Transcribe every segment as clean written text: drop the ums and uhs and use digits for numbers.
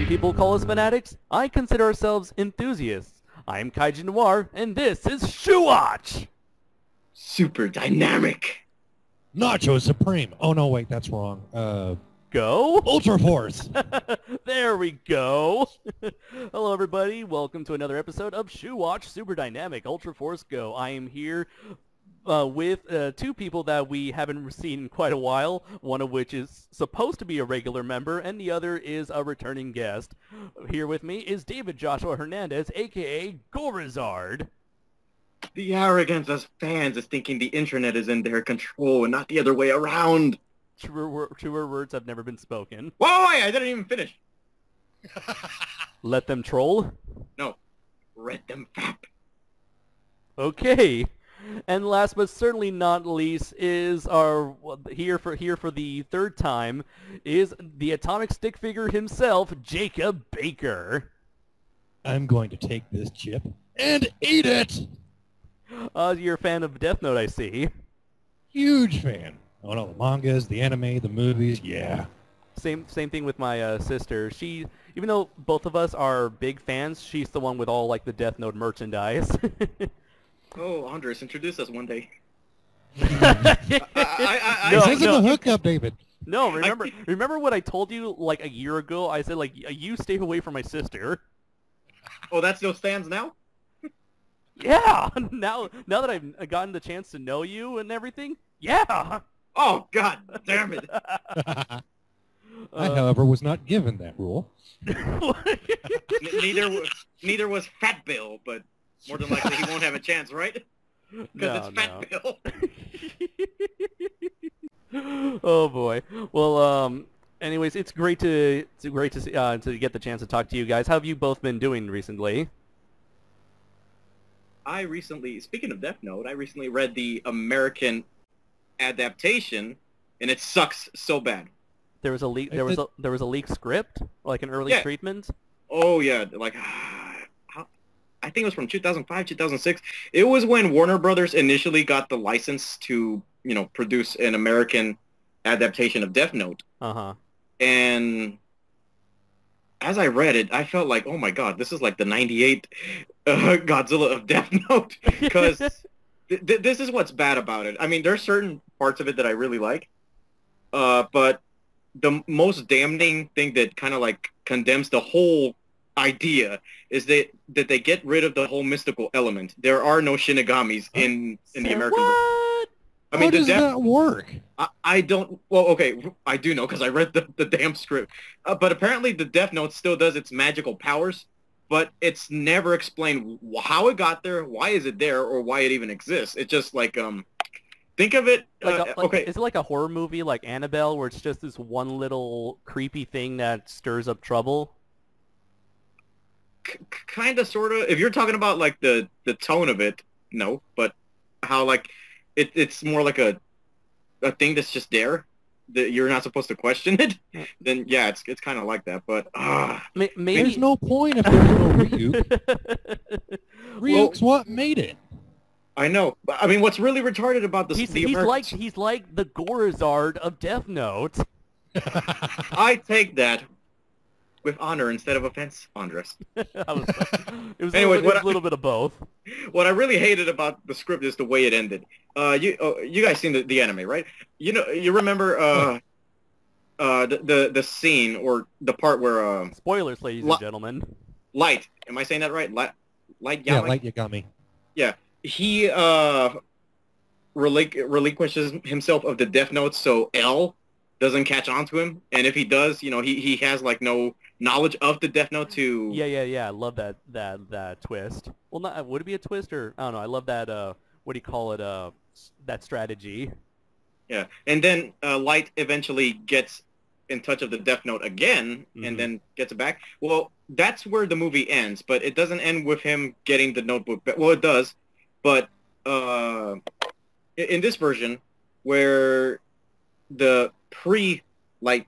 Some people call us fanatics. I consider ourselves enthusiasts. I am KaijuNoir, and this is Shuwatch! Super dynamic. Nacho Supreme. Oh, no, wait, that's wrong. Go? Ultra Force. There we go. Hello, everybody. Welcome to another episode of Shuwatch Super Dynamic Ultra Force Go. I am here with two people that we haven't seen in quite a while, one of which is supposed to be a regular member, and the other is a returning guest. Here with me is David Joshua Hernandez, a.k.a. Gorizard. The arrogance as fans is thinking the internet is in their control and not the other way around. Truer words have never been spoken. Whoa, I didn't even finish. Let them troll? No, let them fap. Okay. And last but certainly not least is our here for the third time is the atomic stick figure himself, Jacob Baker. I'm going to take this chip and eat it. You're a fan of Death Note, I see. Huge fan. Oh no, the mangas, the anime, the movies, yeah. Same thing with my sister. She, even though both of us are big fans, she's the one with all like the Death Note merchandise. Oh, Andres, introduce us one day. This isn't a hookup, David. No, remember what I told you like a year ago? I said like, you stay away from my sister. Oh, that still stands now? Yeah, now that I've gotten the chance to know you and everything, yeah. Oh, God damn it. I, however, was not given that rule. Neither was Fat Bill, but more than likely he won't have a chance, right? Because it's Fat Bill. Oh boy. Well, anyways, it's great to get the chance to talk to you guys. How have you both been doing recently? Speaking of Death Note, I recently read the American adaptation, and it sucks so bad. There was a leak. There was a leaked script, like an early treatment. Oh yeah, like I think it was from 2005, 2006. It was when Warner Brothers initially got the license to, produce an American adaptation of Death Note. Uh-huh. And as I read it, I felt like, oh my God, this is like the '98 Godzilla of Death Note. Because this is what's bad about it. I mean, there's certain parts of it that I really like, but the most damning thing that kind of like condemns the whole idea is that they get rid of the whole mystical element. There are no Shinigamis in the American what? I mean, how does that work? I don't... Well, okay, I do know because I read the damn script. But apparently the Death Note still does its magical powers, but it's never explained how it got there, why is it there, or why it even exists. It's just like... Think of it... okay. Is it like a horror movie like Annabelle where it's just this one little creepy thing that stirs up trouble? Kind of, sort of. If you're talking about like the tone of it, no. But how like it's more like a thing that's just there that you're not supposed to question it. Then yeah, it's kind of like that. But maybe there's no point if there's no Ryuk. Ryuk's what made it. I know. I mean, what's really retarded about this? He's like the Gorizard of Death Note. I take that with honor instead of offense, Andres. It was a little bit of both. What I really hated about the script is the way it ended. You guys seen the anime, right? You remember the scene or the part where spoilers, ladies and gentlemen. Light, am I saying that right? Light Yagami? Yeah, Light Yagami. Yeah, he relinquishes himself of the Death Note, so L doesn't catch on to him, and if he does, he has like no knowledge of the Death Note to... Yeah. I love that twist. Well, would it be a twist or I don't know? I love that. What do you call it? That strategy. Yeah, and then Light eventually gets in touch of the Death Note again, and then gets it back. Well, that's where the movie ends, but it doesn't end with him getting the notebook back. Well, it does, but in this version, where the pre-Light,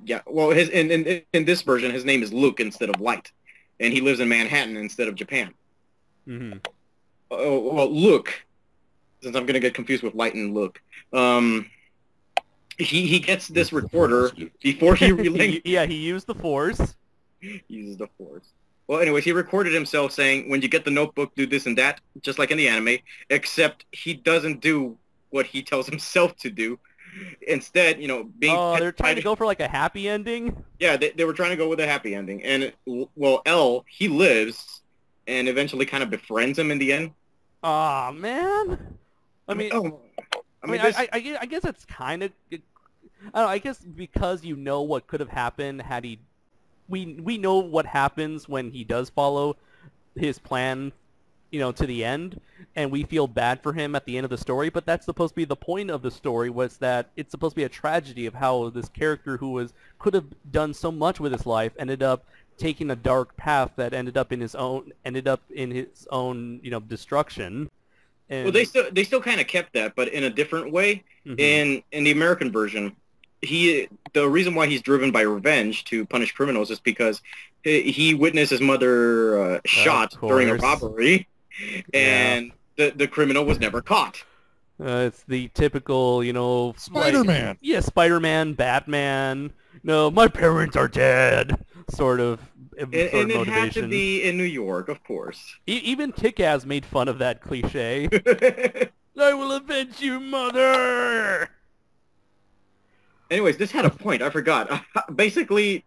yeah, well, in this version, his name is Luke instead of Light, and he lives in Manhattan instead of Japan. Mm-hmm. Well, Luke, since I'm gonna get confused with Light and Luke, he gets this recorder before he yeah, he used the Force. uses the Force. Well, anyways, he recorded himself saying, when you get the notebook, do this and that, just like in the anime, except he doesn't do what he tells himself to do. Instead, being... Oh, they're trying to go for like a happy ending? Yeah, they were trying to go with a happy ending. And, well, L, he lives and eventually kind of befriends him in the end. Aw, man. I guess it's kind of... I don't know, I guess because you know what could have happened had he... We know what happens when he does follow his plan, to the end, and we feel bad for him at the end of the story, but that's supposed to be the point of the story, was that it's supposed to be a tragedy of how this character who could have done so much with his life ended up taking a dark path that ended up in his own destruction. And... Well, they still kind of kept that, but in a different way. Mm-hmm. In the American version, the reason why he's driven by revenge to punish criminals is because he witnessed his mother shot during a robbery, and the criminal was never caught. It's the typical, Spider-Man. Spider-Man, Batman. No, my parents are dead. Sort of and motivation. It had to be in New York, of course. Even Kick-Ass made fun of that cliche. I will avenge you, mother! Anyways, this had a point. I forgot. Basically,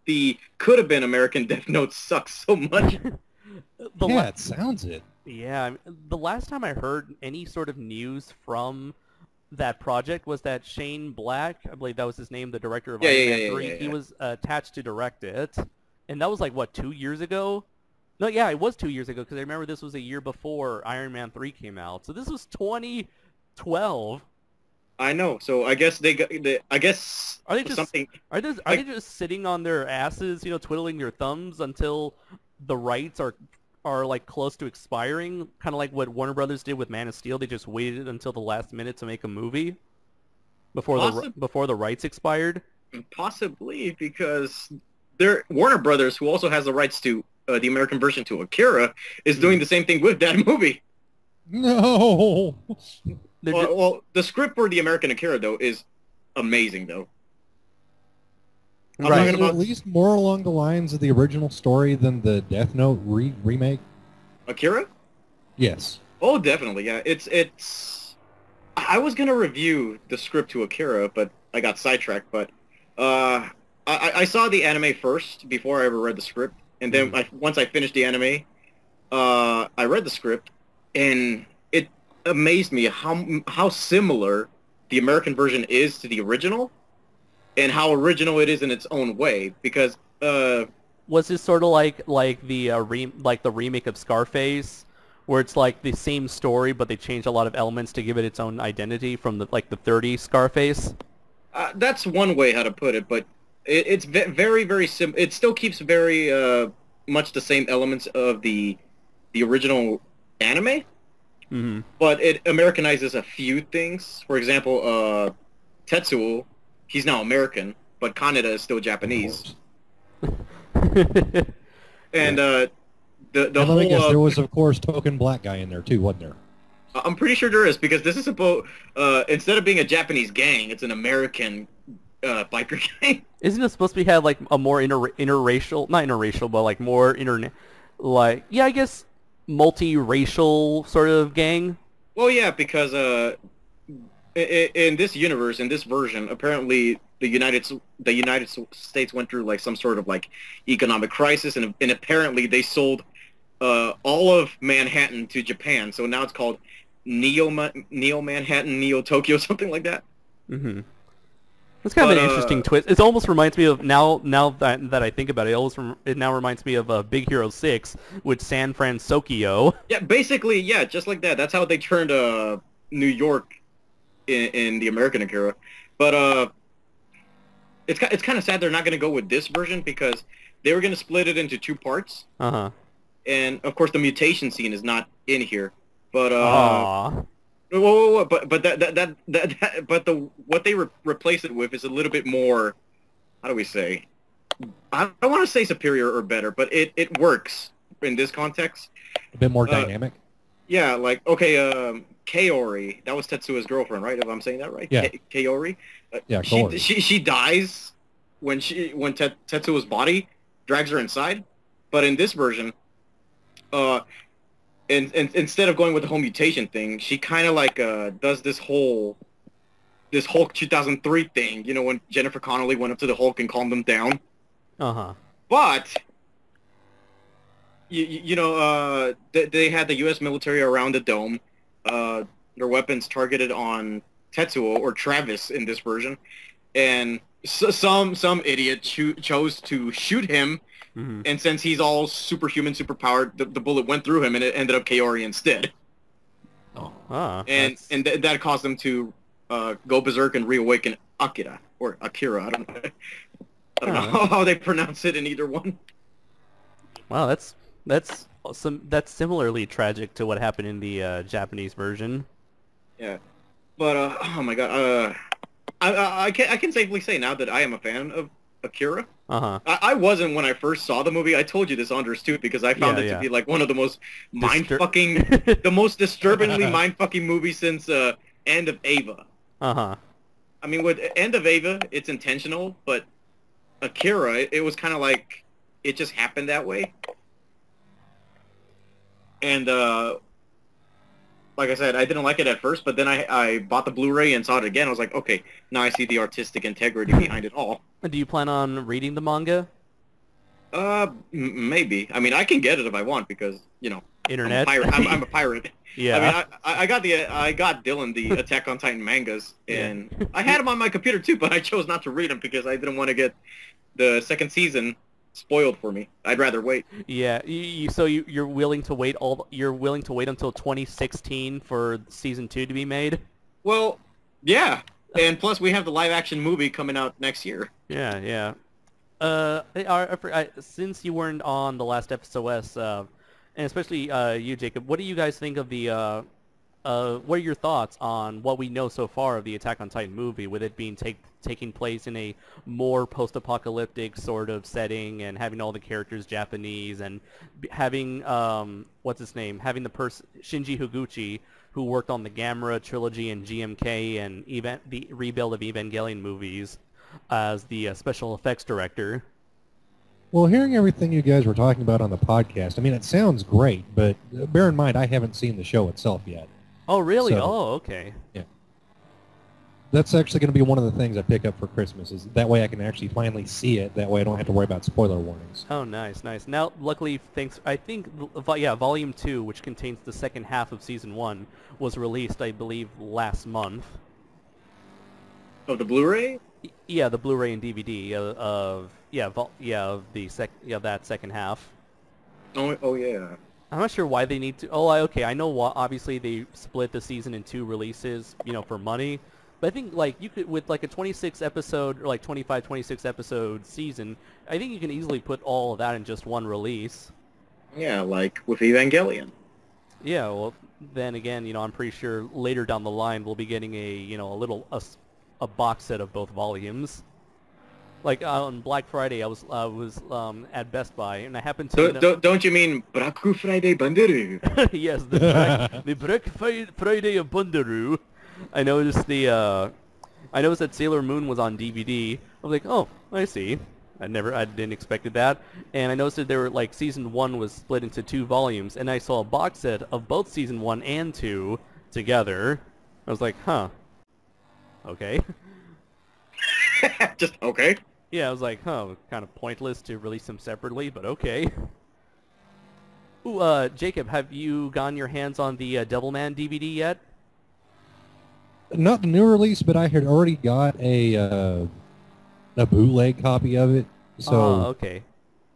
the could-have-been American Death Note sucks so much. It sounds it. Yeah, the last time I heard any sort of news from that project was that Shane Black, I believe that was his name, the director of Iron Man 3, he was attached to direct it. And that was like, 2 years ago? No, yeah, it was 2 years ago, because I remember this was a year before Iron Man 3 came out. So this was 2012. I know. So I guess are they just sitting on their asses, twiddling their thumbs until the rights are like close to expiring, kind of like what Warner Brothers did with Man of Steel. They just waited until the last minute to make a movie before the rights expired. Possibly, because Warner Brothers, who also has the rights to the American version to Akira, is doing the same thing with that movie. No. Well, the script for the American Akira, though, is amazing, though. Right. At least more along the lines of the original story than the Death Note remake? Akira? Yes. Oh, definitely, yeah. It's... I was going to review the script to Akira, but I got sidetracked, but... I saw the anime first before I ever read the script, and then once I finished the anime, I read the script, and it amazed me how similar the American version is to the original, and how original it is in its own way. Because was this sort of like the remake of Scarface, where it's like the same story but they changed a lot of elements to give it its own identity from the 30s Scarface? That's one way how to put it, but it's very, very simple. It still keeps very much the same elements of the original anime. Mm-hmm. But it Americanizes a few things. For example, Tetsuo, he's now American, but Kaneda is still Japanese. And the whole... I guess there was, of course, token black guy in there, too, wasn't there? I'm pretty sure there is, because this is supposed... instead of being a Japanese gang, it's an American biker gang. Isn't it supposed to have, like, a more interracial... Not interracial, but, like, more I guess... multi-racial sort of gang? Well, yeah, because in this universe, in this version, apparently the United States went through like some sort of like economic crisis, and apparently they sold all of Manhattan to Japan. So now it's called Neo Manhattan, Neo Tokyo, something like that. Mm-hmm. It's kind of an interesting twist. It almost reminds me of now that I think about it. It now reminds me of Big Hero 6 with San Francisco. Yeah, basically, yeah, just like that. That's how they turned New York in the American Akira. But it's kind of sad they're not going to go with this version, because they were going to split it into two parts. Uh-huh. And of course, the mutation scene is not in here. But Whoa. But what they replace it with is a little bit more, how do we say? I don't want to say superior or better, but it works in this context. A bit more dynamic. Yeah, like Kaori, that was Tetsuo's girlfriend, right? If I'm saying that right? Yeah. Kaori. Yeah, she dies when Tetsuo's body drags her inside. But in this version, instead of going with the whole mutation thing, she kind of like does this Hulk 2003 thing, when Jennifer Connelly went up to the Hulk and calmed him down. But they had the U.S. military around the dome, their weapons targeted on Tetsuo or Travis in this version, and some idiot chose to shoot him. And since he's all superhuman, superpowered, the bullet went through him, and it ended up Kaori instead. And that caused him to go berserk and reawaken Akira. I don't know how they pronounce it in either one. Wow, that's similarly tragic to what happened in the Japanese version. Yeah, but oh my god, I can safely say now that I am a fan of Akira. I wasn't when I first saw the movie. I told you this, Andres, too, because I found it to be like one of the most the most disturbingly mind-fucking movies since End of Ava. I mean, with End of Ava, it's intentional, but Akira, it was kind of like it just happened that way. And like I said, I didn't like it at first, but then I bought the Blu-ray and saw it again. I was like, okay, now I see the artistic integrity behind it all. Do you plan on reading the manga? Maybe. I mean, I can get it if I want because, Internet. I'm a pirate. Yeah. I mean, I got Dylan the Attack on Titan mangas, and I had them on my computer too, but I chose not to read them because I didn't want to get the second season spoiled for me. I'd rather wait. Yeah. So you're willing to wait until 2016 for season 2 to be made? Well, yeah. And plus, we have the live-action movie coming out next year. Yeah. Since you weren't on the last FSOS, and especially you, Jacob, what do you guys think of the? What are your thoughts on what we know so far of the Attack on Titan movie, with it being taking place in a more post-apocalyptic sort of setting, and having all the characters Japanese, and having what's his name, having the Shinji Higuchi, who worked on the Gamera trilogy and GMK and the rebuild of Evangelion movies, as the special effects director. Well, hearing everything you guys were talking about on the podcast, I mean, it sounds great, but bear in mind, I haven't seen the show itself yet. Oh, really? So, okay. Yeah. That's actually going to be one of the things I pick up for Christmas, is that way I can actually finally see it. That way I don't have to worry about spoiler warnings. Oh, nice. Now, luckily, I think, Volume 2, which contains the second half of Season 1, was released, I believe, last month. Of the Blu-ray? Yeah, the Blu-ray and DVD of that second half. Oh yeah. I'm not sure why they need to. Okay. I know. Obviously, they split the season in 2 releases, for money. But I think you could, with a 26 episode or 25, 26 episode season, I think you can easily put all of that in just one release. Yeah, like with Evangelion. Yeah. Well, then again, I'm pretty sure later down the line we'll be getting a box set of both volumes. On Black Friday, I was at Best Buy, and I happened to... Don't you mean Black Friday Banderu? Yes, the Black Friday of Banderu. I noticed that Sailor Moon was on DVD. I was like, oh, I see. I didn't expect that. And I noticed that there were Season 1 was split into 2 volumes, and I saw a box set of both Season 1 and 2 together. I was like, huh. Okay. Just okay. Yeah, I was like, kind of pointless to release them separately, but okay. Ooh, Jacob, have you gotten your hands on the Devilman DVD yet? Not the new release, but I had already got a bootleg copy of it. So okay.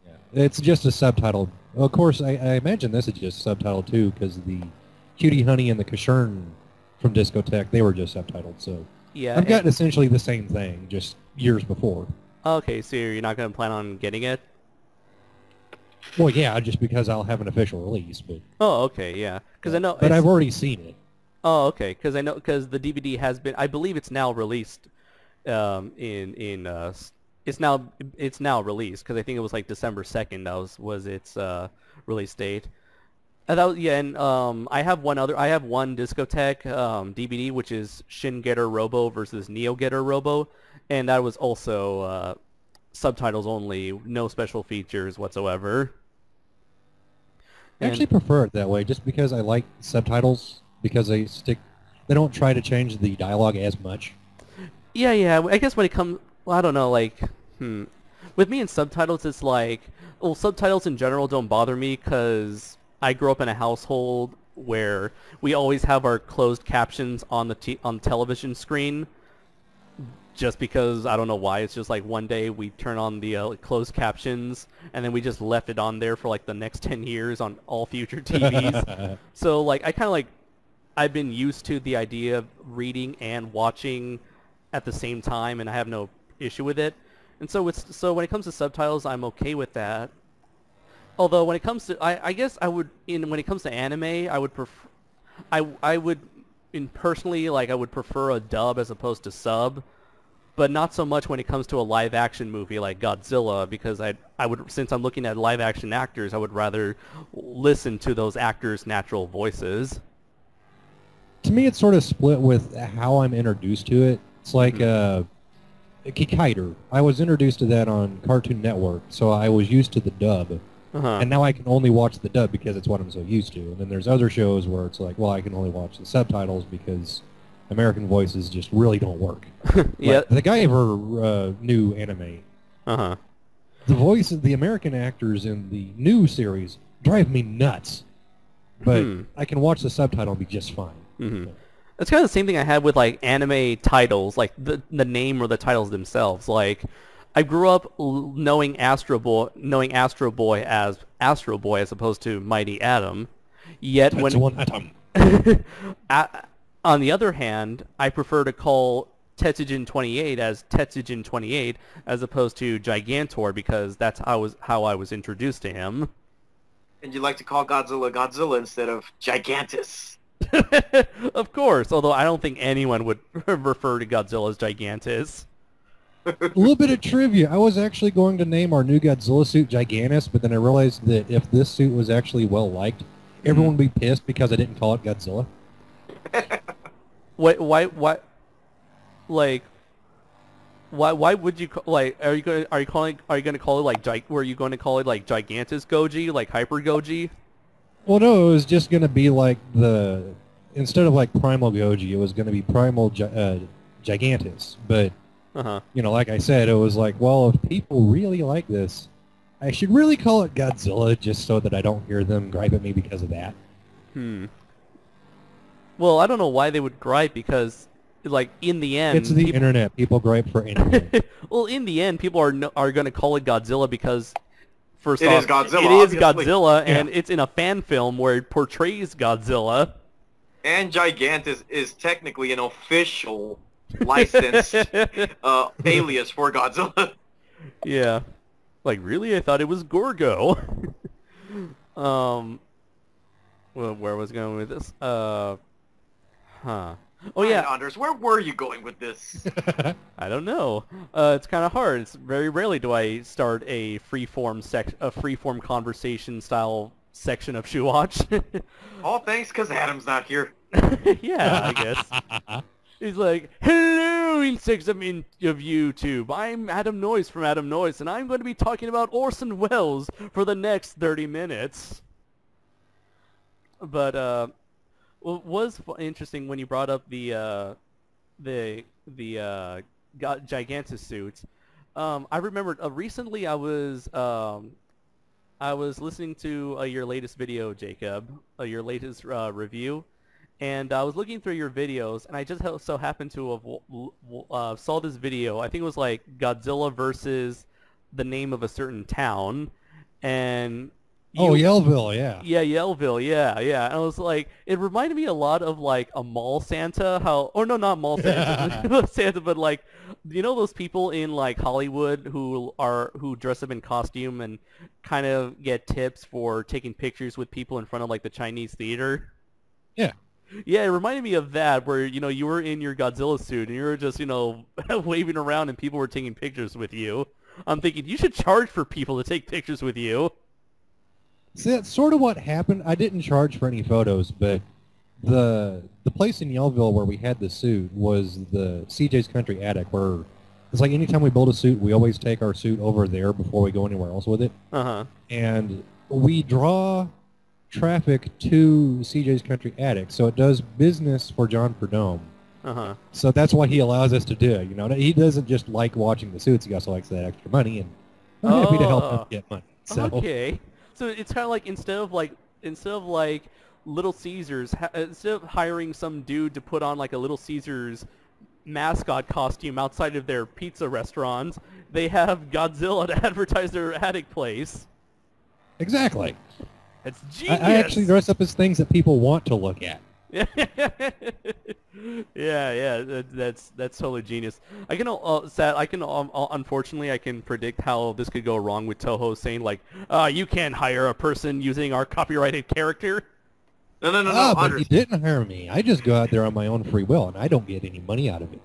Yeah, it's just a subtitle. Of course, I imagine this is just subtitled too, because the Cutie Honey and the Kashern from Discotheque, they were just subtitled. So yeah, I've gotten essentially the same thing, just years before. Okay, so you're not going to plan on getting it? Well, yeah, just because I'll have an official release, but... Oh, okay, yeah. Because I know... But I've already seen it. Oh, okay, because the DVD has been... I believe it's now released it's now released, because I think it was December 2nd was its release date. I have one Discotheque DVD, which is Shin Getter Robo versus Neo Getter Robo, and that was also subtitles only, no special features whatsoever. I actually prefer it that way, just because I like subtitles, because they don't try to change the dialogue as much. Yeah. I guess when it comes, well, I don't know, like, with me and subtitles, it's like, well, subtitles in general don't bother me because I grew up in a household where we always have our closed captions on the on the television screen. Just because, I don't know why, it's just like one day we turn on the closed captions and then we just left it on there for like the next 10 years on all future TVs. So like I kind of like, I've been used to the idea of reading and watching at the same time, and I have no issue with it. And so when it comes to subtitles, I'm okay with that. Although when it comes to, I guess I would, when it comes to anime, I would prefer, I would, personally, like I would prefer a dub as opposed to sub. But not so much when it comes to a live-action movie like Godzilla, because I would, since I'm looking at live-action actors, I would rather listen to those actors' natural voices. To me, it's sort of split with how I'm introduced to it. It's like Kikaider. I was introduced to that on Cartoon Network, so I was used to the dub. And now I can only watch the dub because it's what I'm so used to. And then there's other shows where it's like, well, I can only watch the subtitles because American voices just really don't work. Yeah. The guy ever new anime. The voice of the American actors in the new series drive me nuts. But I can watch the subtitle and be just fine. That's kind of the same thing I had with like anime titles, like the name or the titles themselves. Like I grew up knowing Astro Boy as Astro Boy as opposed to Mighty Atom. Yet That's when one atom. On the other hand, I prefer to call Tetsujin 28 as Tetsujin 28 as opposed to Gigantor because that's how I was introduced to him. And you like to call Godzilla Godzilla instead of Gigantus. Of course, although I don't think anyone would refer to Godzilla as Gigantus. A little bit of trivia. I was actually going to name our new Godzilla suit Gigantus, but then I realized that if this suit was actually well-liked, everyone would be pissed because I didn't call it Godzilla. Why would you like? Are you going to call it like? Were you going to call it like Gigantus Goji, like Hyper Goji? Well, no, it was just going to be like instead of like Primal Goji, it was going to be Primal Gigantus. But you know, like I said, it was like, well, if people really like this, I should really call it Godzilla, just so that I don't hear them gripe at me because of that. Well, I don't know why they would gripe because, like, in the end... It's the internet. People gripe for anything. Well, in the end, people are going to call it Godzilla because, first off, it is obviously. Godzilla, and it's in a fan film where it portrays Godzilla. And Gigantus is technically an official licensed alias for Godzilla. Yeah. Like, really? I thought it was Gorgo. Well, where was I going with this? Oh yeah, Anders, where were you going with this? I don't know. It's kind of hard. It's very rarely do I start a freeform conversation style section of Shuwatch. All thanks because Adam's not here. Yeah, I guess. He's like, hello, insects of YouTube. I'm Adam Noyes from Adam Noyes, and I'm going to be talking about Orson Welles for the next 30 minutes. But what was interesting when you brought up the Gigantus suits. I remembered recently I was listening to your latest video, Jacob, your latest review, and I was looking through your videos, and I just so happened to have saw this video. I think it was like Godzilla versus the name of a certain town, and Yellville, yeah. Yeah, Yellville, yeah. And I was like, it reminded me a lot of like a mall Santa, not mall Santa, Santa, but like, you know those people in like Hollywood who dress up in costume and kind of get tips for taking pictures with people in front of like the Chinese theater? Yeah. Yeah, it reminded me of that, where, you know, you were in your Godzilla suit and you were just, you know, waving around and people were taking pictures with you. I'm thinking, you should charge for people to take pictures with you. See, that's sort of what happened. I didn't charge for any photos, but the place in Yellville where we had the suit was the CJ's Country Attic, where it's like anytime we build a suit, we always take our suit over there before we go anywhere else with it. Uh-huh. And we draw traffic to CJ's Country Attic, so it does business for John Perdome. Uh-huh. So that's what he allows us to do. You know, he doesn't just like watching the suits; he also likes that extra money, and I'm happy to help him get money. So. Okay. So it's kind of like instead of like Little Caesars, instead of hiring some dude to put on like a Little Caesars mascot costume outside of their pizza restaurant, they have Godzilla to advertise their attic place. Exactly. That's genius. I actually dress up as things that people want to look at. yeah, that's totally genius. Unfortunately I can predict how this could go wrong with Toho saying like, you can't hire a person using our copyrighted character. No. But he didn't hire me. I just go out there on my own free will, and I don't get any money out of it.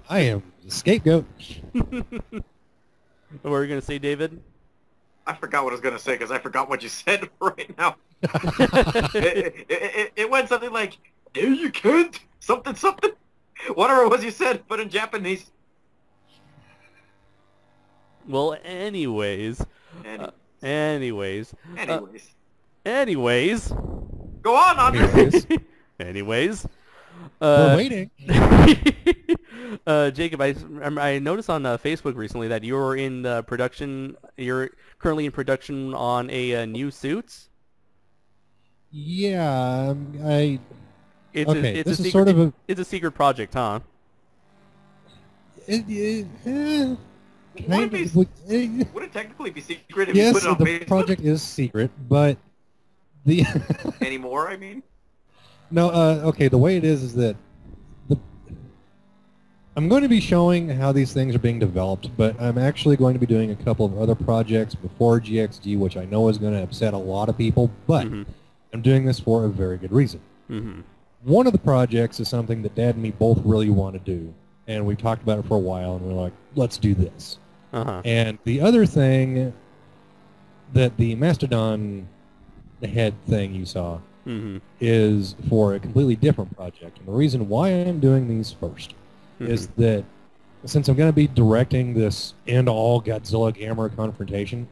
I am the scapegoat. What were you going to say, David? I forgot what I was going to say because I forgot what you said right now. it went something like, you can't, something. Whatever it was you said, but in Japanese. Well, anyways. Go on, Andres. Anyways. We're waiting. Jacob, I noticed on Facebook recently that you're in production. You're currently in production on a new suits. Yeah, It's this a is secret, sort of a. It's a secret project, huh? Would it technically be secret if you Yes, put it on the Facebook? project is secret, but the Anymore, I mean? No, okay, the way it is that I'm going to be showing how these things are being developed, but I'm actually going to be doing a couple of other projects before GXG, which I know is going to upset a lot of people, but I'm doing this for a very good reason. One of the projects is something that Dad and me both really want to do, and we've talked about it for a while, and we're like, let's do this. And the other thing that the Mastodon head thing you saw is for a completely different project. And the reason why I'm doing these first is that since I'm going to be directing this end-all Godzilla Gamera confrontation,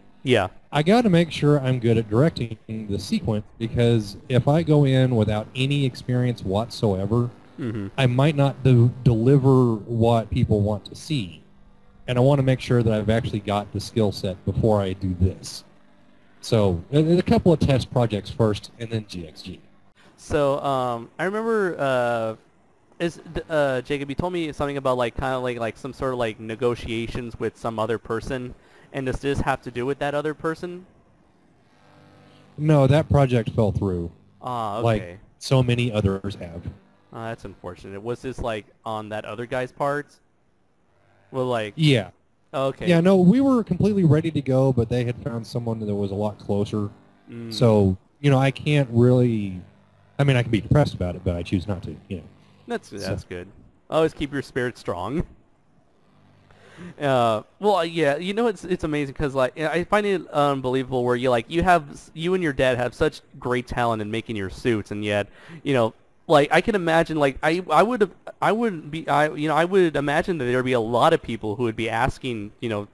I got to make sure I'm good at directing the sequence, because if I go in without any experience whatsoever, I might not deliver what people want to see. And I want to make sure that I've actually got the skill set before I do this. So, a couple of test projects first, and then GXG. So, I remember, Jacob, you told me something about like some sort of like negotiations with some other person, and does this have to do with that other person? No, that project fell through. Okay. Like so many others have. That's unfortunate. Was this like on that other guy's part? Well, like... Yeah. Okay. Yeah, no, we were completely ready to go, but they had found someone that was a lot closer. So, you know, I can't really... I mean, I can be depressed about it, but I choose not to, you know. That's good. Always keep your spirit strong. Well, yeah, you know, it's amazing because, like, I find it unbelievable where you and your dad have such great talent in making your suits, and yet, you know, like, I can imagine, like, I would imagine that there would be a lot of people who would be asking, you know,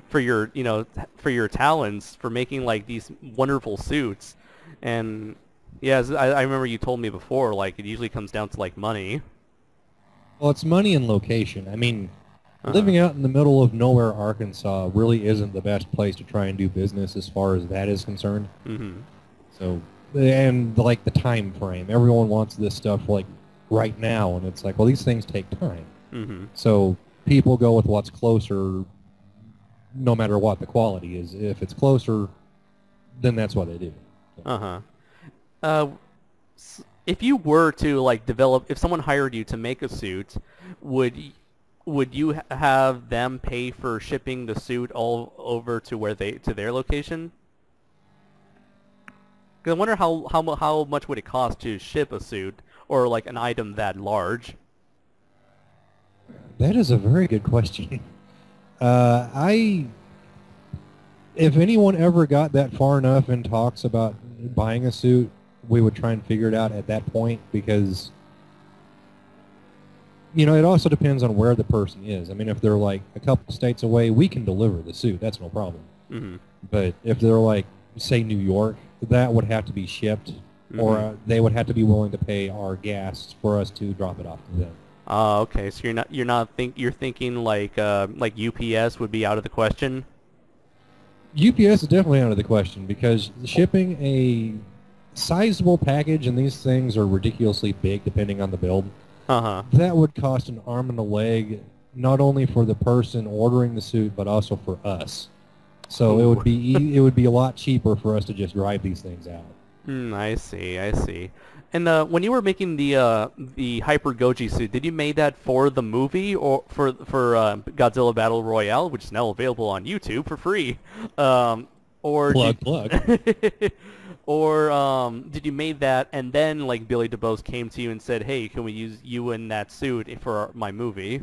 for your talents for making, like, these wonderful suits. And, yeah, I remember you told me before, like, it usually comes down to, like, money. Well, it's money and location. I mean, living out in the middle of nowhere, Arkansas, really isn't the best place to try and do business as far as that is concerned. So... And, like, the time frame. Everyone wants this stuff, like, right now, and it's like, well, these things take time. So people go with what's closer, no matter what the quality is. If it's closer, then that's what they do. If you were to, like, develop... If someone hired you to make a suit, would you have them pay for shipping the suit all over to their location? Because I wonder how much would it cost to ship a suit or like an item that large. That is a very good question. If anyone ever got that far enough in talks about buying a suit, we would try and figure it out at that point, because it also depends on where the person is. I mean, if they're like a couple states away, we can deliver the suit. That's no problem. Mm-hmm. But if they're like, say, New York, that would have to be shipped, Mm-hmm. or they would have to be willing to pay our gas for us to drop it off to them. Oh, okay. So you're thinking like UPS would be out of the question? UPS is definitely out of the question because shipping a sizable package, and these things are ridiculously big depending on the build, that would cost an arm and a leg, not only for the person ordering the suit, but also for us. So it would be a lot cheaper for us to just drive these things out. I see. And when you were making the Hyper Goji suit, did you make that for the movie or for Godzilla Battle Royale, which is now available on YouTube for free? Plug. Or did you make that and then like Billy DeBose came to you and said, "Hey, can we use you in that suit for my movie?"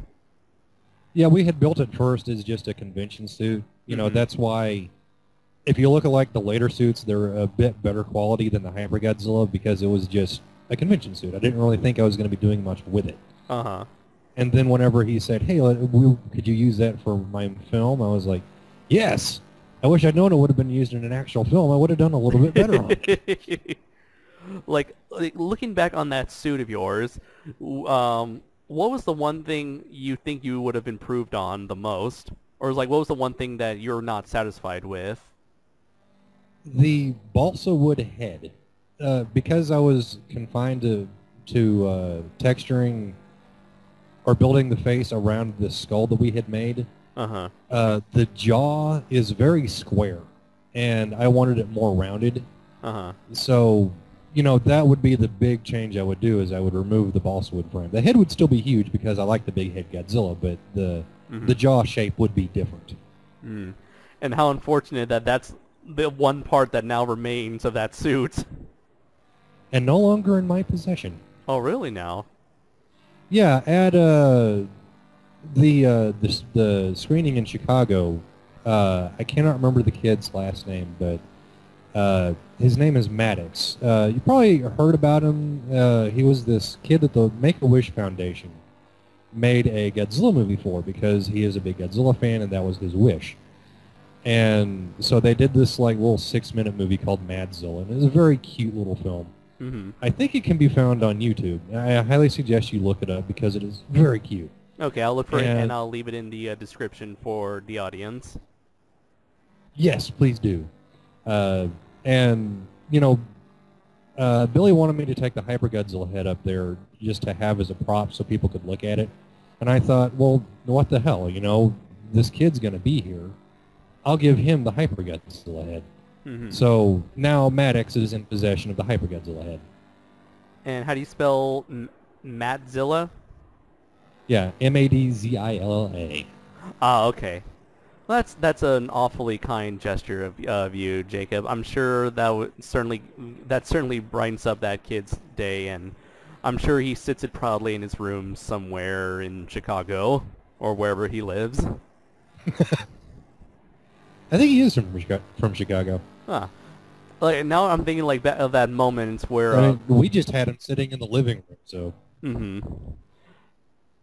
Yeah, we had built it first as just a convention suit. That's why if you look at like the later suits, they're a bit better quality than the Hyper Godzilla because it was just a convention suit. I didn't really think I was going to be doing much with it. And then whenever he said, "Hey, could you use that for my film?" I was like, "Yes." I wish I'd known it would have been used in an actual film. I would have done a little bit better on it. Like looking back on that suit of yours, what was the one thing you think you would have improved on the most? Or like, what was the one thing that you're not satisfied with? The balsa wood head. Because I was confined to texturing or building the face around the skull that we had made, the jaw is very square, and I wanted it more rounded. So, that would be the big change I would do is I would remove the balsa wood frame. The head would still be huge because I like the big head Godzilla, but the jaw shape would be different. And how unfortunate that that's the one part that now remains of that suit. And no longer in my possession. Oh, really now? Yeah, at the screening in Chicago, I cannot remember the kid's last name, but his name is Maddox. You probably heard about him. He was this kid that the Make-A-Wish Foundation made a Godzilla movie for because he is a big Godzilla fan and that was his wish. And so they did this like little 6-minute movie called Madzilla, and it was a very cute little film. I think it can be found on YouTube. I highly suggest you look it up because it is very cute. Okay, I'll look for it and I'll leave it in the description for the audience. Yes, please do. And, Billy wanted me to take the Hyper Godzilla head up there just to have as a prop so people could look at it. And I thought, well, what the hell, this kid's going to be here. I'll give him the Hyper Godzilla head. So now Maddox is in possession of the Hyper Godzilla head. And how do you spell Madzilla? Yeah, Madzilla. Ah, okay. Well, that's an awfully kind gesture of you, Jacob. I'm sure that certainly brightens up that kid's day, and I'm sure he sits it proudly in his room somewhere in Chicago or wherever he lives. I think he is from Chicago. Huh. Like now, I'm thinking like of that moment where we just had him sitting in the living room. So.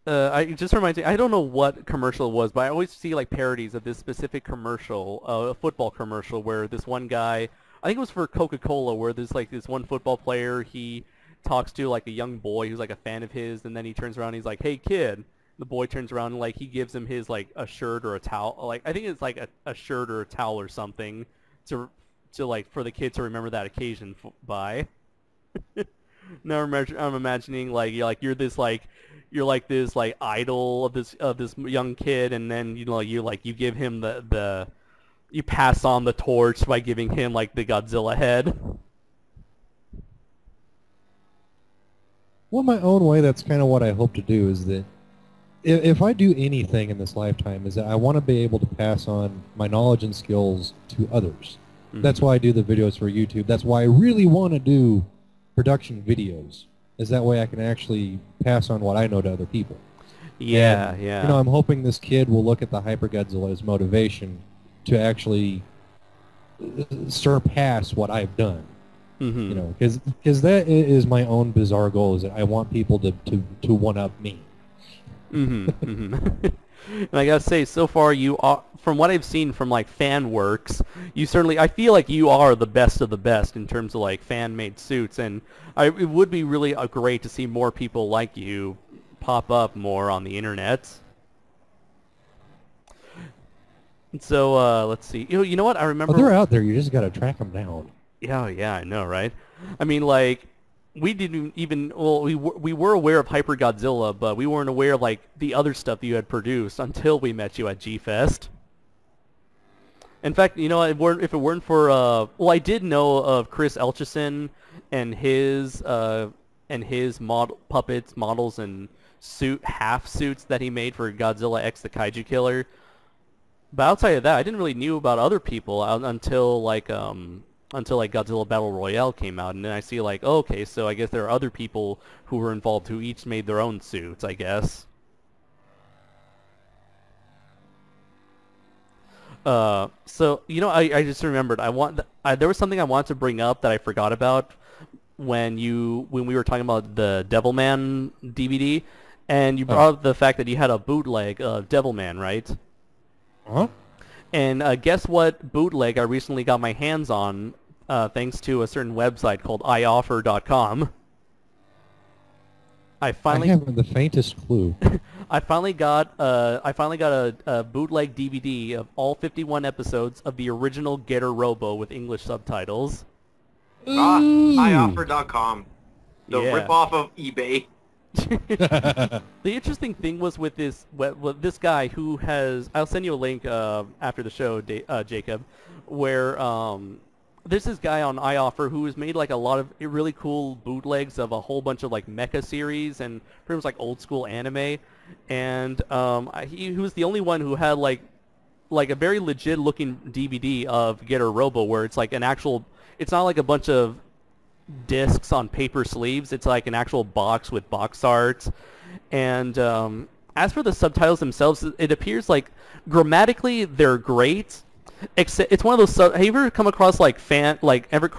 It just reminds me. I don't know what commercial it was, but I always see like parodies of this specific commercial, a football commercial, where this one guy, I think it was for Coca-Cola, where there's like this one football player. He talks to like a young boy who's like a fan of his, and then he turns around and he's like, "Hey kid." The boy turns around and like he gives him his like a shirt or a towel, like I think it's like a shirt or a towel or something to like for the kid to remember that occasion by. Now I'm imagining like you're this idol of this young kid, and then you give him you pass on the torch by giving him like the Godzilla head. Well, my own way, that's kind of what I hope to do, is that if I do anything in this lifetime, is that I want to be able to pass on my knowledge and skills to others. That's why I do the videos for YouTube. That's why I really want to do production videos, is that way I can actually pass on what I know to other people. Yeah, and, yeah. I'm hoping this kid will look at the Hyper Godzilla as motivation to actually surpass what I've done. Because that is my own bizarre goal, is that I want people to one-up me. And I gotta say, so far you are, from what I've seen from like fan works, you certainly, I feel like you are the best of the best in terms of like fan-made suits, and it would be really great to see more people like you pop up more on the internet. So let's see. You know what? I remember. Oh, they're out there. You just gotta track them down. Yeah, yeah, I know, right? I mean, like, we didn't even, well, we were aware of Hyper Godzilla, but we weren't aware of like the other stuff that you had produced until we met you at G-Fest. In fact, you know, if it weren't for, well, I did know of Chris Elchison and his puppets, models, and half suits that he made for Godzilla X the Kaiju Killer. But outside of that, I didn't really knew about other people until like Godzilla Battle Royale came out, and then I see like, oh, okay, so I guess there are other people who were involved who each made their own suits, I guess. So you know, I just remembered there was something I wanted to bring up that I forgot about when we were talking about the Devilman DVD, and you brought up the fact that you had a bootleg of Devilman, right? Huh? And guess what bootleg I recently got my hands on, thanks to a certain website called ioffer.com. I haven't the faintest clue. I finally got a bootleg DVD of all 51 episodes of the original Getter Robo with English subtitles. ioffer.com. The Yeah. ripoff of eBay. The interesting thing was with this guy who has, I'll send you a link after the show, Jacob, where there's this guy on iOffer who has made like a lot of really cool bootlegs of a whole bunch of like mecha series and pretty much like old school anime, and he was the only one who had like a very legit looking DVD of Getter Robo, where it's like an actual, it's not like a bunch of discs on paper sleeves, it's like an actual box with box art. And as for the subtitles themselves, it appears like grammatically they're great, except it's one of those have you ever come across like ever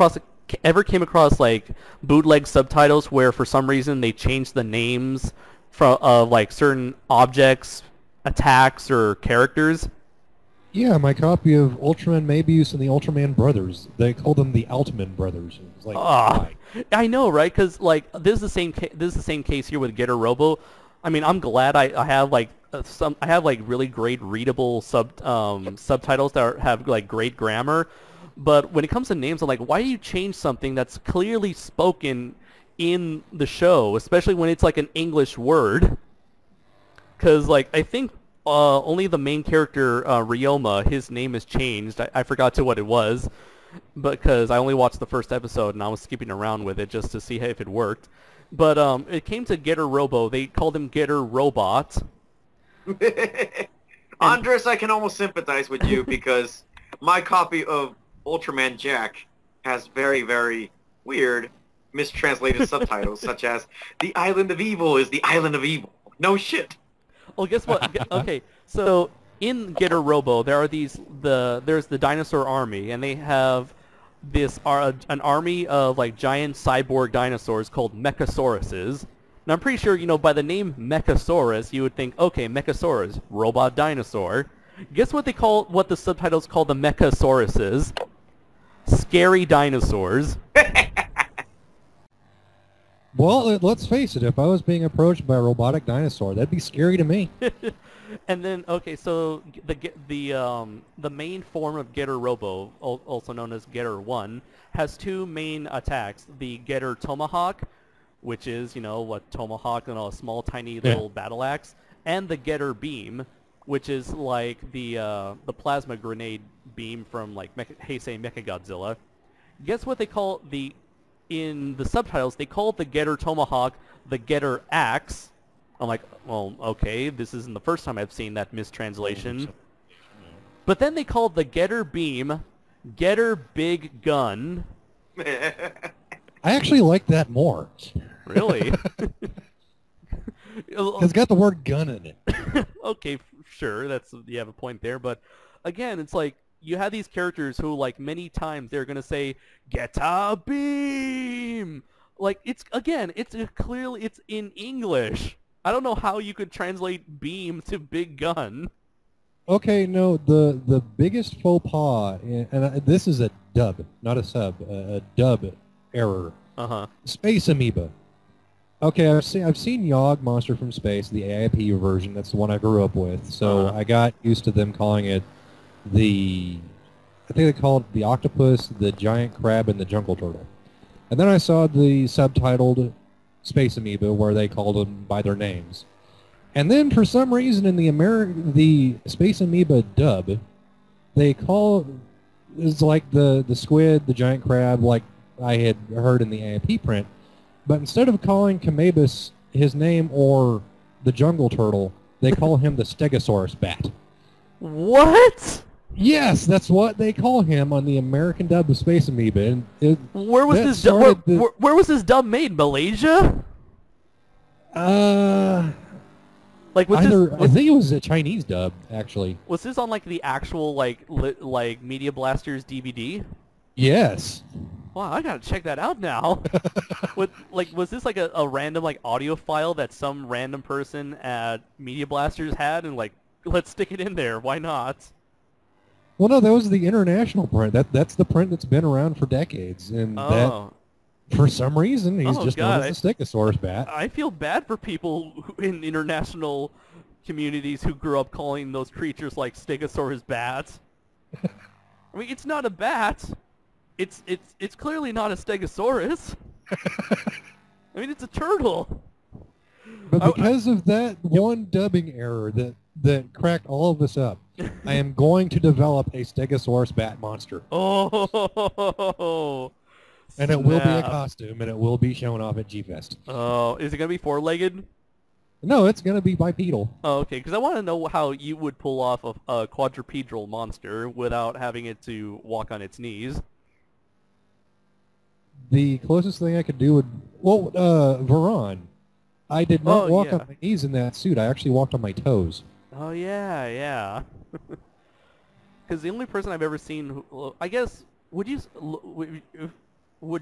came across like bootleg subtitles where for some reason they changed the names of like certain objects, attacks, or characters? Yeah, my copy of Ultraman Mabius and the Ultraman Brothers. They called them the Altman Brothers. It was like, why? I know, right? Because like this is the same case here with Getter Robo. I mean, I'm glad I have like I have like really great readable subtitles that have like great grammar. But when it comes to names, I'm like, why do you change something that's clearly spoken in the show, especially when it's like an English word? Because like I think only the main character, Ryoma, his name is changed. I forgot to what it was, because I only watched the first episode and I was skipping around with it just to see if it worked. But it came to Getter Robo. They called him Getter Robot. Andres, I can almost sympathize with you because my copy of Ultraman Jack has very, very weird mistranslated subtitles, such as, "The Island of Evil is the Island of Evil." No shit. Well, guess what? Okay, so in Getter Robo, there's the dinosaur army, and they have an army of like giant cyborg dinosaurs called Mechasauruses. And I'm pretty sure, you know, by the name Mechasaurus, you would think, okay, Mechasaurus, robot dinosaur. Guess what what the subtitles call the Mechasauruses? Scary dinosaurs. Well, let's face it, if I was being approached by a robotic dinosaur, that'd be scary to me. And then, okay, so the main form of Getter Robo, also known as Getter 1, has two main attacks. The Getter Tomahawk, which is, you know, what Tomahawk, a small, tiny little battle axe, and the Getter Beam, which is like the plasma grenade beam from like Heisei Mechagodzilla. Guess what they call in the subtitles, they call the Getter Tomahawk the Getter Axe. I'm like, well, okay, this isn't the first time I've seen that mistranslation. But then they call the Getter Beam Getter Big Gun. I actually like that more. Really? It's got the word gun in it. Okay, sure, you have a point there, but again, it's like, you have these characters who, like, many times they're gonna say, "Get a beam!" Like, it's clearly, it's in English. I don't know how you could translate beam to big gun. Okay, no, the biggest faux pas, this is a dub, not a sub, a dub error. Space Amoeba. Okay, I've seen Yogg Monster from Space, the AIP version. That's the one I grew up with. So I got used to them calling it I think they called it the octopus, the giant crab, and the jungle turtle. And then I saw the subtitled Space Amoeba where they called them by their names. And then for some reason in the Space Amoeba dub, they call it's like the squid, the giant crab, like I had heard in the AIP print. But instead of calling Kamebis his name or the jungle turtle, they call him the Stegosaurus bat. What? Yes, that's what they call him on the American dub of Space Amoeba. And where was this dub? Where was this dub made? Malaysia? Like I think it was a Chinese dub, actually. Was this on like the actual like Media Blasters DVD? Yes. Wow, I gotta check that out now. Was this like a random like audio file that some random person at Media Blasters had and like, let's stick it in there, why not? Well, no, that was the international print. That's the print that's been around for decades, and that for some reason he's just known as the Stegosaurus bat. I feel bad for people in international communities who grew up calling those creatures like Stegosaurus bats. I mean, it's not a bat. It's clearly not a Stegosaurus. I mean, it's a turtle. But because of that one dubbing error that cracked all of us up, I am going to develop a Stegosaurus bat monster. Oh. And it will be a costume, and it will be shown off at G-Fest. Oh, is it going to be four-legged? No, it's going to be bipedal. Oh, okay, because I want to know how you would pull off a quadrupedal monster without having it to walk on its knees. The closest thing I could do would... Well, Varan. I did not walk on my knees in that suit. I actually walked on my toes. Oh, yeah. Because the only person I've ever seen... I guess... Would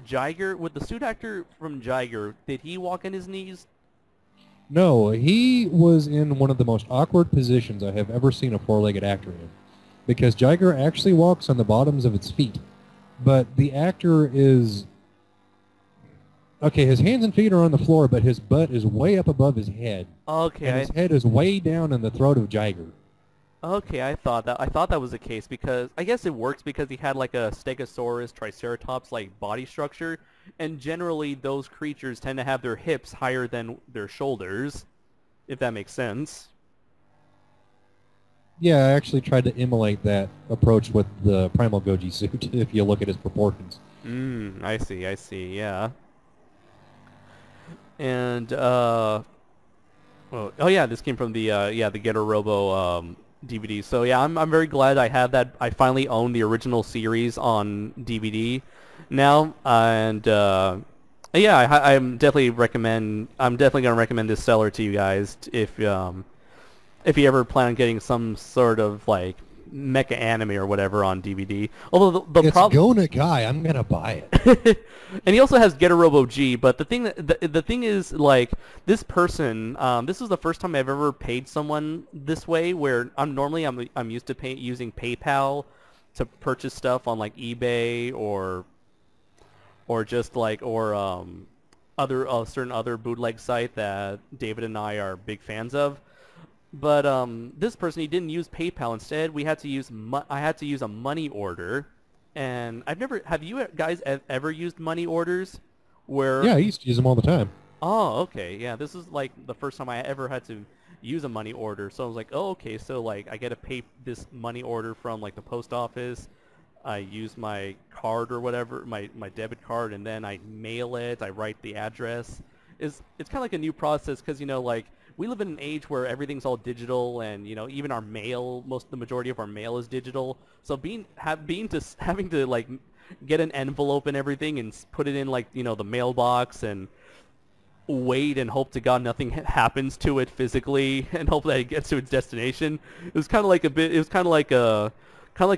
the suit actor from Jiger, did he walk on his knees? No, he was in one of the most awkward positions I have ever seen a four-legged actor in. Because Jiger actually walks on the bottoms of its feet. But the actor is... Okay, his hands and feet are on the floor, but his butt is way up above his head. Okay. And his head is way down in the throat of Jiger. Okay, I thought that was the case because I guess it works because he had like a Stegosaurus, Triceratops like body structure, and generally those creatures tend to have their hips higher than their shoulders, if that makes sense. Yeah, I actually tried to emulate that approach with the Primal Goji suit if you look at his proportions. I see, yeah. And oh yeah, this came from the the Getter Robo DVD. So yeah, I'm very glad I had that. I finally own the original series on DVD now, and yeah, I'm definitely gonna recommend this seller to you guys if you ever plan on getting some sort of like mecha anime or whatever on DVD. Although the problem, it's Go Nagai, I'm gonna buy it. And he also has Getter Robo G. But the thing is, like, this person, this is the first time I've ever paid someone this way. Where I'm used to using PayPal to purchase stuff on like eBay or just like certain other bootleg site that David and I are big fans of. But this person, he didn't use PayPal. Instead, I had to use a money order. And have you guys ever used money orders? Yeah, I used to use them all the time. Oh, okay. Yeah, this is like the first time I ever had to use a money order. So I was like, oh, okay. So like I get to pay this money order from like the post office. I use my card or whatever, my debit card, and then I mail it. I write the address. It's kind of like a new process because, like, we live in an age where everything's all digital, and even our mail, the majority of our mail is digital. So having to like get an envelope and everything and put it in like the mailbox and wait and hope to God nothing happens to it physically and hope that it gets to its destination. It was kind of like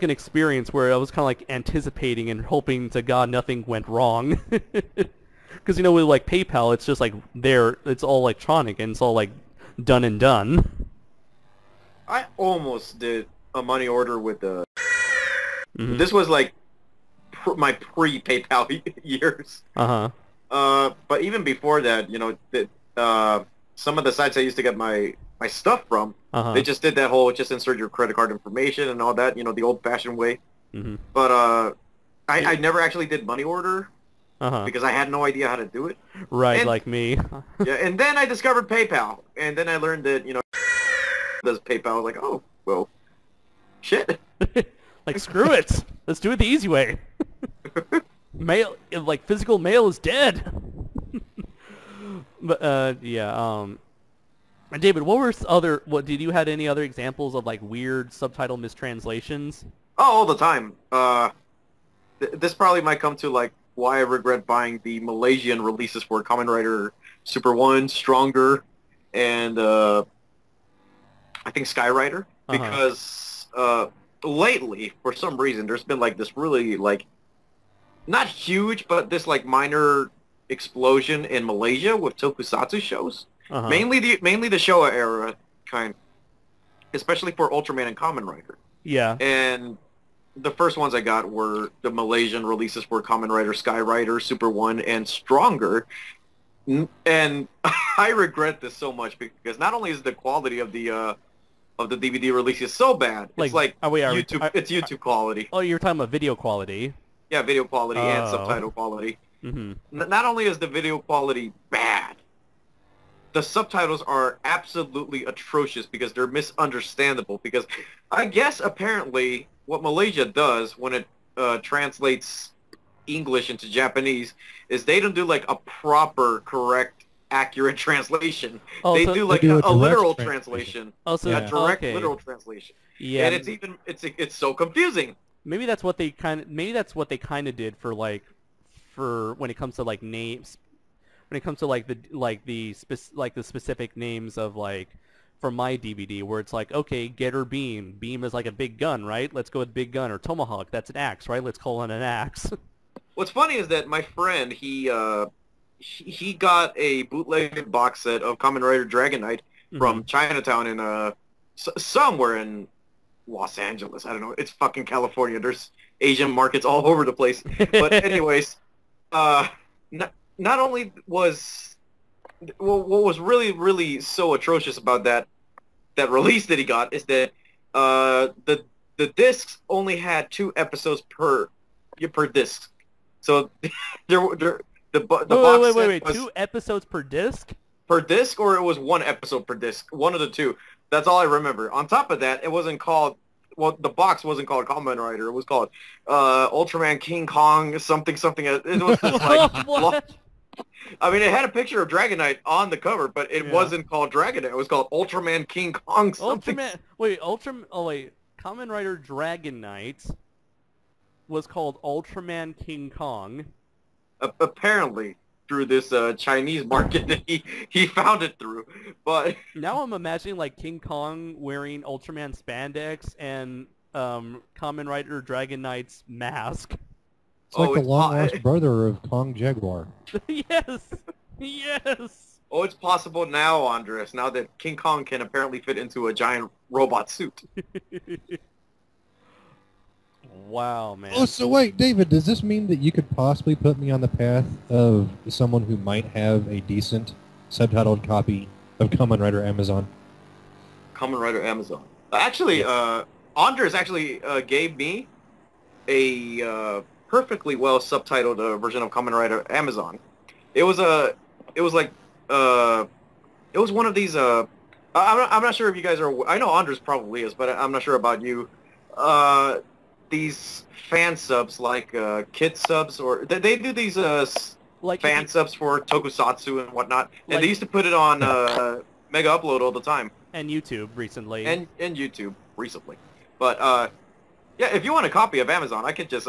an experience where I was kind of like anticipating and hoping to God nothing went wrong. Because with like PayPal, it's just like it's all electronic and it's all like done and done. I almost did a money order with the... Mm-hmm. This was like my pre-PayPal years. But even before that, you know, some of the sites I used to get my stuff from, they just did that whole just insert your credit card information and all that, you know, the old-fashioned way. But I never actually did money order because I had no idea how to do it. Right, like me. Yeah, and then I discovered PayPal, and then I learned that, you know, does PayPal. I was like, oh, well, shit. Like, screw it. Let's do it the easy way. Mail, like, physical mail is dead. But, yeah, David, what did you had any other examples of, like, weird subtitle mistranslations? Oh, all the time. This probably might come to, like, why I regret buying the Malaysian releases for Kamen Rider Super 1, Stronger, and, I think Sky Rider, because, lately, for some reason, there's been, like, this really, like, not huge, but this, like, minor explosion in Malaysia with tokusatsu shows. Mainly the Showa era, especially for Ultraman and Kamen Rider. Yeah. And the first ones I got were the Malaysian releases for Kamen Rider, Sky Rider, Super 1, and Stronger. And I regret this so much because not only is the quality of the DVD releases so bad, it's like it's YouTube quality. Oh, you're talking about video quality. Yeah, video quality and subtitle quality. Not only is the video quality bad, the subtitles are absolutely atrocious because they're misunderstandable. Because I guess apparently what Malaysia does when it translates English into Japanese is they don't do like a proper, correct, accurate translation. They do like a literal translation. A direct literal translation. Yeah. And it's so confusing. Maybe that's what they kind of did for when it comes to like names, when it comes to the specific names of like for my DVD, where it's like, okay, Getter Beam is like a big gun, right? Let's go with big gun. Or Tomahawk, that's an axe, right? Let's call it an axe. What's funny is that my friend, he got a bootleg box set of Kamen Rider Dragon Knight from Chinatown in somewhere in Los Angeles. I don't know. It's fucking California. There's Asian markets all over the place. But anyways, not only was what was really, really so atrocious about that release that he got is that the discs only had 2 episodes per disc. So the box wait. 2 episodes per disc? Per disc, or it was 1 episode per disc. One of the two. That's all I remember. On top of that, it wasn't called... Well, the box wasn't called Kamen Rider. It was called Ultraman King Kong something. It was just like... I mean, it had a picture of Dragon Knight on the cover, but it wasn't called Dragon Knight. It was called Ultraman King Kong something. Kamen Rider Dragon Knight was called Ultraman King Kong. Apparently, through this Chinese market that he found it through. But now I'm imagining like King Kong wearing Ultraman spandex and Kamen Rider Dragon Knight's mask. It's like the long-lost brother of Kong Jaguar. Yes! Oh, it's possible now, Andres, now that King Kong can apparently fit into a giant robot suit. Wow, man. Oh, so wait, David, does this mean that you could possibly put me on the path of someone who might have a decent subtitled copy of Kamen Rider Amazon? Kamen Rider Amazon. Actually, Andres actually gave me a perfectly well subtitled version of Kamen Rider Amazon. It was one of these. I'm not sure if you guys are. I know Andres probably is, but I'm not sure about you. These fan subs, like kid subs, or they do these like fan subs for Tokusatsu and whatnot, and they used to put it on Mega Upload all the time. And YouTube recently. And YouTube recently, but yeah, if you want a copy of Amazon, I could just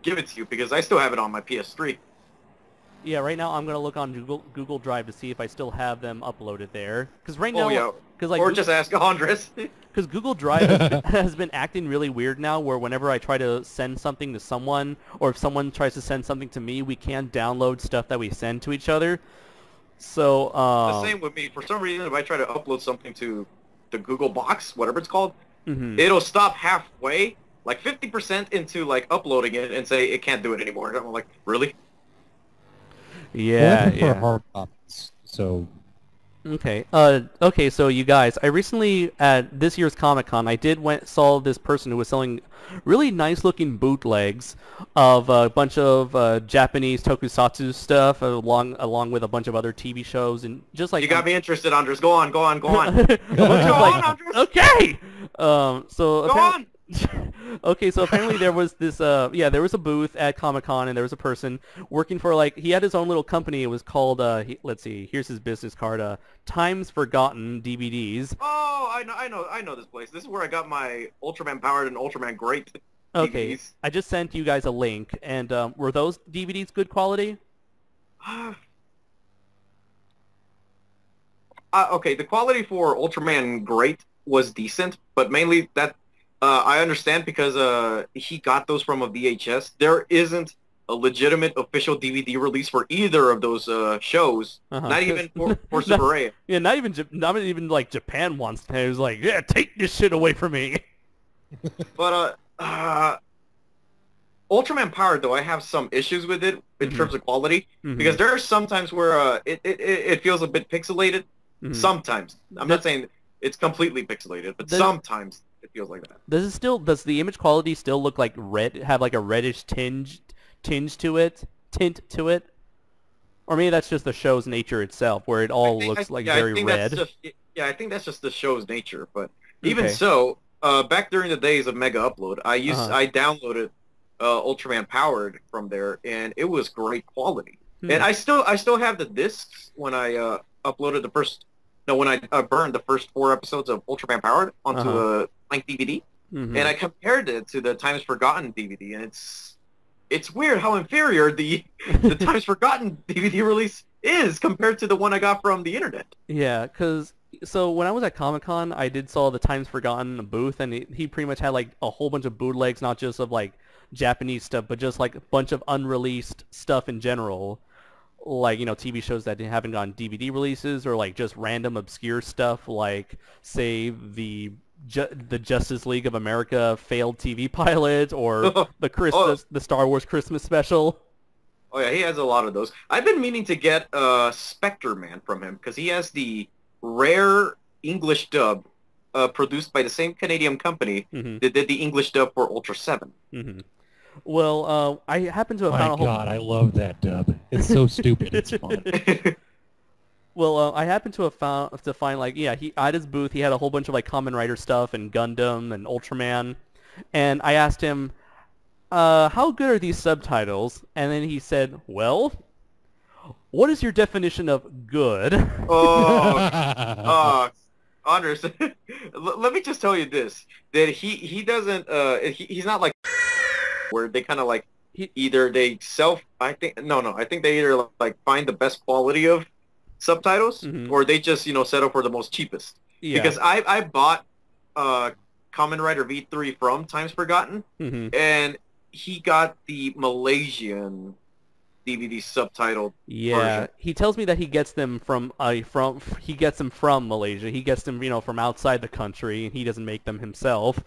give it to you because I still have it on my PS3. Yeah, right now I'm gonna look on Google Drive to see if I still have them uploaded there. Because right now, or just ask Andres. Because Google Drive has been acting really weird now, where whenever I try to send something to someone, or if someone tries to send something to me, we can't download stuff that we send to each other. So The same with me. For some reason, if I try to upload something to the Google Box, whatever it's called, it'll stop halfway, like 50% into like uploading it, and say it can't do it anymore. And I'm like, really? Yeah, Well, I prefer hard copies, so... Okay. Okay. So you guys, I recently at this year's Comic-Con, I saw this person who was selling really nice-looking bootlegs of a bunch of Japanese tokusatsu stuff, along with a bunch of other TV shows, and just like You got me interested, Andres. Go on. Go on, Andres. Okay. Go on. Okay, so apparently there was this, there was a booth at Comic-Con, and there was a person working for, like, he had his own little company. It was called, let's see, here's his business card, Times Forgotten DVDs. Oh, I know this place. This is where I got my Ultraman Powered and Ultraman Great DVDs. Okay, I just sent you guys a link, and were those DVDs good quality? Okay, the quality for Ultraman Great was decent, but mainly that I understand because he got those from a VHS. There isn't a legitimate official DVD release for either of those shows. Not even for Super A. Yeah, not even like Japan wants to. It was like, yeah, take this shit away from me. But Ultraman Powered, though, I have some issues with it in terms of quality because there are some times where it feels a bit pixelated. Sometimes. I'm not saying it's completely pixelated, but sometimes it feels like that. Does the image quality still look like red? Have like a reddish tint to it? Or maybe that's just the show's nature itself, where it all looks very red. I think that's just the show's nature. But even so, back during the days of Mega Upload, I downloaded Ultraman Powered from there, and it was great quality. And I still have the discs when I uploaded when I burned the first 4 episodes of Ultraman Powered onto a blank DVD, and I compared it to the Times Forgotten DVD, and it's weird how inferior the Times Forgotten DVD release is compared to the one I got from the internet. Yeah, so when I was at Comic-Con, I saw the Times Forgotten booth, and he pretty much had like a whole bunch of bootlegs, not just of like Japanese stuff, but just like a bunch of unreleased stuff in general. Like, TV shows that haven't gotten DVD releases, or like just random obscure stuff, like say the Justice League of America failed TV pilot, or the Star Wars Christmas special. Oh yeah, he has a lot of those. I've been meaning to get Spectre Man from him because he has the rare English dub produced by the same Canadian company that did the English dub for Ultra 7. Well, I happen to have found a whole... My God, I love that dub. It's so stupid. It's fun. Well, I happen to have find like, he at his booth, he had a whole bunch of like Kamen Rider stuff and Gundam and Ultraman, and I asked him, how good are these subtitles? And then he said, well, what is your definition of good? Anders, let me just tell you this, that he doesn't, he's not like where they kind of like either they I think they either like find the best quality of subtitles or they just settle for the most cheapest. Because I bought Kamen Rider V3 from Times Forgotten, and he got the Malaysian DVD subtitled version. He tells me that he gets them from Malaysia. He gets them from outside the country, and he doesn't make them himself.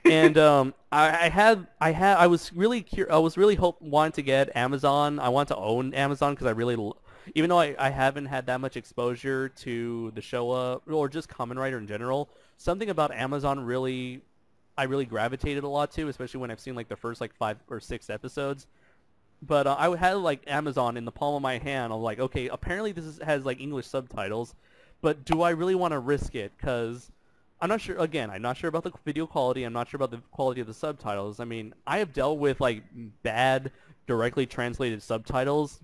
And I was really wanting to get Amazon. I want to own Amazon because I really, even though I haven't had that much exposure to the Showa or just Kamen Rider in general, something about Amazon I really gravitated a lot to, especially when I've seen like the first like 5 or 6 episodes. But I had like Amazon in the palm of my hand. I'm like, okay, apparently has like English subtitles, but do I really want to risk it? Because I'm not sure. Again, I'm not sure about the video quality. I'm not sure about the quality of the subtitles. I mean, I have dealt with like bad directly translated subtitles.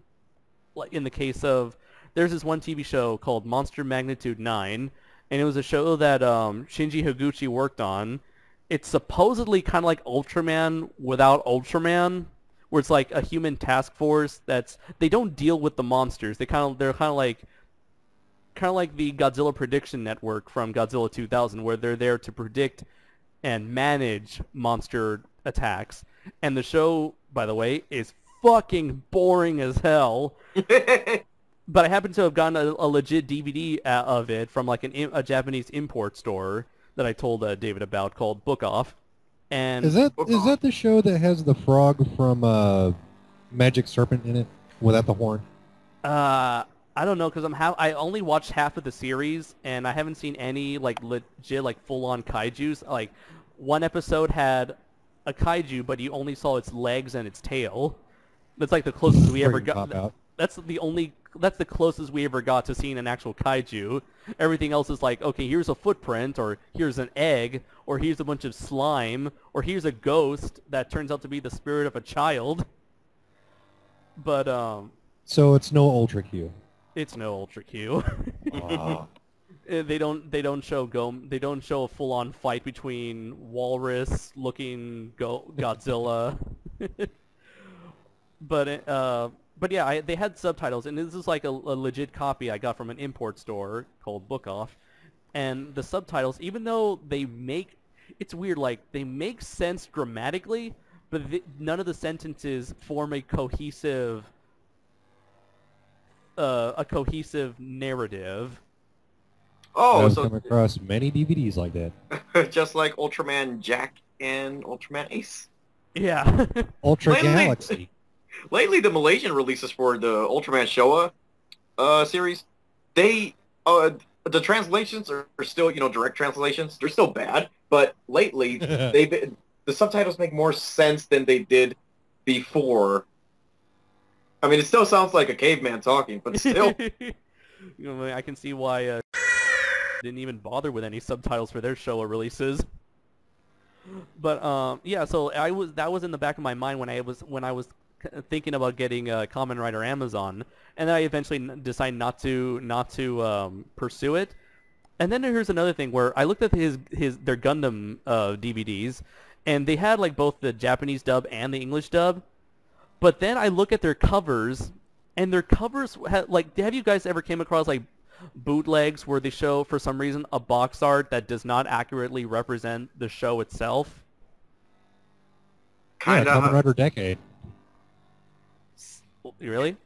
Like in the case of, there's this one TV show called Monster Magnitude 9, and it was a show that Shinji Higuchi worked on. It's supposedly kind of like Ultraman without Ultraman, where it's like a human task force they don't deal with the monsters. They're kind of like the Godzilla Prediction Network from Godzilla 2000, where they're there to predict and manage monster attacks. And the show, by the way, is fucking boring as hell. But I happen to have gotten a legit DVD of it from like a Japanese import store that I told David about called Book Off. And Is that the show that has the frog from Magic Serpent in it without the horn? I don't know, because I only watched half of the series, and I haven't seen any like legit like full-on kaijus. Like one episode had a kaiju, but you only saw its legs and its tail. That's like the closest we ever got. That's the closest we ever got to seeing an actual kaiju. Everything else is like, okay, here's a footprint, or here's an egg, or here's a bunch of slime, or here's a ghost that turns out to be the spirit of a child. But So it's no Ultra Q. It's no Ultra Q. They don't show a full-on fight between walrus-looking Godzilla. But yeah, they had subtitles, and this is like a legit copy I got from an import store called Book Off. And the subtitles, even though it's weird, like they make sense grammatically, but none of the sentences form a cohesive narrative. Oh, I've so come across many DVDs like that. just like Ultraman Jack and Ultraman Ace. Yeah. Ultra Galaxy. Lately, the Malaysian releases for the Ultraman Showa series, the translations are still, direct translations. They're still bad, but lately the subtitles make more sense than they did before. I mean, it still sounds like a caveman talking, but still. I can see why didn't even bother with any subtitles for their Showa releases. But yeah, so that was in the back of my mind when I was thinking about getting Kamen Rider Amazon, and then I eventually decided not to pursue it. And then here's another thing where I looked at their Gundam DVDs, and they had like both the Japanese dub and the English dub. But then I look at their covers, and their covers have you guys ever came across like bootlegs where they show for some reason a box art that does not accurately represent the show itself? Kind of. Kamen Rider Decade. Really?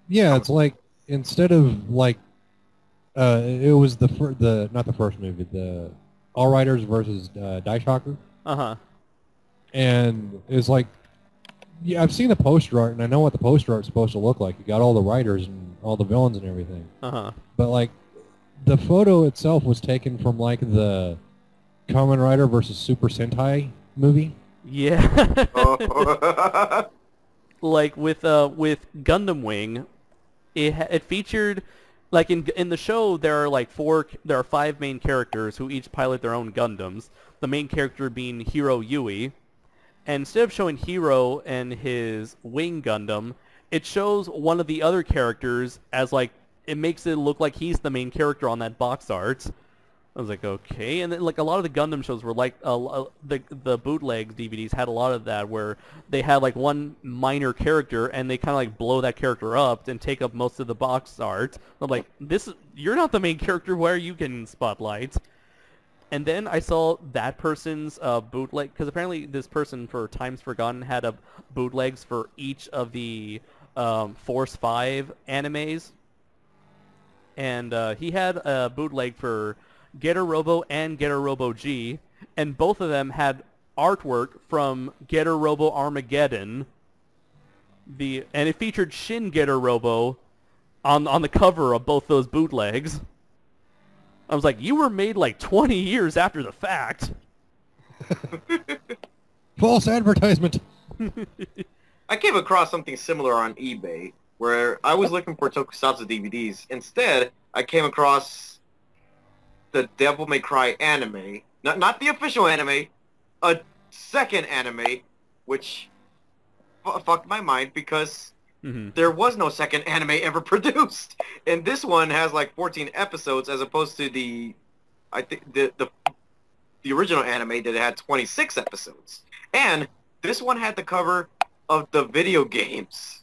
Yeah, it's like instead of like it was not the first movie, the All Riders versus Daishocker. Uh-huh. And it's like, yeah, I've seen the poster art, and I know what the poster art's supposed to look like. You got all the writers and all the villains and everything. Uh-huh. But like, the photo itself was taken from like the Kamen Rider versus Super Sentai movie. Yeah. Like with Gundam Wing, it featured like in the show there are 5 main characters who each pilot their own Gundams. The main character being Hiro Yui. And instead of showing Hiro and his Wing Gundam, it shows one of the other characters as like, it makes it look like he's the main character on that box art. I was like, okay. And then like a lot of the Gundam shows were like, the bootleg DVDs had a lot of that where they had like one minor character and they kind of like blow that character up and take up most of the box art. I'm like, you're not the main character, why are you getting spotlight? And then I saw that person's bootleg, because apparently this person for Times Forgotten had a bootlegs for each of the Force 5 animes. And he had a bootleg for Getter Robo and Getter Robo G, and both of them had artwork from Getter Robo Armageddon. And it featured Shin Getter Robo on the cover of both those bootlegs. I was like, you were made like 20 years after the fact. False advertisement. I came across something similar on eBay where I was looking for Tokusatsu DVDs. Instead, I came across the Devil May Cry anime. Not the official anime, a second anime, which fucked my mind because there was no second anime ever produced. And this one has like 14 episodes as opposed to the original anime that had 26 episodes. And this one had the cover of the video games.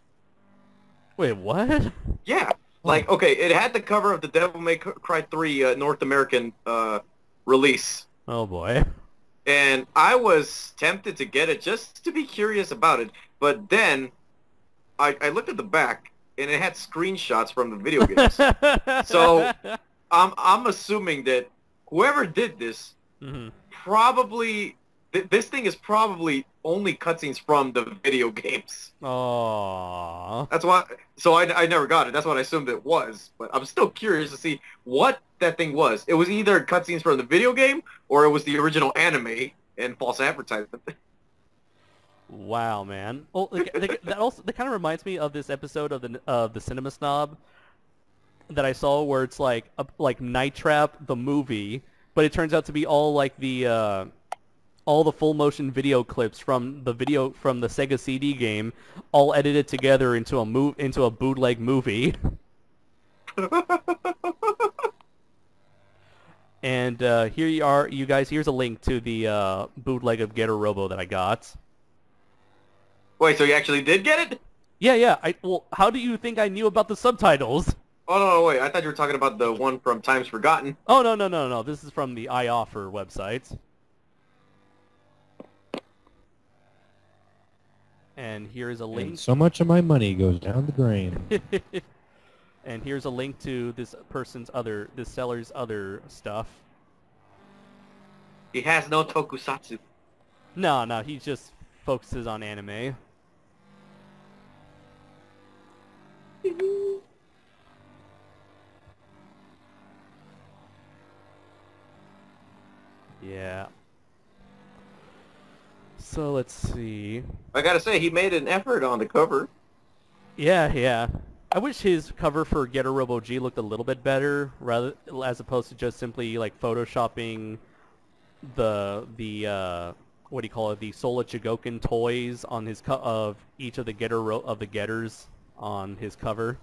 Wait, what? Yeah. Like, okay, it had the cover of the Devil May Cry 3 North American release. Oh, boy. And I was tempted to get it just to be curious about it. But then I looked at the back, and it had screenshots from the video games. So I'm assuming that whoever did this probably this thing is probably only cutscenes from the video games. Aww. That's why. So I never got it. That's what I assumed it was. But I'm still curious to see what that thing was. It was either cutscenes from the video game or it was the original anime and false advertisement. Wow, man. Well, that kind of reminds me of this episode of the Cinema Snob that I saw, where it's like Night Trap the movie, but it turns out to be all like the all the full motion video clips from the Sega CD game, all edited together into a bootleg movie. And here you are, you guys. Here's a link to the bootleg of Ghidorahs that I got. Wait, so you actually did get it? Yeah. Well, how do you think I knew about the subtitles? Oh, no, wait. I thought you were talking about the one from Times Forgotten. Oh, no. This is from the iOffer website. And here's a link. And so much of my money goes down the drain. And here's a link to this seller's other stuff. He has no tokusatsu. No, he just focuses on anime. Yeah. So let's see. I gotta say, he made an effort on the cover. Yeah. I wish his cover for Ghidorahs G looked a little bit better, as opposed to just simply like photoshopping the what do you call it, the Sola Chigoken toys on his of each of the Getters on his cover.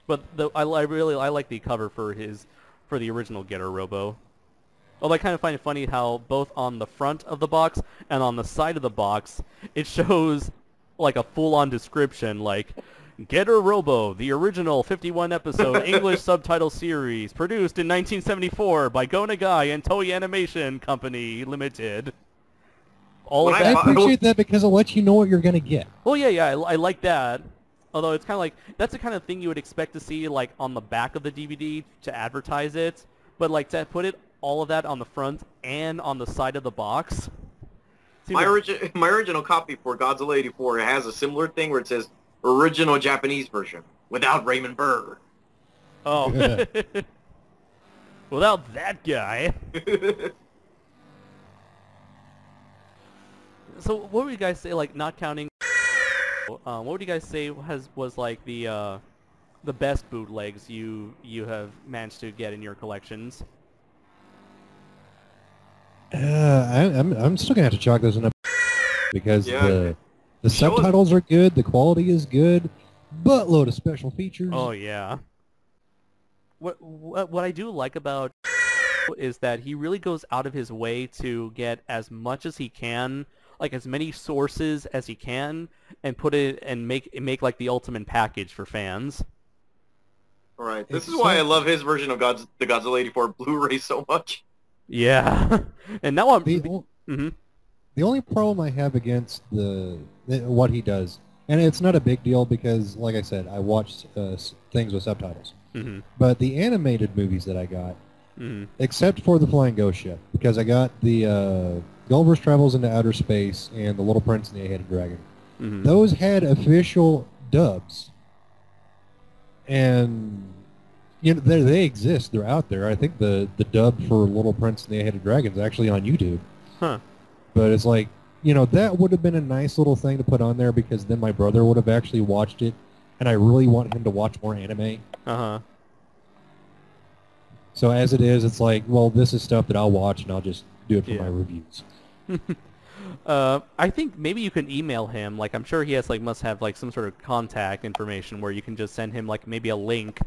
But I like the cover for the original Ghidorahs. Although I kind of find it funny how both on the front of the box and on the side of the box, it shows like a full-on description, like Ghidorahs, the original 51-episode English subtitle series, produced in 1974 by Go Nagai and Toei Animation Company Limited. I appreciate that because it lets you know what you're going to get. Well, yeah, I like that. Although it's kind of like, that's the kind of thing you would expect to see like on the back of the DVD to advertise it, but like to put it all of that on the front and on the side of the box. My original copy for Godzilla 84 has a similar thing where it says original Japanese version without Raymond Burr. Oh. Without that guy. So what would you guys say, like not counting what would you guys say was like the best bootlegs you have managed to get in your collections? I'm still gonna have to chalk those up because the subtitles are good, the quality is good, buttload of special features. Oh yeah. What I do like about is that he really goes out of his way to get as much as he can, like as many sources as he can, and put it and make like the ultimate package for fans. Right. This is why I love his version of the Godzilla 84 Blu-ray so much. Yeah, and now I'm... The only problem I have against what he does, and it's not a big deal because, like I said, I watched things with subtitles. But the animated movies that I got, except for the Flying Ghost Ship, because I got the Gulliver's Travels into Outer Space and The Little Prince and the Eight-Headed Dragon. Those had official dubs. And... you know, they exist. They're out there. I think the dub for Little Prince and the Eight-Headed Dragon is actually on YouTube. Huh. But it's like, you know, that would have been a nice little thing to put on there because then my brother would have actually watched it, and I really want him to watch more anime. So as it is, it's like, well, this is stuff that I'll watch, and I'll just do it for my reviews. I think maybe you can email him. Like, I'm sure he must have like some sort of contact information where you can just send him like maybe a link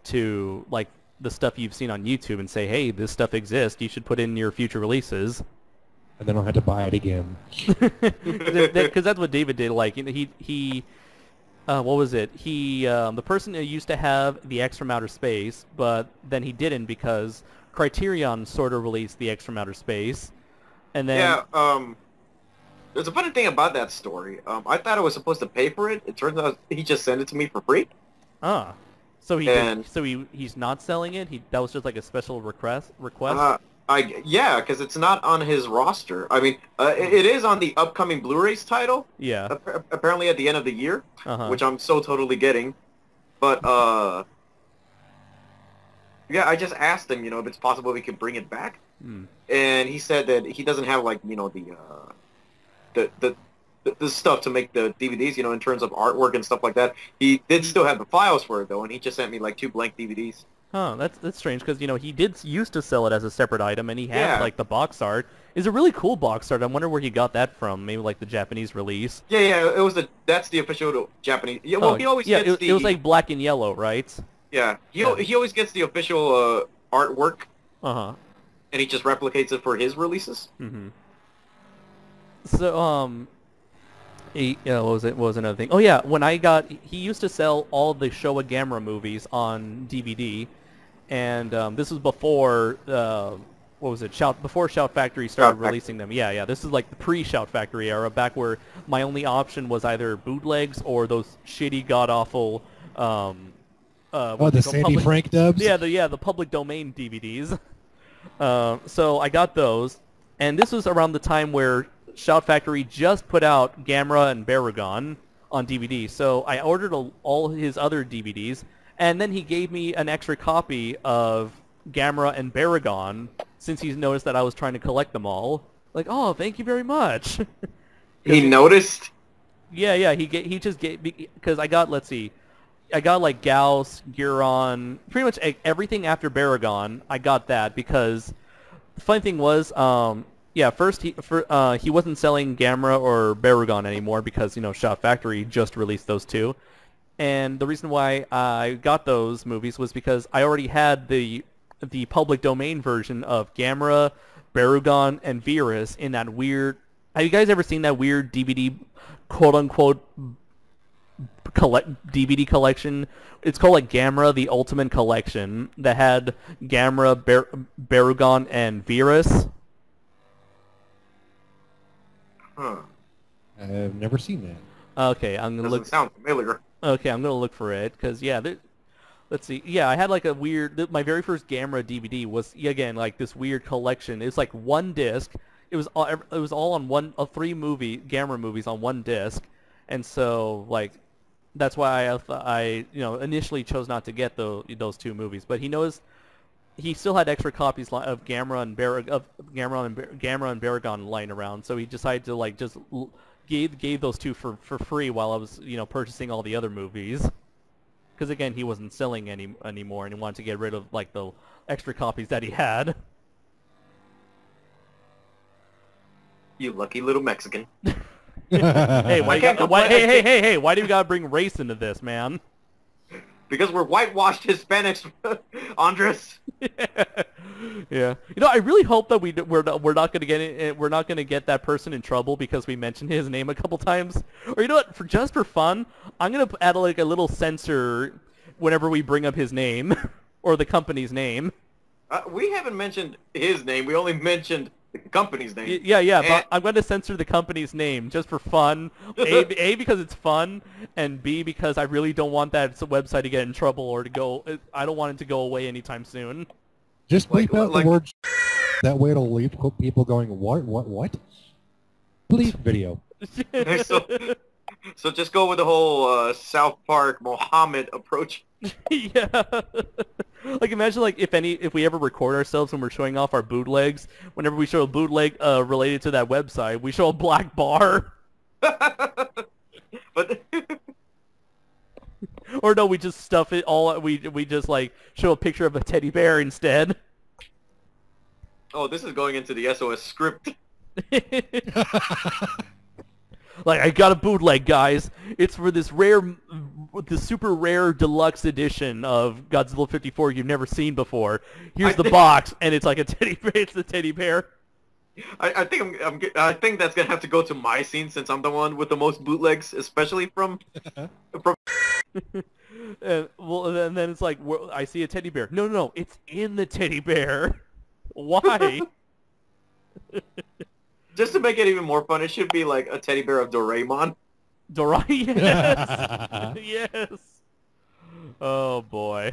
to like the stuff you've seen on YouTube and say, hey, this stuff exists. You should put in your future releases. And then I'll have to buy it again. Because that's what David did. Like, you know, he what was it? The person who used to have the X from Outer Space, but then he didn't because Criterion sort of released the X from Outer Space, and then There's a funny thing about that story. I thought I was supposed to pay for it. It turns out he just sent it to me for free. Ah, so he's not selling it. That was just like a special request. Yeah, because it's not on his roster. I mean, it is on the upcoming Blu-rays title. Yeah. Apparently at the end of the year, which I'm so totally getting. But yeah, I just asked him, if it's possible we could bring it back, and he said that he doesn't have like the stuff to make the DVDs, in terms of artwork and stuff like that. He did still have the files for it though, and he just sent me like 2 blank DVDs. Huh, that's strange because he did used to sell it as a separate item, and he had like the box art. It's a really cool box art. I wonder where he got that from. Maybe like the Japanese release. Yeah. That's the official Japanese. Yeah, well, he always gets it was like black and yellow, right? Yeah, he always gets the official artwork. And he just replicates it for his releases. So what was another thing? Oh yeah, he used to sell all the Showa Gamera movies on DVD, and this was before before Shout Factory started releasing them. Yeah, this is like the pre-Shout Factory era, back where my only option was either bootlegs or those shitty, god-awful the Sandy Frank dubs? Yeah, the public domain DVDs. So I got those, and this was around the time where Shout Factory just put out Gamera and Baragon on DVD. So I ordered all his other DVDs, and then he gave me an extra copy of Gamera and Baragon since he's noticed that I was trying to collect them all. Like, oh, thank you very much. He noticed? Yeah. He just gave, because I got, let's see, I got like Gauss, Guron, pretty much everything after Baragon. I got that because the funny thing was, first he wasn't selling Gamera or Baragon anymore because Shout Factory just released those two, and the reason why I got those movies was because I already had the public domain version of Gamera, Baragon, and Virus in that weird. Have you guys ever seen that weird DVD, quote unquote, DVD collection? It's called like Gamera the Ultimate Collection that had Gamera, Baragon, and Virus. I've never seen that. Okay, I'm gonna Doesn't sound familiar. Okay, I'm gonna look for it because let's see. Yeah, I had like a weird. My very first Gamera DVD was again like this weird collection. It was like one disc. It was all on 3 Gamera movies on one disc, and so like that's why I initially chose not to get those 2 movies. But he knows he still had extra copies of Gamera and Baragon lying around, so he decided to like just gave those 2 for free while I was purchasing all the other movies. Because again, he wasn't selling anymore, and he wanted to get rid of like the extra copies that he had. You lucky little Mexican. Hey, why do you gotta bring race into this, man? Because we're whitewashed Hispanics, Andres. Yeah. I really hope that we're not gonna get that person in trouble because we mentioned his name a couple times. Or you know what? Just for fun, I'm gonna add like a little censor whenever we bring up his name or the company's name. We haven't mentioned his name. We only mentioned the company's name. Yeah. But I'm going to censor the company's name just for fun. A, because it's fun, and B, because I really don't want that website to get in trouble or to go. I don't want it to go away anytime soon. Just bleep out the word. That way it'll leave people going, what? Bleep video. So just go with the whole South Park Mohammed approach. Yeah. Like imagine like if we ever record ourselves when we're showing off our bootlegs, whenever we show a bootleg related to that website, we show a black bar. But or no, we just stuff it all. We just like show a picture of a teddy bear instead. Oh, this is going into the SOS script. Like, I got a bootleg, guys. It's for this super rare deluxe edition of Godzilla 54 you've never seen before. Here's the box, and it's like a teddy bear. It's the teddy bear. I think that's gonna have to go to my scene since I'm the one with the most bootlegs, especially from. And then it's like I see a teddy bear. No, it's in the teddy bear. Why? Just to make it even more fun, it should be like a teddy bear of Doraemon. Doraemon, yes, yes. Oh boy.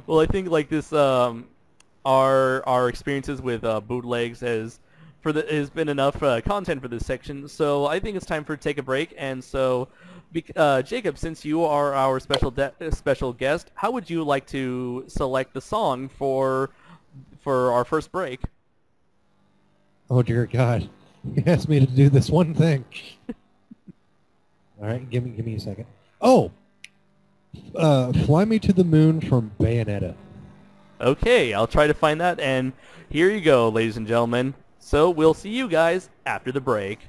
Well, I think like this, our experiences with bootlegs has been enough content for this section. So I think it's time for take a break. And so, Jacob, since you are our special guest, how would you like to select the song for our first break? Oh dear God, you asked me to do this one thing. All right, give me a second. Oh, Fly Me to the Moon from Bayonetta. Okay, I'll try to find that, and here you go, ladies and gentlemen. So we'll see you guys after the break.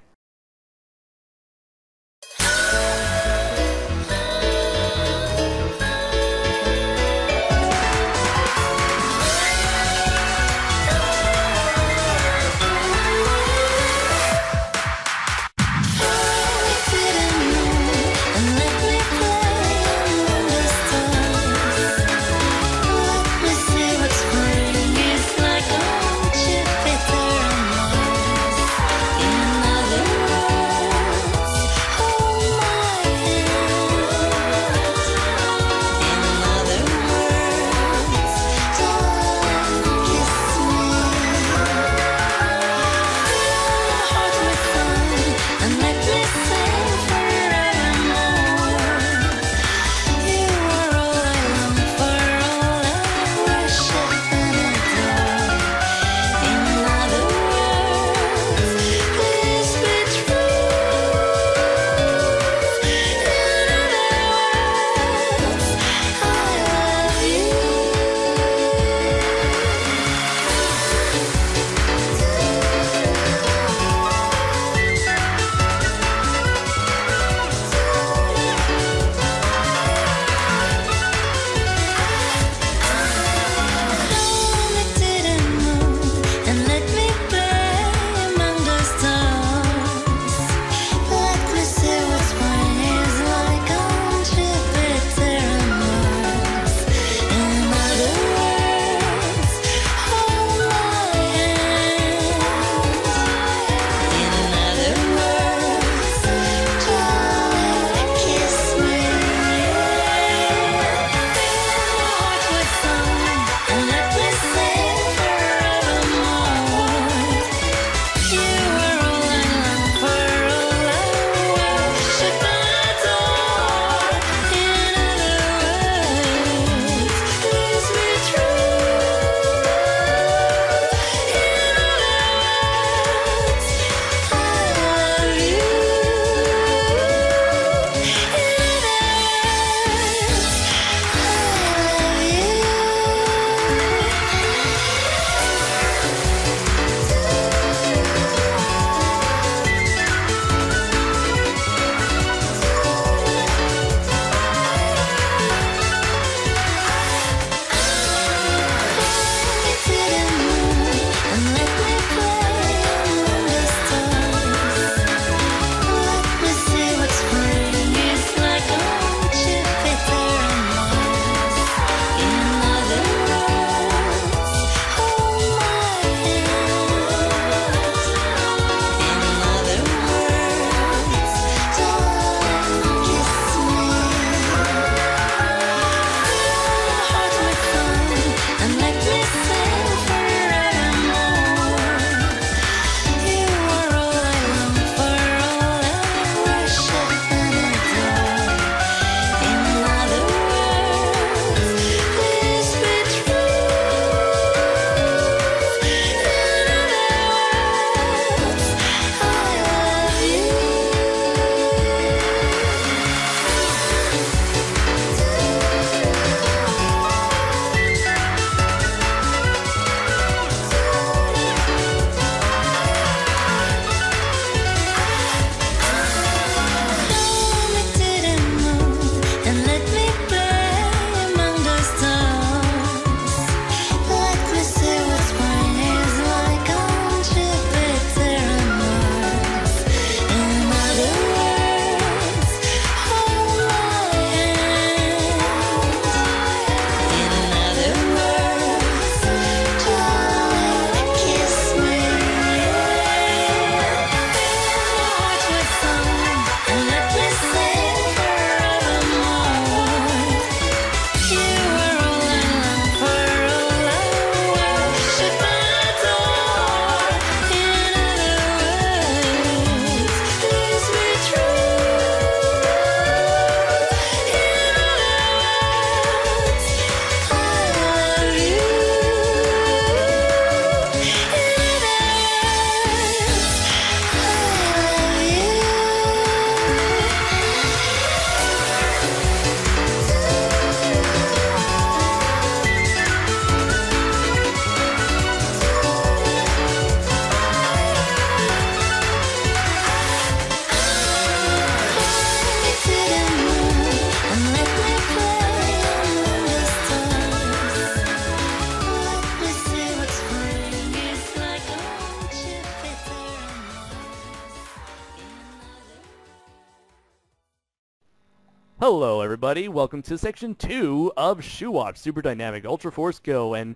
Hello, everybody. Welcome to Section 2 of Shuwatch, Super Dynamic Ultra Force Go. And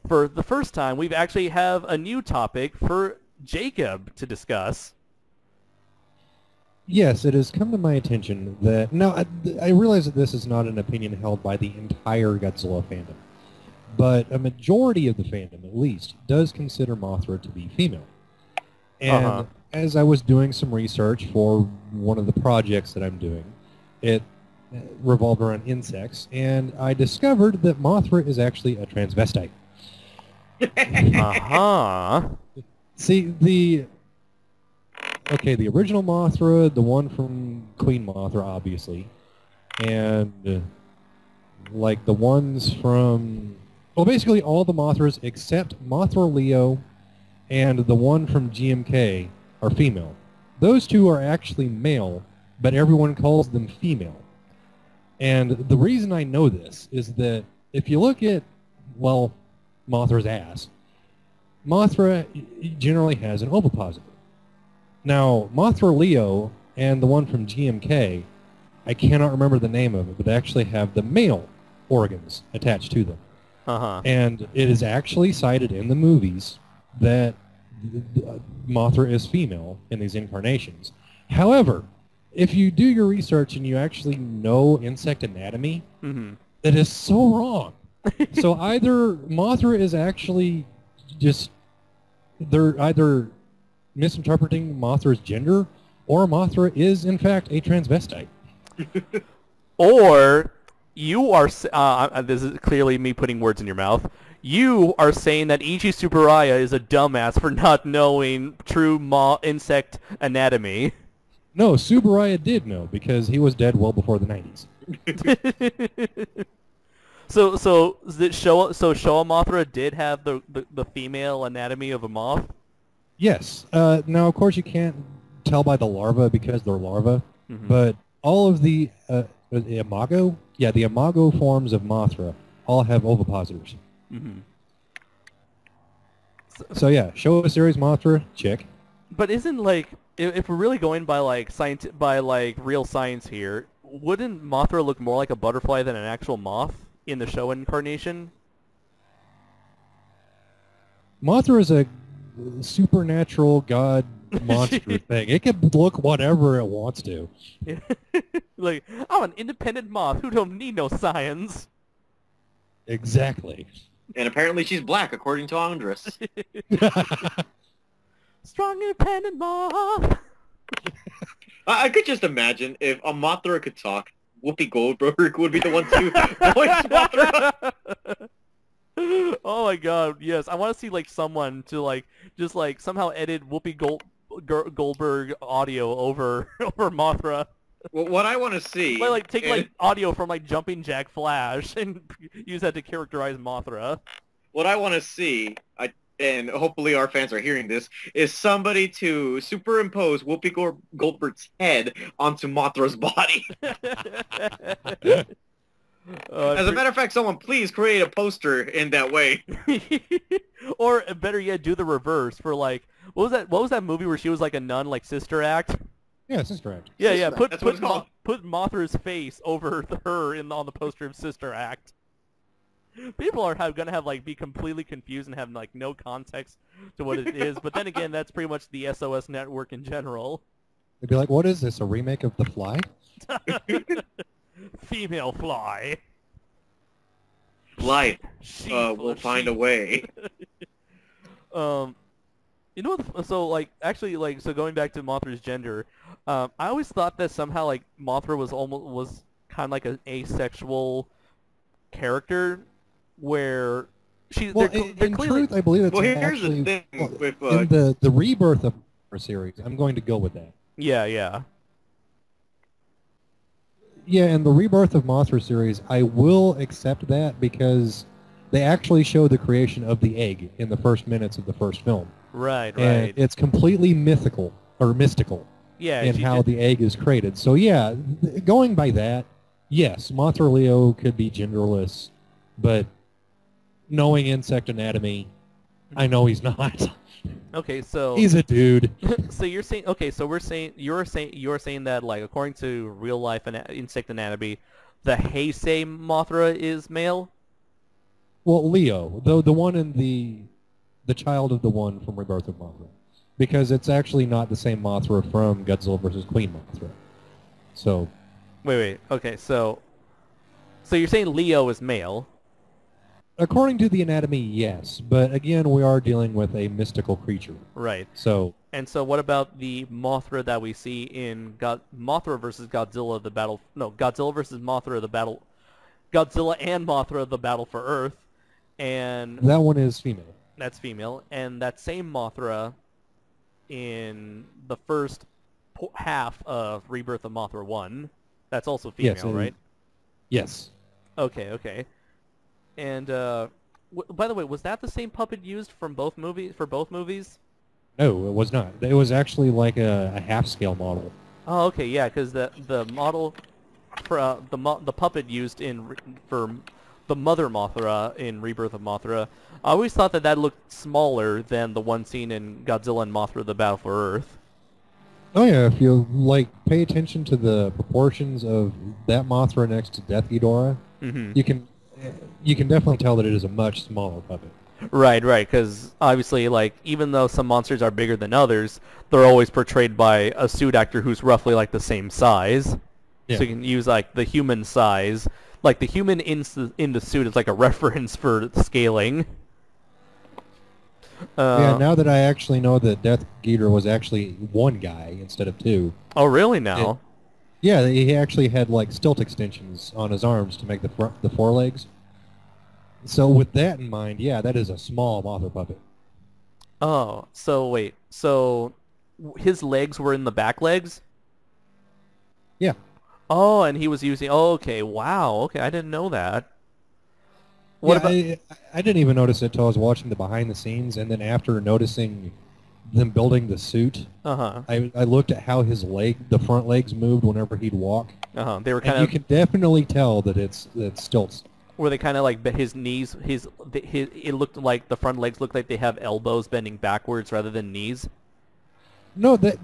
for the first time, we actually have a new topic for Jacob to discuss. Yes, it has come to my attention that... Now, I realize that this is not an opinion held by the entire Godzilla fandom, but a majority of the fandom, at least, does consider Mothra to be female. And as I was doing some research for one of the projects that I'm doing, it revolved around insects, and I discovered that Mothra is actually a transvestite. See, the original Mothra, the one from Queen Mothra, obviously, and like the ones from, well, basically all the Mothras except Mothra Leo and the one from GMK are female. Those two are actually male, but everyone calls them female. And the reason I know this is that if you look at, well, Mothra's ass, Mothra generally has an ovipositor. Now, Mothra Leo and the one from GMK, I cannot remember the name of it, but they actually have the male organs attached to them. And it is actually cited in the movies that Mothra is female in these incarnations. However, if you do your research and you actually know insect anatomy, that is so wrong. So either Mothra is actually just, they're either misinterpreting Mothra's gender, or Mothra is in fact a transvestite. Or you are, this is clearly me putting words in your mouth, you are saying that Ichi Tsuburaya is a dumbass for not knowing true insect anatomy. No, Tsuburaya did know, because he was dead well before the 90s. So Showa Mothra did have the female anatomy of a moth? Yes. Now, of course, you can't tell by the larva because they're larvae, but all of the imago? Yeah, the imago forms of Mothra all have ovipositors. So yeah, Showa series Mothra, chick. But isn't, like, if we're really going by like real science here, wouldn't Mothra look more like a butterfly than an actual moth in the Showa incarnation? Mothra is a supernatural god monster thing. It can look whatever it wants to. Like, I'm an independent moth who don't need no science. Exactly. And apparently she's black, according to Andres. Strong independent moth. I could just imagine if a Mothra could talk, Whoopi Goldberg would be the one to voice Mothra. Oh my god, yes. I want to see, like, someone to, just somehow edit Whoopi Goldberg audio over Mothra. Well, what I want to see... Take audio from, Jumping Jack Flash and use that to characterize Mothra. What I want to see, and hopefully our fans are hearing this, is somebody to superimpose Whoopi Goldberg's head onto Mothra's body. As a matter of fact, someone please create a poster in that way. Or better yet, do the reverse for what was that movie where she was like a nun, like Sister Act? Yeah, Sister Act. Yeah. Put Mothra's face over her on the poster of Sister Act. People are gonna be completely confused and have no context to what it is. But then again, that's pretty much the SOS network in general. They'd be like, "What is this? A remake of The Fly?" Female fly. Life. We'll find a way. You know what? So so going back to Mothra's gender, I always thought that somehow Mothra was kind of like an asexual character, where she's. Well, they're in clearly, truth, I believe it's here's actually the thing with in the rebirth of the series. I'm going to go with that. Yeah. Yeah, in the Rebirth of Mothra series, I will accept that because they actually show the creation of the egg in the first minutes of the first film. Right. And it's completely mystical. Yeah. In how the egg is created. So yeah, going by that, yes, Mothra Leo could be genderless, but knowing insect anatomy, I know he's not. Okay, so He's a dude. so you're saying you're saying that like according to real life insect anatomy, the Heisei Mothra is male. Well, Leo, the one in the child of the one from Rebirth of Mothra, because it's actually not the same Mothra from Godzilla versus Queen Mothra. So, Wait. Okay, so you're saying Leo is male. according to the anatomy, yes, but again, we are dealing with a mystical creature. Right. So, And so what about the Mothra that we see in Mothra versus Godzilla the battle? No, Godzilla versus Mothra the battle. Godzilla and Mothra the battle for Earth, and that one is female. that's female. And that same Mothra in the first half of Rebirth of Mothra 1, that's also female, Yes, right? Yes. Okay. And by the way, was that the same puppet used from both movies? For both movies? No, it was not. It was actually like a half-scale model. Oh, okay, yeah, because the model for the puppet used for the Mother Mothra in Rebirth of Mothra, I always thought that looked smaller than the one seen in Godzilla and Mothra: The Battle for Earth. Oh yeah, if you pay attention to the proportions of that Mothra next to Death Ghidorah, you can definitely tell that it is a much smaller puppet. Right, because obviously, even though some monsters are bigger than others, they're always portrayed by a suit actor who's roughly the same size. Yeah. So you can use the human size, the human in the suit is a reference for scaling. Yeah, now that I actually know that Death Ghidorah was actually one guy instead of two. Oh, really now? Yeah, he actually had stilt extensions on his arms to make the forelegs. So with that in mind, yeah, that is a small Mothra puppet. Oh, so wait. So his legs were in the back legs? Yeah. Oh, and he was using... Oh, okay, wow. Okay, I didn't know that. I didn't even notice it until I was watching the behind the scenes, and then after noticing them building the suit, I looked at how the front legs moved whenever he'd walk. They were kind of... You can definitely tell that it's stilts. Were they kind of his knees, it looked like the front legs looked like they have elbows bending backwards rather than knees? No, that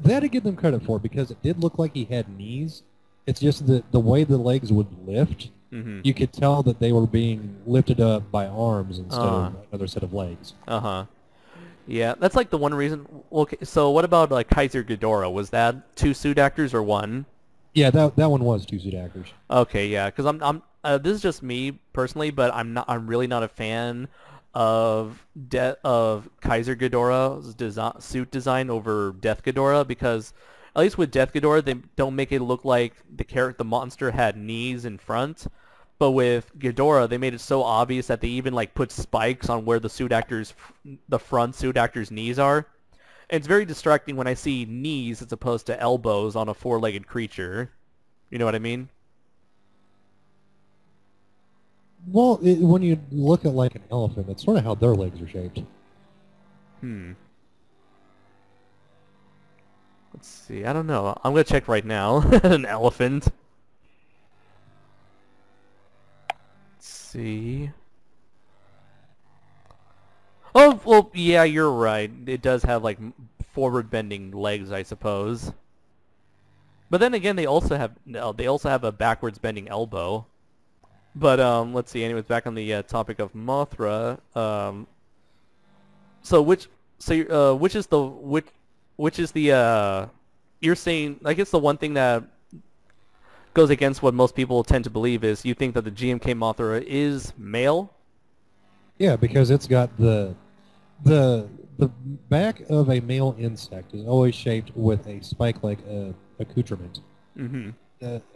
I give them credit for, because it did look like he had knees. It's just the way the legs would lift, you could tell that they were being lifted up by arms instead of another set of legs. Yeah, that's the one reason. Okay, so what about Kaiser Ghidorah? Was that two suit actors or one? Yeah, that one was two suit actors. Okay, yeah, because I'm this is just me personally, but I'm really not a fan of Kaiser Ghidorah's suit design over Death Ghidorah, because at least with Death Ghidorah they don't make it look like the monster had knees in front, but with Ghidorah they made it so obvious that they even put spikes on where the front suit actor's knees are. And it's very distracting when I see knees as opposed to elbows on a four-legged creature. You know what I mean? Well, when you look at an elephant, that's sort of how their legs are shaped. Let's see. I don't know. I'm gonna check right now. An elephant. Let's see. Oh, well, yeah, you're right. It does have forward-bending legs, I suppose. But then again, they also have a backwards-bending elbow. But let's see. Anyways, back on the topic of Mothra. Which is the you're saying? I guess the one thing that goes against what most people tend to believe is you think that the GMK Mothra is male. Yeah, because it's got the back of a male insect is always shaped with a spike-like accoutrement.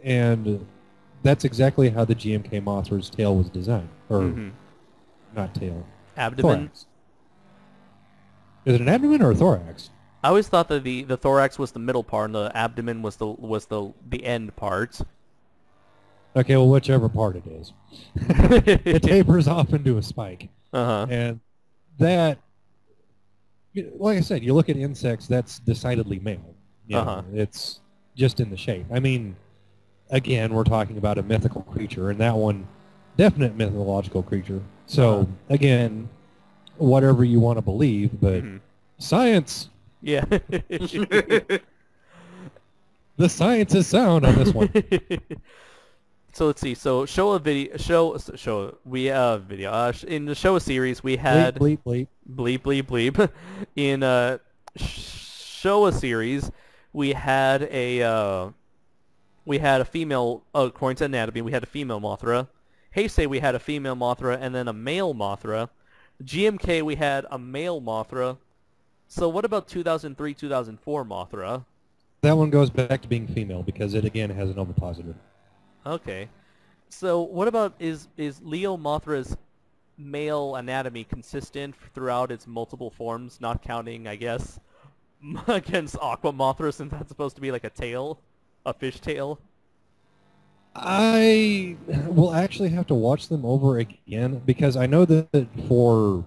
And that's exactly how the GMK Mothra's tail was designed. Or, not tail. Abdomen? Thorax. Is it an abdomen or a thorax? I always thought that the thorax was the middle part and the abdomen was the end part. Okay, well, whichever part it is. It tapers off into a spike. And that, like I said, you look at insects, that's decidedly male. It's just in the shape. I mean, again, we're talking about a mythical creature, and that one, definite mythological creature. So, again, whatever you want to believe, but Science. Yeah. The science is sound on this one. So let's see. So show a video. Show. We have video. In the show a series, we had Bleep, bleep, bleep. bleep bleep bleep. In show a series, we had a female. According to anatomy, we had a female Mothra. Heisei, we had a female Mothra, and then a male Mothra. GMK, we had a male Mothra. So what about 2003, 2004 Mothra? That one goes back to being female because it again has an ovipositor. Okay. So what about is Leo Mothra's male anatomy consistent throughout its multiple forms, not counting, I guess, against Aqua Mothra, since that's supposed to be like a tail, a fish tail? I will actually have to watch them over again because I know that for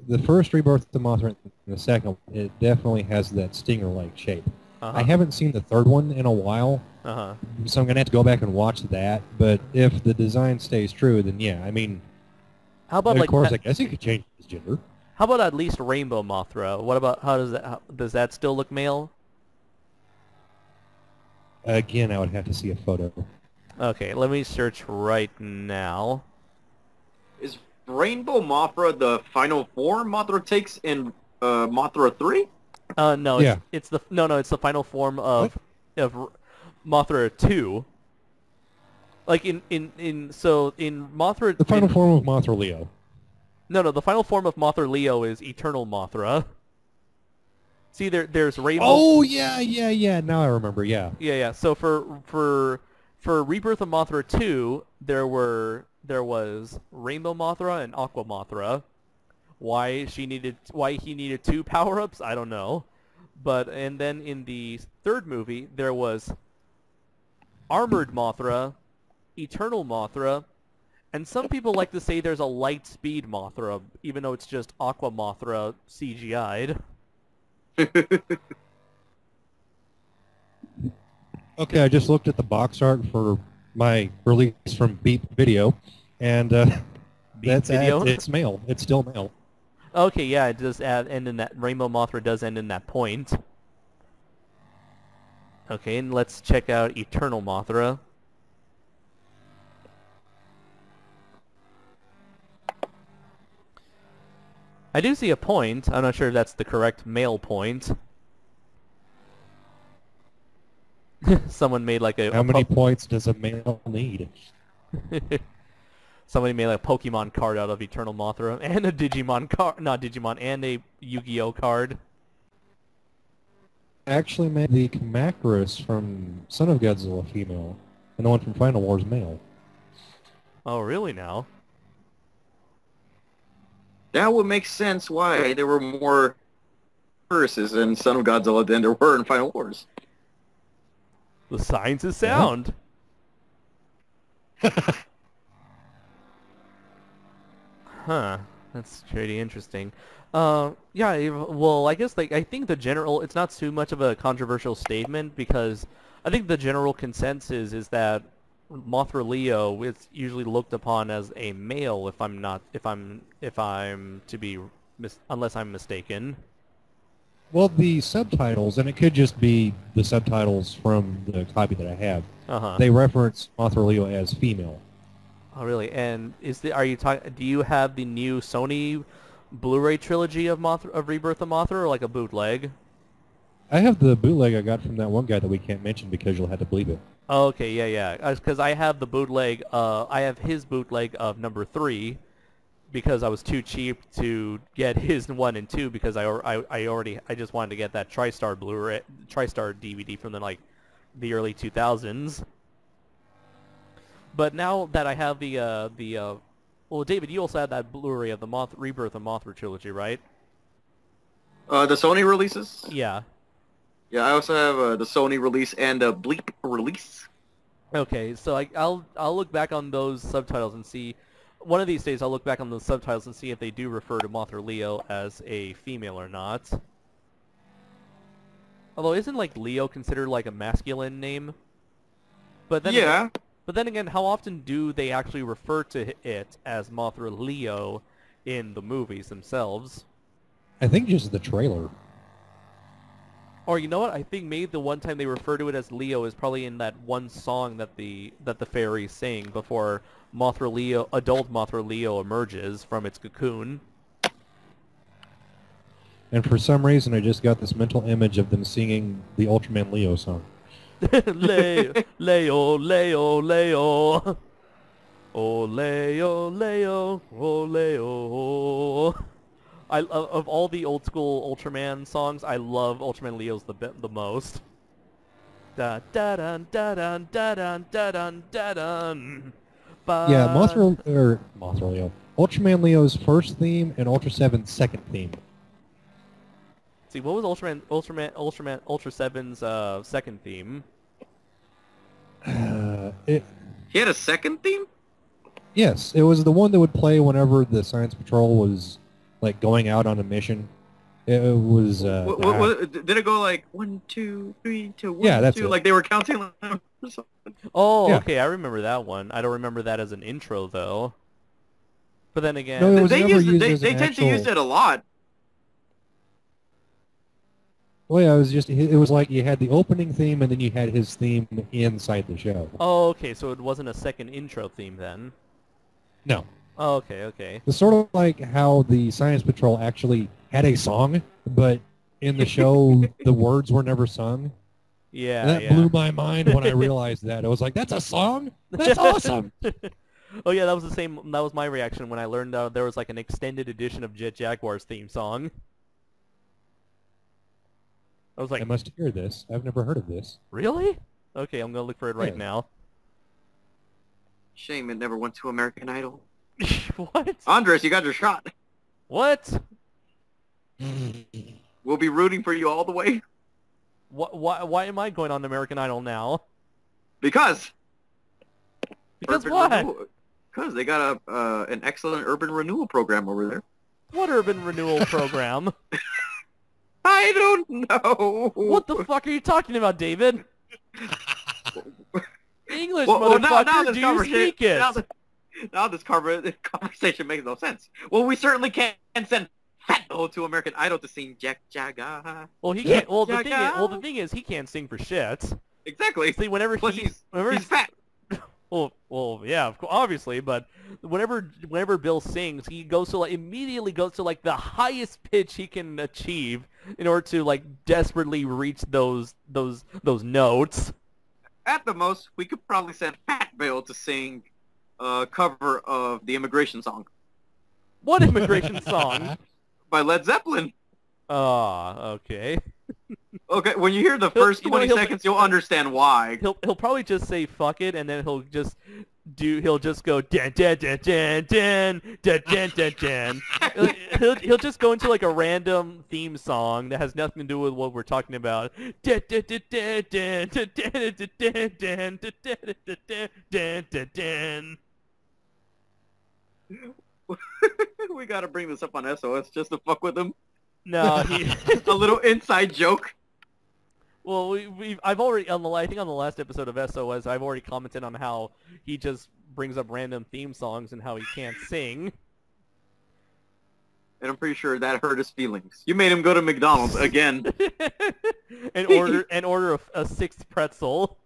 the first Rebirth of Mothra and the second, it definitely has that stinger-like shape. I haven't seen the third one in a while, so I'm going to have to go back and watch that. But if the design stays true, then yeah, I mean, how about of course, I guess you could change his gender. How about at least Rainbow Mothra? What about does that still look male? Again, I would have to see a photo. Okay, let me search right now. Is Rainbow Mothra the final form Mothra takes in Mothra 3? No, Yeah. it's the final form of Mothra 2. Like in Mothra. The final form of Mothra Leo. No, the final form of Mothra Leo is Eternal Mothra. See, there's Rainbow. Oh yeah. Now I remember. Yeah. Yeah. So for Rebirth of Mothra 2, there was Rainbow Mothra and Aqua Mothra. Why he needed two power-ups, I don't know. And then in the third movie, there was Armored Mothra, Eternal Mothra, and some people like to say there's a light speed Mothra, even though it's just Aqua Mothra CGI'd. Okay, I just looked at the box art for my release from Beep Video, and it's male. It's still male. Okay, yeah, it does end in that. Rainbow Mothra does end in that point. Okay, and let's check out Eternal Mothra. I do see a point. I'm not sure if that's the correct male point. Someone made like a... How many points does a male need? Somebody made like a Pokemon card out of Eternal Mothra and a Digimon card, not Digimon, and a Yu-Gi-Oh card. Actually made the Kamacuras from Son of Godzilla female, and the one from Final Wars male. Oh, really now? That would make sense why there were more viruses in Son of Godzilla than there were in Final Wars. The science is sound. Huh. That's pretty interesting. Yeah, well, I guess I think it's not too much of a controversial statement because I think the general consensus is that Mothra Leo is usually looked upon as a male unless I'm mistaken. Well, the subtitles, and it could just be the subtitles from the copy that I have. They reference Mothra Leo as female. Oh, really? And do you have the new Sony Blu-ray trilogy of Rebirth of Mothra, or like a bootleg? I have the bootleg I got from that one guy that we can't mention because you'll have to believe it. Oh, okay, yeah. Because I have the bootleg. I have his bootleg of number 3 because I was too cheap to get his 1 and 2 because I just wanted to get that TriStar Blu-ray, TriStar DVD from the early 2000s. But now that I have well, David, you also had that Blu-ray of the Rebirth of Mothra trilogy, right? The Sony releases? Yeah. Yeah, I also have the Sony release and a Bleep release. Okay, so I'll look back on those subtitles and see. One of these days, I'll look back on those subtitles and see if they do refer to Mothra Leo as a female or not. Although, isn't Leo considered a masculine name? But then yeah. But then again, how often do they actually refer to it as Mothra Leo in the movies themselves? I think just the trailer. Or you know what? I think maybe the one time they refer to it as Leo is probably in that one song that the fairies sing before adult Mothra Leo emerges from its cocoon. And for some reason, I just got this mental image of them singing the Ultraman Leo song. Leo, Leo, Leo, Leo. Oh, Leo, Leo, oh, Leo. Of all the old school Ultraman songs, I love Ultraman Leo's the most. Da da dun da dun da dun da dun da dun. Yeah, Mothra Leo. Ultraman Leo's first theme and Ultra 7's second theme. See, what was Ultra 7's second theme? He had a second theme? Yes, it was the one that would play whenever the Science Patrol was like going out on a mission. It was. Did it go like 1, 2, 3 to 1, yeah, that's 2? it. Like they were counting. Or something? Oh, yeah. Okay, I remember that one. I don't remember that as an intro though. But then again, No, it was they never used they as an tend to use actual- it a lot. Well, yeah, it was like you had the opening theme and then you had his theme inside the show. Oh, okay, so it wasn't a second intro theme then. No. Oh, okay. It's sort of like how the Science Patrol actually had a song, but in the show the words were never sung. Yeah, And that blew my mind when I realized that. I was like, that's a song? That's awesome! Oh yeah, that was the same. That was my reaction when I learned there was like an extended edition of Jet Jaguar's theme song. I was like, I must hear this. I've never heard of this. really? Okay, I'm gonna look for it right Yeah. now. Shame it never went to American Idol. What? Andres, you got your shot. What? We'll be rooting for you all the way. Why am I going on American Idol now? Because Because what? Because they got an excellent urban renewal program over there. What urban renewal program? I don't know. What the fuck are you talking about, David? English, Well, motherfucker, do you speak it? Now this conversation makes no sense. Well, we certainly can't send Fat Bill to American Idol to sing Jack Jaga. Well, he can't. Well, Jaga. the thing is, he can't sing for shit. Exactly. See, whenever Plus he's he's fat. Well, yeah, obviously, but whenever Bill sings, he immediately goes to like the highest pitch he can achieve in order to like desperately reach those notes. At the most, we could probably send Fat Bill to sing a cover of the Immigration Song What immigration song? by Led Zeppelin. Ah, okay. Okay, when you hear the first 20 seconds, you'll understand why. He'll probably just say fuck it, and then he'll just go dan dan dan dan dan dan dan dan dan. He'll just go into like a random theme song that has nothing to do with what we're talking about. Dan dan dan dan dan dan dan dan dan dan dan dan. We gotta bring this up on SOS just to fuck with him. No, A little inside joke. Well, I've already I think on the last episode of SOS, I've already commented on how he just brings up random theme songs and how he can't sing. And I'm pretty sure that hurt his feelings. You made him go to McDonald's again. and order a sixth pretzel.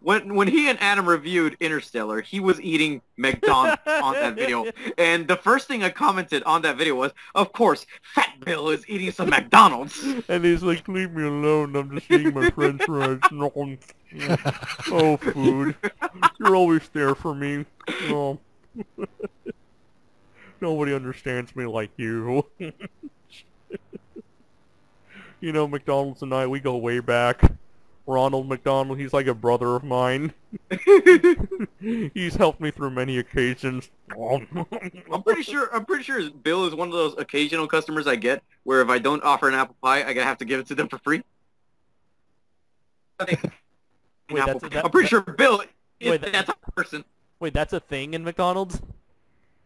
When he and Adam reviewed Interstellar, he was eating McDonald's on that video. And the first thing I commented on that video was, of course, Fat Bill is eating some McDonald's. And he's like, leave me alone, I'm just eating my french fries. Oh, food. You're always there for me. Oh. Nobody understands me like you. You know, McDonald's and I, we go way back. Ronald McDonald, he's like a brother of mine. He's helped me through many occasions. I'm pretty sure Bill is one of those occasional customers I get where if I don't offer an apple pie, I have to give it to them for free. I'm pretty sure Bill is that type of person. Wait, that's a thing in McDonald's?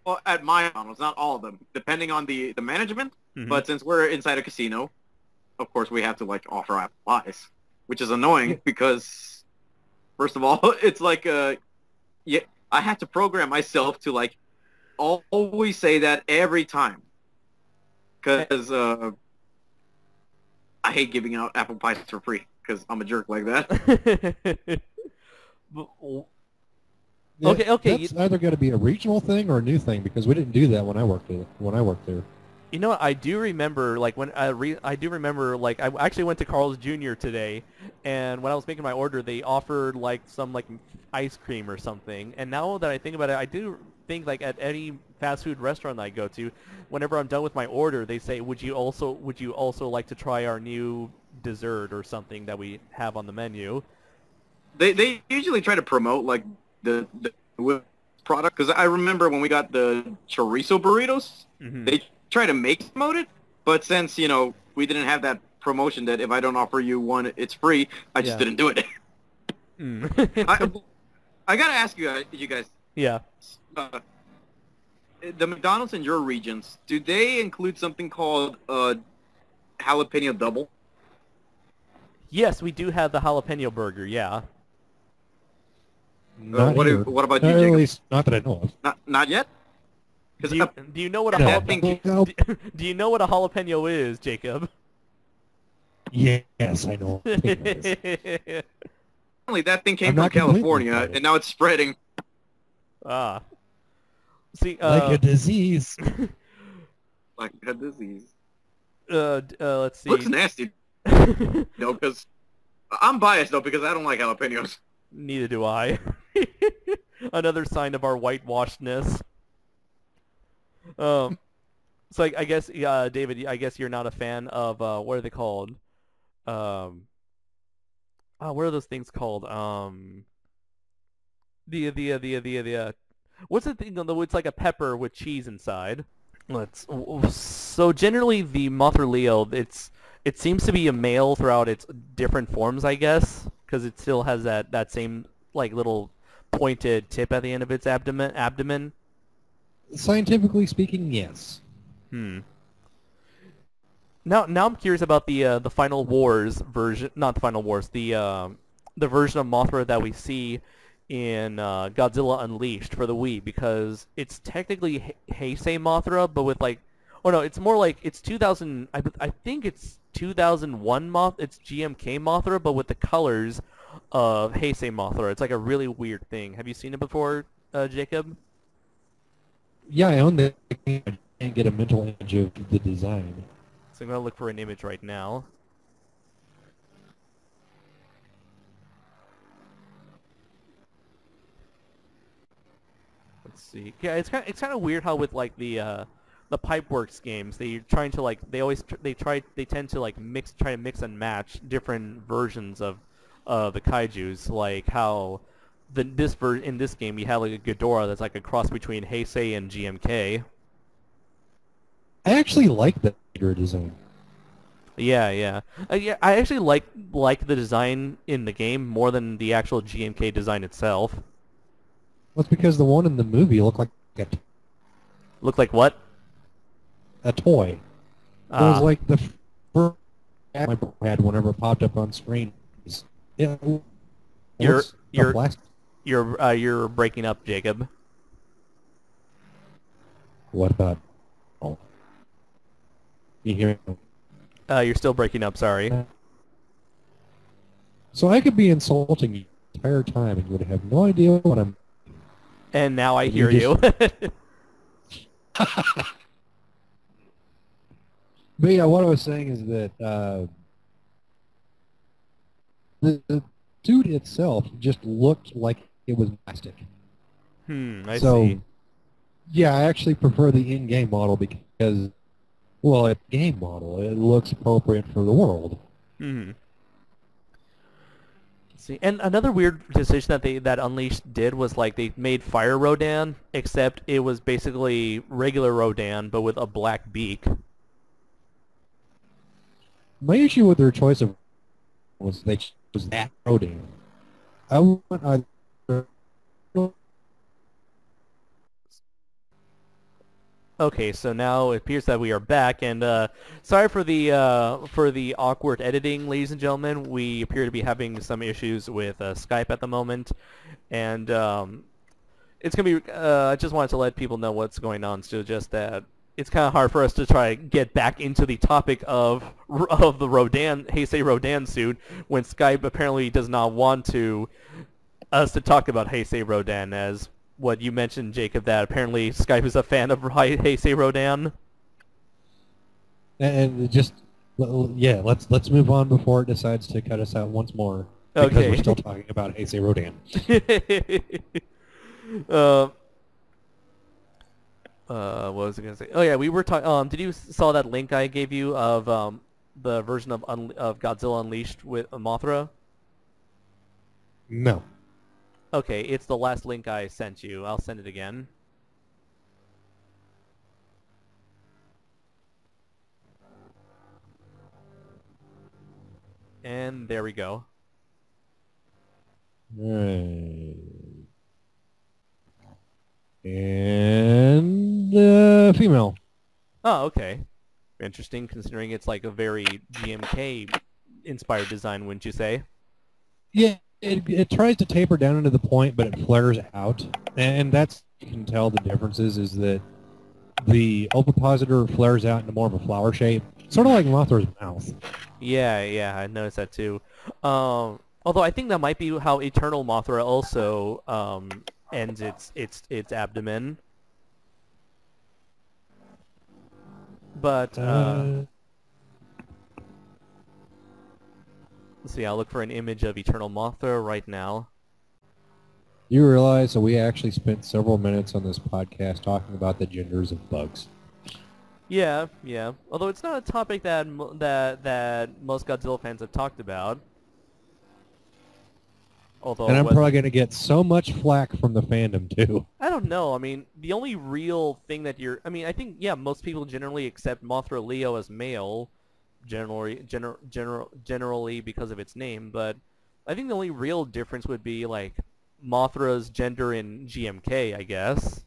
Well, at my McDonald's, not all of them, depending on the management. Mm-hmm. But since we're inside a casino, of course we have to like offer apple pies, which is annoying because, first of all, it's like I have to program myself to like always say that every time, because I hate giving out apple pies for free because I'm a jerk like that. Okay. That's either got to be a regional thing or a new thing because we didn't do that when I worked there. You know what? I do remember, like, I actually went to Carl's Jr. today, and when I was making my order, they offered, like, some, like, ice cream or something. And now that I think about it, I do think, like, at any fast food restaurant I go to, whenever I'm done with my order, they say, would you also like to try our new dessert or something that we have on the menu? They usually try to promote, like, the product, because I remember when we got the chorizo burritos, they try to promote it, but since, you know, we didn't have that promotion that if I don't offer you one, it's free, I just didn't do it. I gotta ask you guys. Yeah. The McDonald's in your regions, do they include something called jalapeno double? Yes, we do have the jalapeno burger, yeah. What about you, At Jacob? least, not that I know of. Not yet? Do you know what a do you know what a jalapeno is, Jacob? Yes, I know. Apparently that thing came from California, and now it's spreading. Ah. See, like a disease. Like a disease. Let's see. Looks nasty. No, because I'm biased though because I don't like jalapenos. Neither do I. Another sign of our whitewashedness. So I guess, David, I guess you're not a fan of what are they called? What are those things called? What's the thing? It's like a pepper with cheese inside. So generally the Mothra Leo, it seems to be a male throughout its different forms, I guess, because it still has that same like little pointed tip at the end of its abdomen. Scientifically speaking, yes. Now I'm curious about the Final Wars version, not the Final Wars, the version of Mothra that we see in Godzilla Unleashed for the Wii, because it's technically Heisei Mothra, but with like, oh no, it's more like it's 2000. I think it's 2001 It's GMK Mothra, but with the colors of Heisei Mothra. It's like a really weird thing. Have you seen it before, Jacob? Yeah, I own that. I can't get a mental image of the design. So I'm going to look for an image right now. Let's see. Yeah, it's kind of weird how with like the Pipeworks games, they tend to like try to mix and match different versions of the kaijus, like how in this game you have like a Ghidorah that's like a cross between Heisei and GMK. I actually like the figure design. Yeah. I actually like the design in the game more than the actual GMK design itself. Well, it's because the one in the movie looked like Looked like what? A toy. It was like the first ad my had whenever it popped up on screen. You're breaking up, Jacob. What about? Oh, you hear me? You're still breaking up. Sorry. So I could be insulting you the entire time, and you would have no idea what I'm. And now I hear you. But yeah, what I was saying is that the suit itself just looked like it was plastic. I see. Yeah, I actually prefer the in-game model because, well, it's a game model. It looks appropriate for the world. See, and another weird decision that Unleashed did was like they made Fire Rodan, except it was basically regular Rodan but with a black beak. My issue with their choice of was they chose that Rodan. I want either. Okay, so now it appears that we are back, and sorry for the awkward editing, ladies and gentlemen. We appear to be having some issues with Skype at the moment, and it's gonna be. I just wanted to let people know what's going on. So just that it's kind of hard for us to try to get back into the topic of the Heisei Rodan suit when Skype apparently does not want us to talk about Heisei Rodan, as what you mentioned, Jacob, that apparently Skype is a fan of Heisei Rodan. And just, yeah, let's move on before it decides to cut us out once more. Because Okay. we're still talking about Heisei Rodan. What was I gonna say? Oh yeah, we were talking. Did you saw that link I gave you of the version of Godzilla Unleashed with Mothra? No. Okay, it's the last link I sent you. I'll send it again. And there we go. Right. And female. Oh, okay. Interesting, considering it's like a very GMK-inspired design, wouldn't you say? Yeah, it tries to taper down into the point, but it flares out. And that's, you can tell the differences, is that the ovipositor flares out into more of a flower shape. Sort of like Mothra's mouth. Yeah, I noticed that too. Although I think that might be how Eternal Mothra also ends its abdomen. But let's see. I'll look for an image of Eternal Mothra right now. You realize that we actually spent several minutes on this podcast talking about the genders of bugs. Yeah. Although it's not a topic that most Godzilla fans have talked about. Although, and I'm probably going to get so much flack from the fandom, too. I don't know. I mean, the only real thing that I mean, I think, yeah, most people generally accept Mothra Leo as male, generally because of its name, but I think the only real difference would be, like, Mothra's gender in GMK, I guess.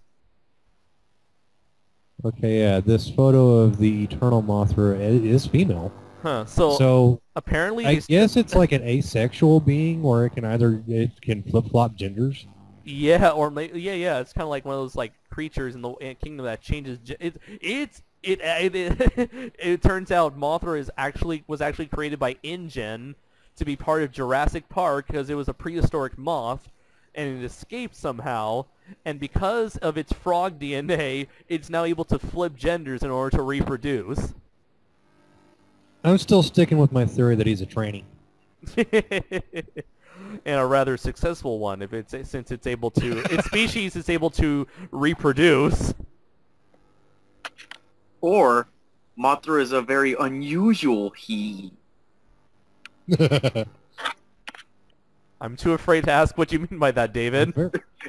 Okay, yeah, this photo of the Eternal Mothra is female. Huh, so apparently I guess it's like an asexual being where it can flip-flop genders. Yeah, or yeah, it's kind of like one of those like creatures in the kingdom that changes. It turns out Mothra was actually created by InGen to be part of Jurassic Park because it was a prehistoric moth, and it escaped somehow. And because of its frog DNA, it's now able to flip genders in order to reproduce. I'm still sticking with my theory that he's a tranny. And a rather successful one, since it's able to, its species is able to reproduce. Or Mothra is a very unusual he. I'm too afraid to ask what you mean by that, David.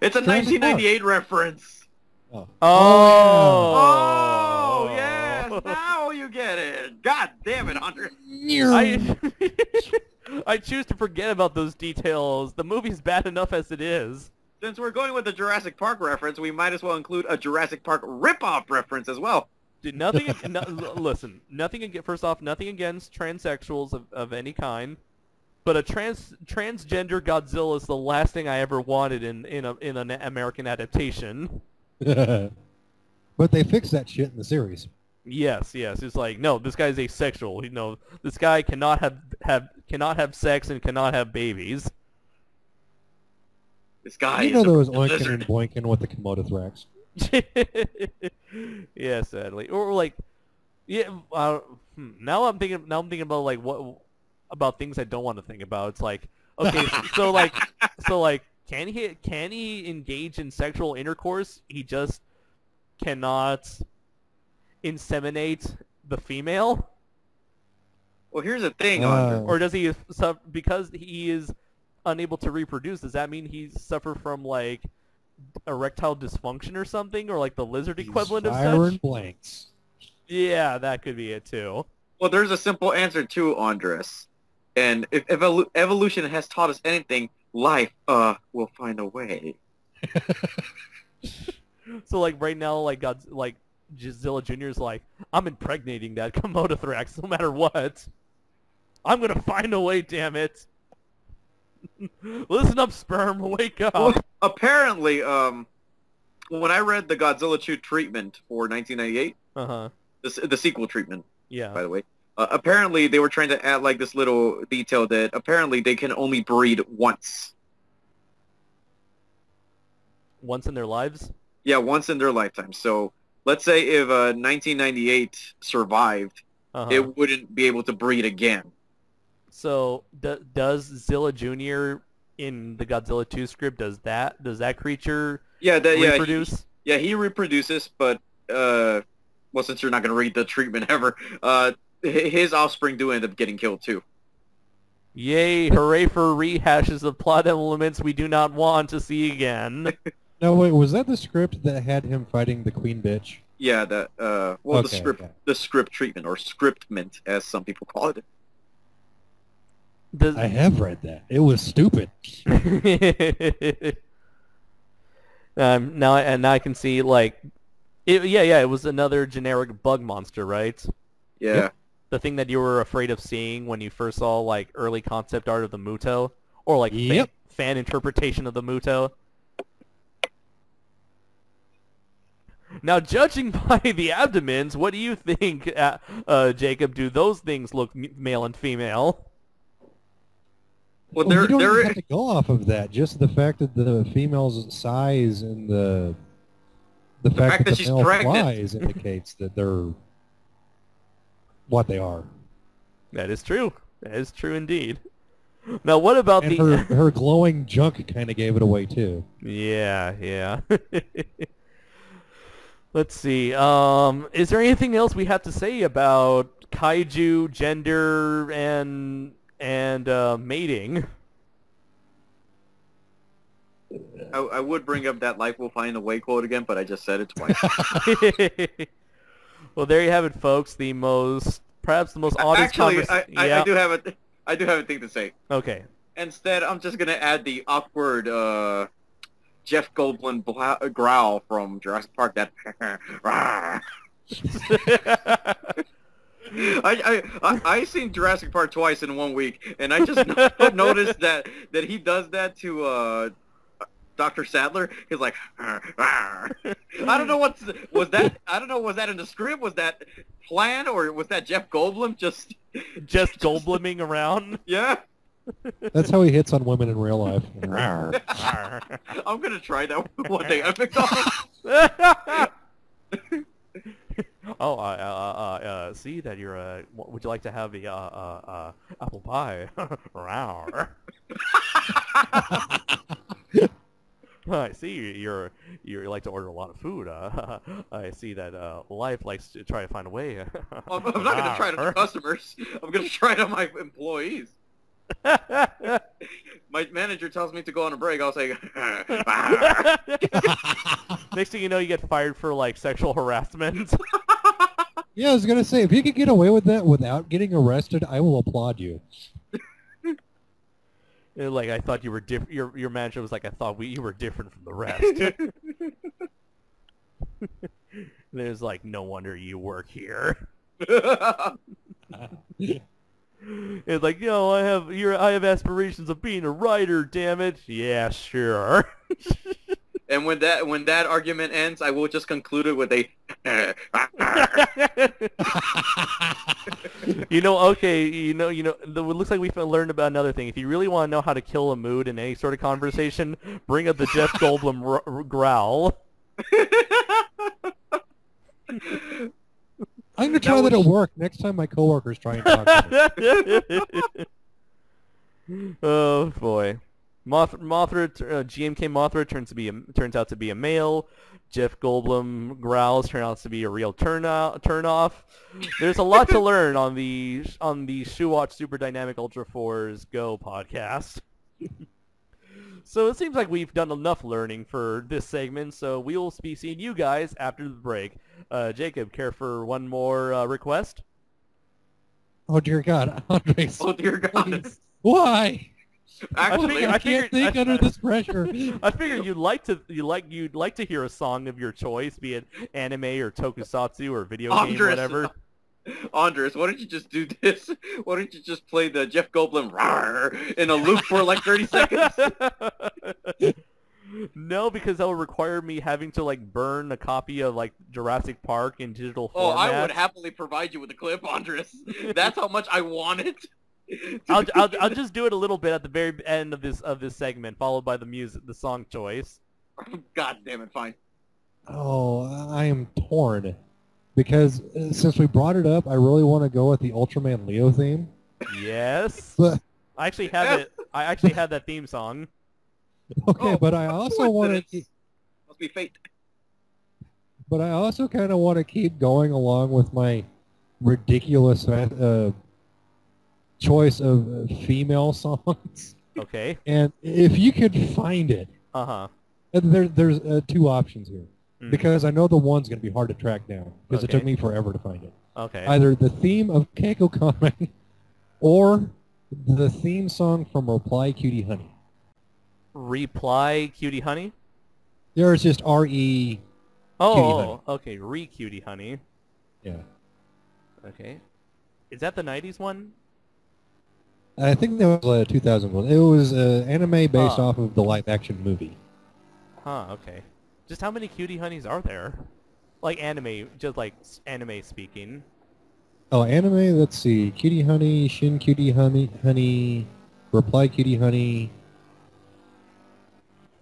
It's a 1998 reference. Oh. Oh, yes! Now you get it. God damn it, Andre. I choose to forget about those details. The movie's bad enough as it is. Since we're going with the Jurassic Park reference, we might as well include a Jurassic Park rip-off reference as well. Dude, listen, nothing against transsexuals of any kind, but a transgender Godzilla is the last thing I ever wanted in an American adaptation. But they fixed that shit in the series. Yes. It's like, no, this guy's asexual. You know, this guy cannot have sex and cannot have babies. This guy there was oinking and boinking with the Komodothorax. Yeah, sadly, or like, yeah. Now I'm thinking about like about things I don't want to think about. It's like, okay, so like, can he engage in sexual intercourse? He just cannot inseminate the female. Well, here's the thing, Andre. Or does he because he is unable to reproduce? Does that mean he suffer from like erectile dysfunction or something, or like the lizard equivalent of such? Blanks. Yeah, that could be it too. Well, there's a simple answer too, Andres. And if evolution has taught us anything, life will find a way. So like right now, like Godzilla Jr. is like, I'm impregnating that Komodothorax no matter what. I'm gonna find a way, damn it. Listen up, sperm, wake up. Well, apparently, when I read the Godzilla 2 treatment for 1998, the sequel treatment, by the way, apparently they were trying to add like this little detail that apparently they can only breed once. Once in their lives? Yeah, once in their lifetime. So let's say if 1998 survived, it wouldn't be able to breed again. So does Zilla Jr. in the Godzilla 2 script, does that creature reproduce? He reproduces, but well, since you're not going to read the treatment ever, his offspring do end up getting killed too. Yay, hooray for rehashes of plot elements we do not want to see again. No, wait, was that the script that had him fighting the queen bitch? Yeah, the script treatment, or scriptment, as some people call it. I have read that. It was stupid. Now I can see, like, it was another generic bug monster, right? Yeah. Yep. The thing that you were afraid of seeing when you first saw, like, early concept art of the Muto, or like fan interpretation of the Muto. Now, judging by the abdomens, what do you think, Jacob? Do those things look male and female? Well, you don't even have to go off of that. Just the fact that the female's size and the fact that the male flies indicates that they're what they are. That is true. That is true indeed. Now, what about her glowing junk kind of gave it away too. Yeah. Let's see. Is there anything else we have to say about kaiju, gender, and mating? I would bring up that "life will find a way" quote again, but I just said it twice. Well, there you have it, folks. Perhaps the most honest conversation. Actually, I do have a thing to say. Okay. Instead, I'm just gonna add the awkward Jeff Goldblum growl from Jurassic Park. That. I seen Jurassic Park twice in 1 week, and I just noticed that he does that to Dr. Sadler. He's like, I don't know was that in the script? Was that planned, or was that Jeff Goldblum just Goldbluming around? Yeah. That's how he hits on women in real life. I'm gonna try that one day at McDonald's. See that you're. Would you like to have the apple pie? I see you like to order a lot of food. I see that life likes to try to find a way. I'm not gonna try it on the customers. I'm gonna try it on my employees. My manager tells me to go on a break. I'll say. Next thing you know, you get fired for like sexual harassment. Yeah, I was gonna say, if you could get away with that without getting arrested, I will applaud you. Like, I thought you were different. Your manager was like, I thought you were different from the rest. There's like, no wonder you work here. It's like, I have aspirations of being a writer, damn it. Yeah, sure. And when that argument ends, I will just conclude it with a it looks like we've learned about another thing. If you really want to know how to kill a mood in any sort of conversation, bring up the Jeff Goldblum growl. I'm going to try that at work next time my coworkers try and talk to me. Oh, boy. GMK Mothra turns out to be a male. Jeff Goldblum growls turn out to be a real turn off. There's a lot to learn on the Shuwatch Super Dynamic Ultra 4's Go podcast. So it seems like we've done enough learning for this segment, so we will be seeing you guys after the break. Jacob, care for one more request? Oh, dear God. Andres. Oh, dear God. Please. Why? Actually, I can't think under this pressure. I figured you'd like to hear a song of your choice, be it anime or tokusatsu or video game, whatever. Andres, why don't you just do this? Why don't you just play the Jeff Goldblum rawr in a loop for like 30 seconds? No, because that would require me having to like burn a copy of like Jurassic Park in digital Oh, format. I would happily provide you with a clip, Andres. That's how much I want it. I'll just do it a little bit at the very end of this segment, followed by the song choice. God damn it, fine. Oh, I am torn. Because since we brought it up, I really want to go with the Ultraman Leo theme. Yes. But I actually have it. I actually have that theme song. okay, but I also want to. Must be fate. But I also kind of want to keep going along with my ridiculous choice of female songs. Okay. And if you could find it, there's two options here. Because I know the one's going to be hard to track down because it took me forever to find it. Okay. Either the theme of Keiko Kamen or the theme song from Reply Cutie Honey. Reply Cutie Honey? There's just R-E Cutie Honey. Okay. Cutie Honey. Yeah. Okay. Is that the 90s one? I think that was 2001. It was anime based off of the live-action movie. Huh, okay. Just how many Cutie Honeys are there? Like anime, just like anime speaking. Oh, anime, let's see. Cutie Honey, Shin Cutie Honey, Reply Cutie Honey,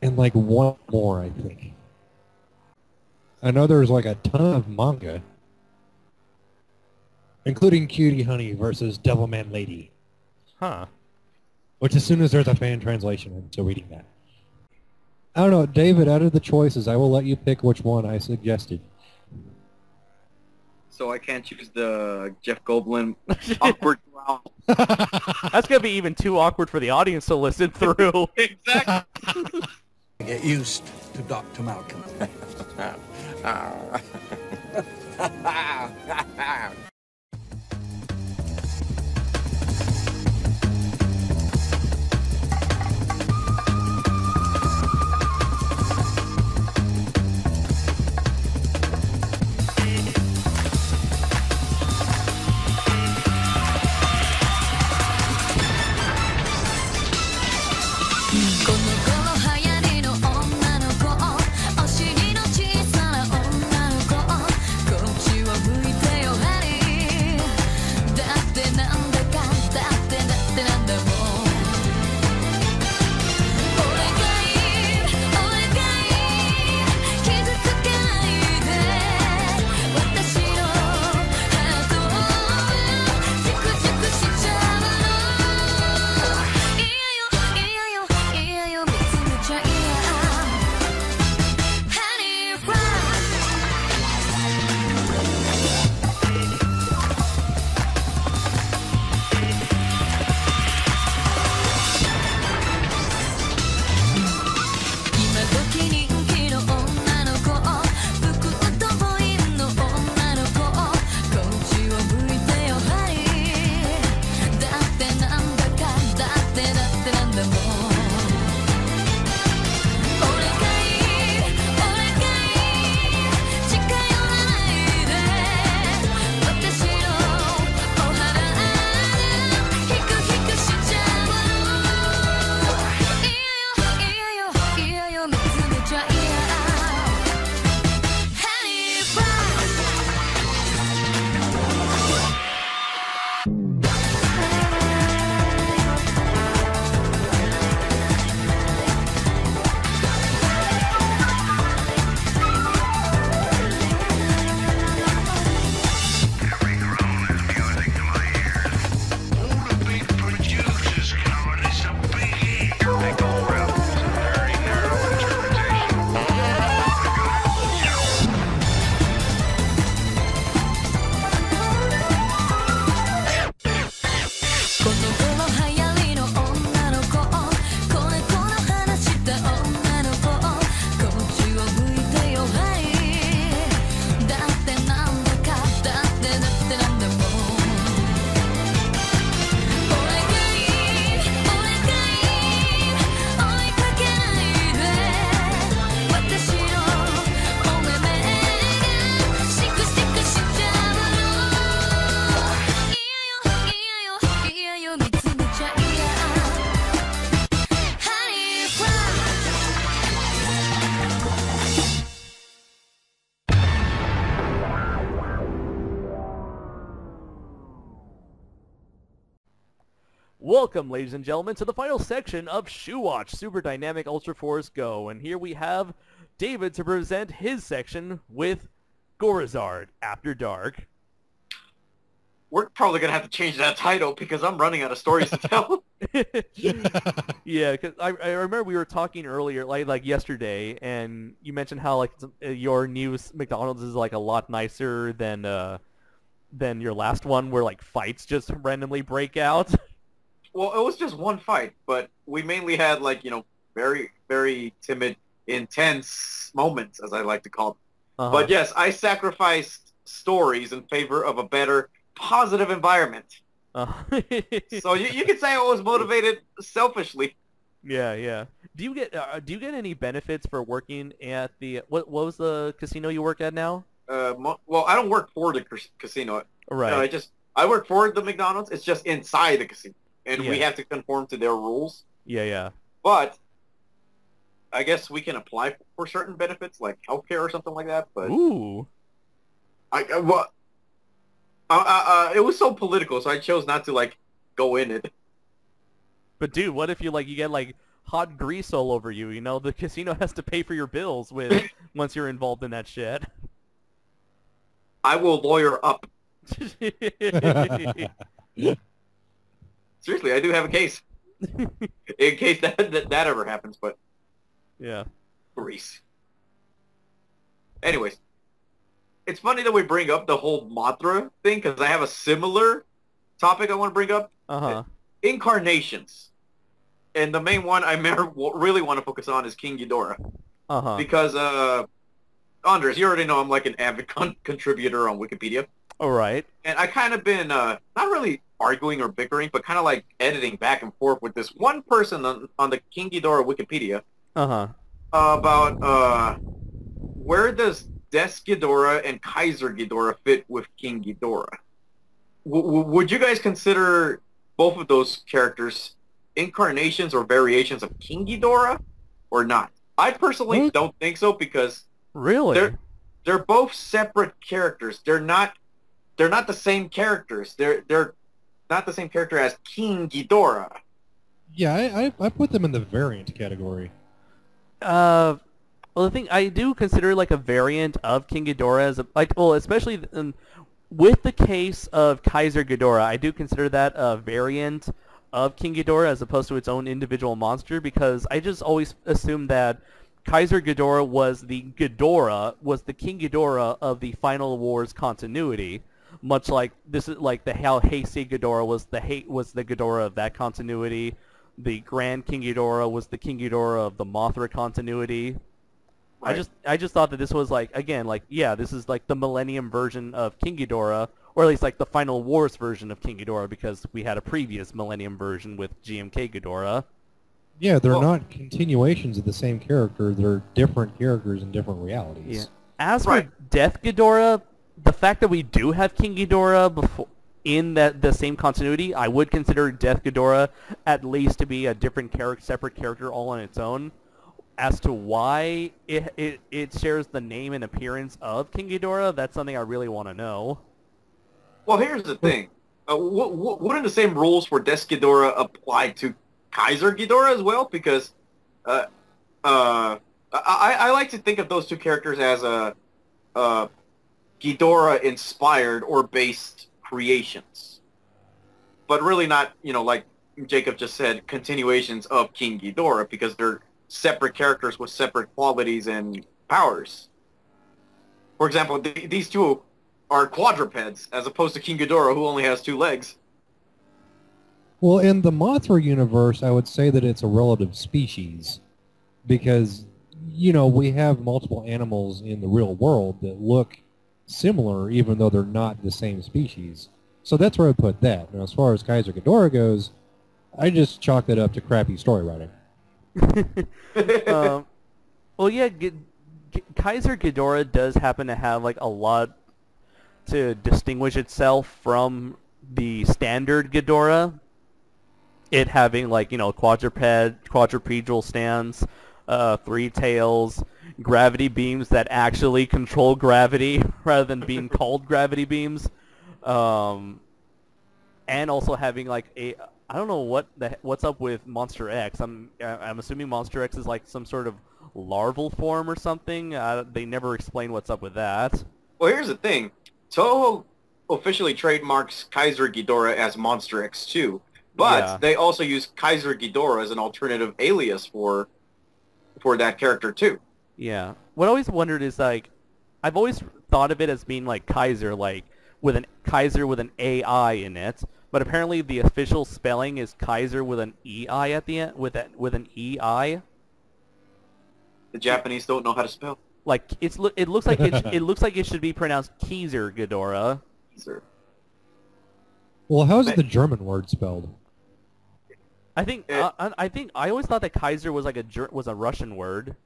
and like one more, I think. I know there's like a ton of manga, including Cutie Honey versus Devilman Lady. Huh. Which as soon as there's a fan translation, I'm still reading that. I don't know, David, out of the choices, I will let you pick which one I suggested. So I can't choose the Jeff Goldblum awkward growl. That's going to be even too awkward for the audience to listen through. Exactly. Get used to Dr. Malcolm. Welcome, ladies and gentlemen, to the final section of Shuwatch Super Dynamic Ultra Force Go. And here we have David to present his section with Gorizard After Dark. We're probably going to have to change that title because I'm running out of stories to tell. Yeah, because I remember we were talking earlier, like yesterday, and you mentioned how like your new McDonald's is like a lot nicer than your last one, where like fights just randomly break out. Well, it was just one fight, but we mainly had like, very, very timid, intense moments, as I like to call them. But yes, I sacrificed stories in favor of a better, positive environment. So you could say I was motivated selfishly. Yeah. Do you get any benefits for working at the what was the casino you work at now? Well, I don't work for the casino. Right. I work for the McDonald's. It's just inside the casino, and we have to conform to their rules. Yeah. But I guess we can apply for certain benefits, like healthcare or something like that. But ooh, it was so political, so I chose not to like go in it. But dude, what if you get like hot grease all over you? You know, the casino has to pay for your bills with once you're involved in that shit. I will lawyer up. Seriously, I do have a case. In case that ever happens, but yeah. Grease. Anyways, it's funny that we bring up the whole Mothra thing, because I have a similar topic I want to bring up. Incarnations. And the main one I really want to focus on is King Ghidorah. Because, Andres, you already know I'm like an avid contributor on Wikipedia. All right. And I kind of been, not really arguing or bickering, but kind of like editing back and forth with this one person on the King Ghidorah Wikipedia. About, where does Des Ghidorah and Kaiser Ghidorah fit with King Ghidorah? Would you guys consider both of those characters incarnations or variations of King Ghidorah, or not? I personally don't think so, because really they're both separate characters. They're not the same characters. They're not the same character as King Ghidorah. Yeah, I put them in the variant category. Well, the thing I do consider like a variant of King Ghidorah as especially with the case of Kaiser Ghidorah, I do consider that a variant of King Ghidorah as opposed to its own individual monster, because I just always assumed that Kaiser Ghidorah was the King Ghidorah of the Final Wars continuity, much like this is like how Heisei Ghidorah was the Ghidorah of that continuity. The Grand King Ghidorah was the King Ghidorah of the Mothra continuity. Right. I just thought that this was like, again, like, yeah, this is like the Millennium version of King Ghidorah, or at least like the Final Wars version of King Ghidorah, because we had a previous Millennium version with GMK Ghidorah. Yeah, they're not continuations of the same character. They're different characters in different realities. Yeah. As for Death Ghidorah, the fact that we do have King Ghidorah in the same continuity, I would consider Death Ghidorah at least to be a different separate character all on its own. As to why it shares the name and appearance of King Ghidorah, that's something I really want to know. Well, here's the thing. Wouldn't the same rules for Death Ghidorah apply to Kaiser Ghidorah as well? Because I like to think of those two characters as Ghidorah-inspired or based creations. But really not, like Jacob just said, continuations of King Ghidorah, because they're separate characters with separate qualities and powers. For example, these two are quadrupeds, as opposed to King Ghidorah, who only has 2 legs. Well, in the Mothra universe, I would say that it's a relative species, because, we have multiple animals in the real world that look similar, even though they're not the same species. So that's where I put that. Now, as far as Kaiser Ghidorah goes, I just chalk that up to crappy story writing. Well, yeah, Kaiser Ghidorah does happen to have like a lot to distinguish itself from the standard Ghidorah. It having like quadrupedal stance, 3 tails, gravity beams that actually control gravity rather than being called gravity beams, and also having like I don't know what's up with Monster X. I'm assuming Monster X is like some sort of larval form or something. They never explain what's up with that. Well, here's the thing. Toho officially trademarks Kaiser Ghidorah as Monster X2, but they also use Kaiser Ghidorah as an alternative alias for that character too. Yeah. What I always wondered is like, I've always thought of it as being like Kaiser, like with an Kaiser with an AI in it, but apparently the official spelling is Kaiser with an EI at the end, with an EI. The Japanese don't know how to spell. Like it looks like it looks like it should be pronounced Kaiser Ghidorah. Kaiser. Well, how's the German word spelled? I think I always thought that Kaiser was like a Russian word.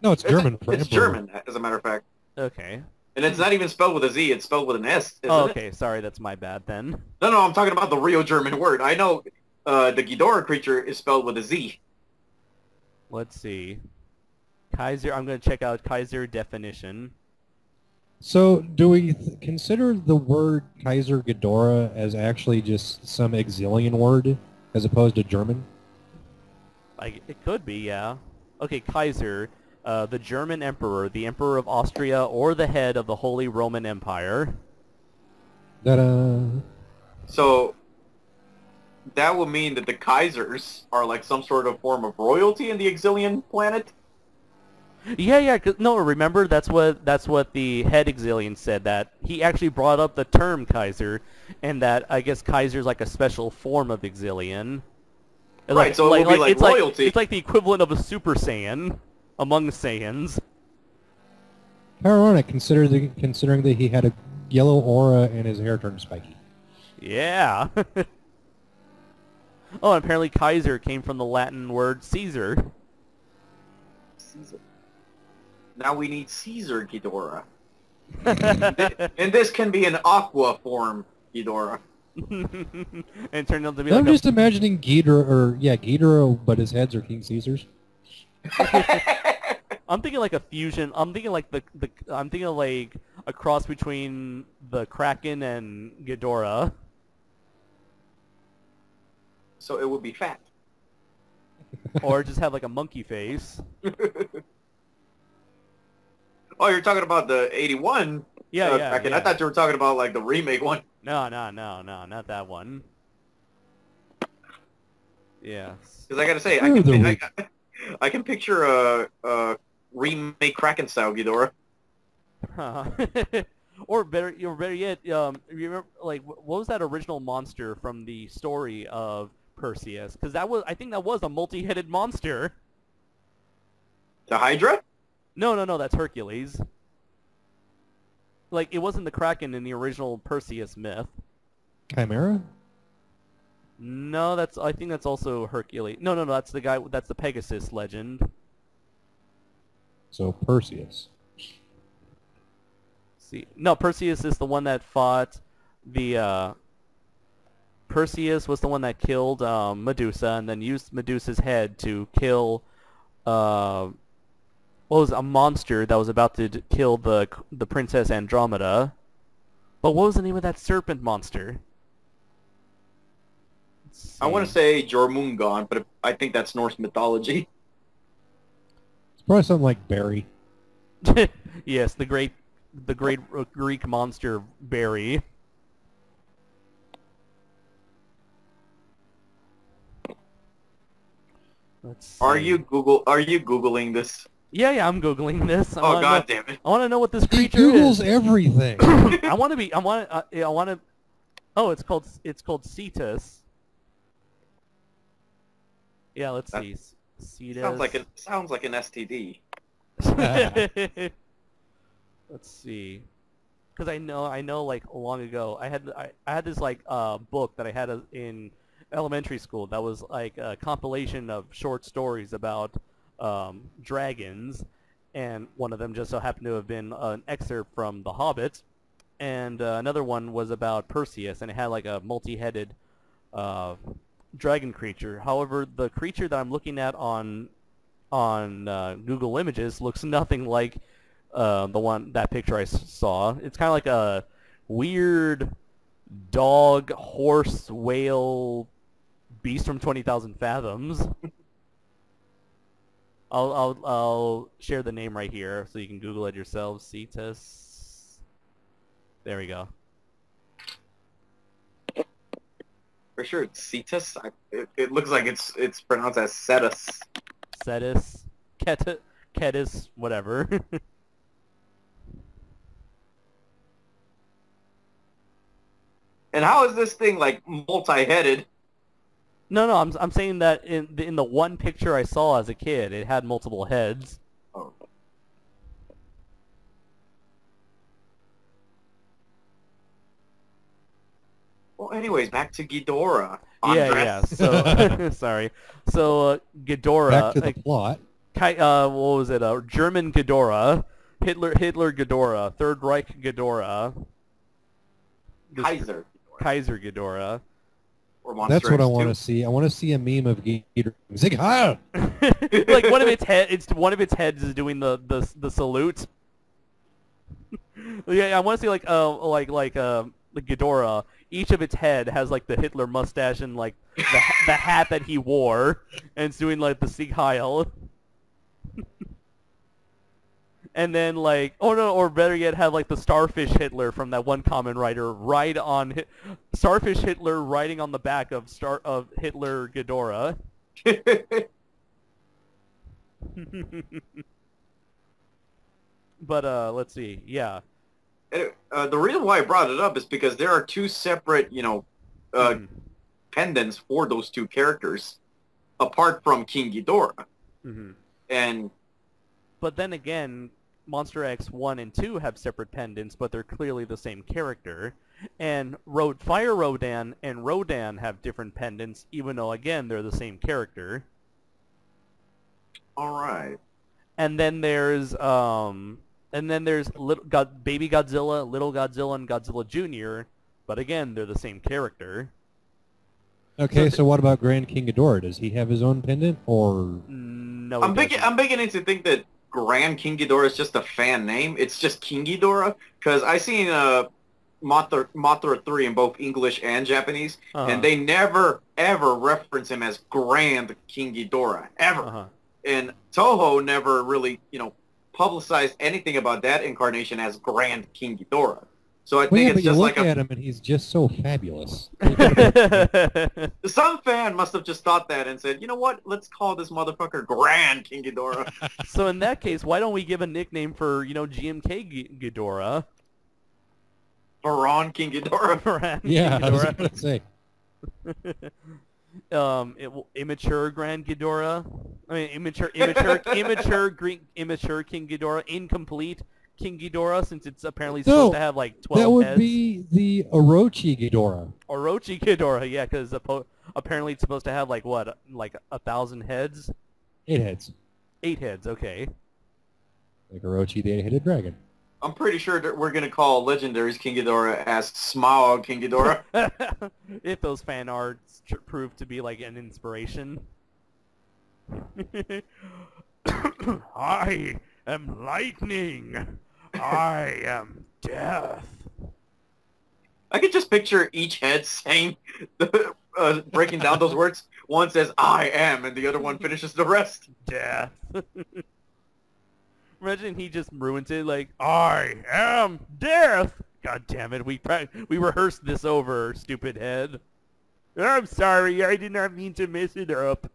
No, it's German for It's emperor. German, as a matter of fact. Okay. And it's not even spelled with a Z, it's spelled with an S, isn't okay, it? sorry, that's my bad then. No, I'm talking about the real German word. I know the Ghidorah creature is spelled with a Z. Let's see. Kaiser, I'm going to check out Kaiser definition. So, do we consider the word Kaiser Ghidorah as actually just some exilian word, as opposed to German? Like, it could be, yeah. Okay, Kaiser, the German emperor, the emperor of Austria, or the head of the Holy Roman Empire. Ta-da! So, that would mean that the Kaisers are like some sort of form of royalty in the exilian planet? Yeah, no, remember, that's what the head exilian said, that he actually brought up the term Kaiser, and that I guess Kaiser's like a special form of exilian. Right, so it would be like royalty. It's like the equivalent of a Super Saiyan among Saiyans. Ironic, considering that he had a yellow aura and his hair turned spiky. Yeah. Oh, and apparently Kaiser came from the Latin word Caesar. Caesar. Now we need Caesar Ghidorah. And this can be an aqua form Ghidorah. And it turned out to be I'm like just imagining Ghidorah, but his heads are King Caesar's. I'm thinking like a fusion. I'm thinking like I'm thinking like a cross between the Kraken and Ghidorah. So it would be fat. Or just have like a monkey face. Oh, you're talking about the 81 Yeah. Kraken. I thought you were talking about like the remake one. No, not that one. Yeah. Because I gotta say, I can picture a remake Kraken style Ghidorah. Or better yet, remember, like, what was that original monster from the story of Perseus? Because I think that was a multi-headed monster. The Hydra? No, that's Hercules. Like, it wasn't the Kraken in the original Perseus myth. Chimera? No, I think that's also Hercules. No, that's the guy, that's the Pegasus legend. So Perseus. See, no, Perseus is the one that fought the, Perseus was the one that killed, Medusa, and then used Medusa's head to kill, what was a monster that was about to kill the Princess Andromeda. But what was the name of that serpent monster? I want to say Jormungand, but I think that's Norse mythology. It's probably something like Barry. Yes, the great Greek monster Barry. Let's see. Are you Googling this? Yeah, I'm Googling this. Oh, God damn it. I want to know what this creature Googles is. everything. Oh, it's called Cetus. Yeah, let's see. Cetus. Sounds like an STD. Let's see. Because I know, like, long ago, I had this, like, book that I had in elementary school that was, like, a compilation of short stories about dragons, and one of them just so happened to have been an excerpt from The Hobbit, and another one was about Perseus, and it had, like, a multi-headed dragon creature. However, the creature that I'm looking at on Google Images looks nothing like that picture I saw. It's kind of like a weird dog, horse, whale, Beast from 20,000 Fathoms. I'll share the name right here so you can Google it yourselves. Cetus. There we go. For sure, it's Cetus. It looks like it's pronounced as Cetus. Cetus. Ketis, whatever. And how is this thing like multi-headed? No, I'm saying that in the one picture I saw as a kid, it had multiple heads. Oh. Well, anyways, back to Ghidorah. Yeah. So sorry. So Ghidorah. Back to the plot. What was it? German Ghidorah, Hitler Ghidorah, Third Reich Ghidorah, Kaiser Ghidorah. Or That's what I want to to see. I want to see a meme of Ghidorah. Zig Heil! Like one of its heads is doing the salute. Yeah, I want to see like the Ghidorah. Each of its head has like the Hitler mustache and like the hat that he wore, and it's doing like the Sieg Heil. And then like, oh no, or better yet, have like the Starfish Hitler from that one Kamen Rider ride on Starfish Hitler riding on the back of Hitler Ghidorah. But let's see, yeah. The reason why I brought it up is because there are two separate, pendants for those two characters, apart from King Ghidorah. Mm-hmm. And but then again, Monster X 1 and 2 have separate pendants, but they're clearly the same character. And Fire Rodan and Rodan have different pendants, even though again they're the same character. all right. And then there's Baby Godzilla, Little Godzilla, and Godzilla Jr. But again, they're the same character. Okay, so what about Grand King Ghidorah? Does he have his own pendant, or...? No, I'm beginning to think that Grand King Ghidorah is just a fan name. It's just King Ghidorah, because I seen Mothra 3 in both English and Japanese, and they never, ever reference him as Grand King Ghidorah, ever. And Toho never really, publicized anything about that incarnation as Grand King Ghidorah. So I think it's just like at him and he's just so fabulous. Some fan must have just thought that and said, you know what, let's call this motherfucker Grand King Ghidorah. So in that case, why don't we give a nickname for, GMK Ghidorah? Baron King Ghidorah. Yeah, I was going to say. Immature Grand Ghidorah. I mean, immature King Ghidorah. Incomplete King Ghidorah, since it's apparently supposed to have like 12 heads. That would be the Orochi Ghidorah. Orochi Ghidorah, yeah, because apparently it's supposed to have like what, like 1,000 heads? 8 heads. 8 heads, okay. Like Orochi, the 8-headed dragon. I'm pretty sure that we're going to call Legendary's King Ghidorah as Smaug King Ghidorah. If those fan arts prove to be like an inspiration. I am lightning. I am death. I could just picture each head saying, breaking down those words. One says, I am, and the other one finishes the rest. Death. Imagine he just ruins it like, I am death. God damn it, we rehearsed this over, stupid head. I'm sorry, I did not mean to mess it up.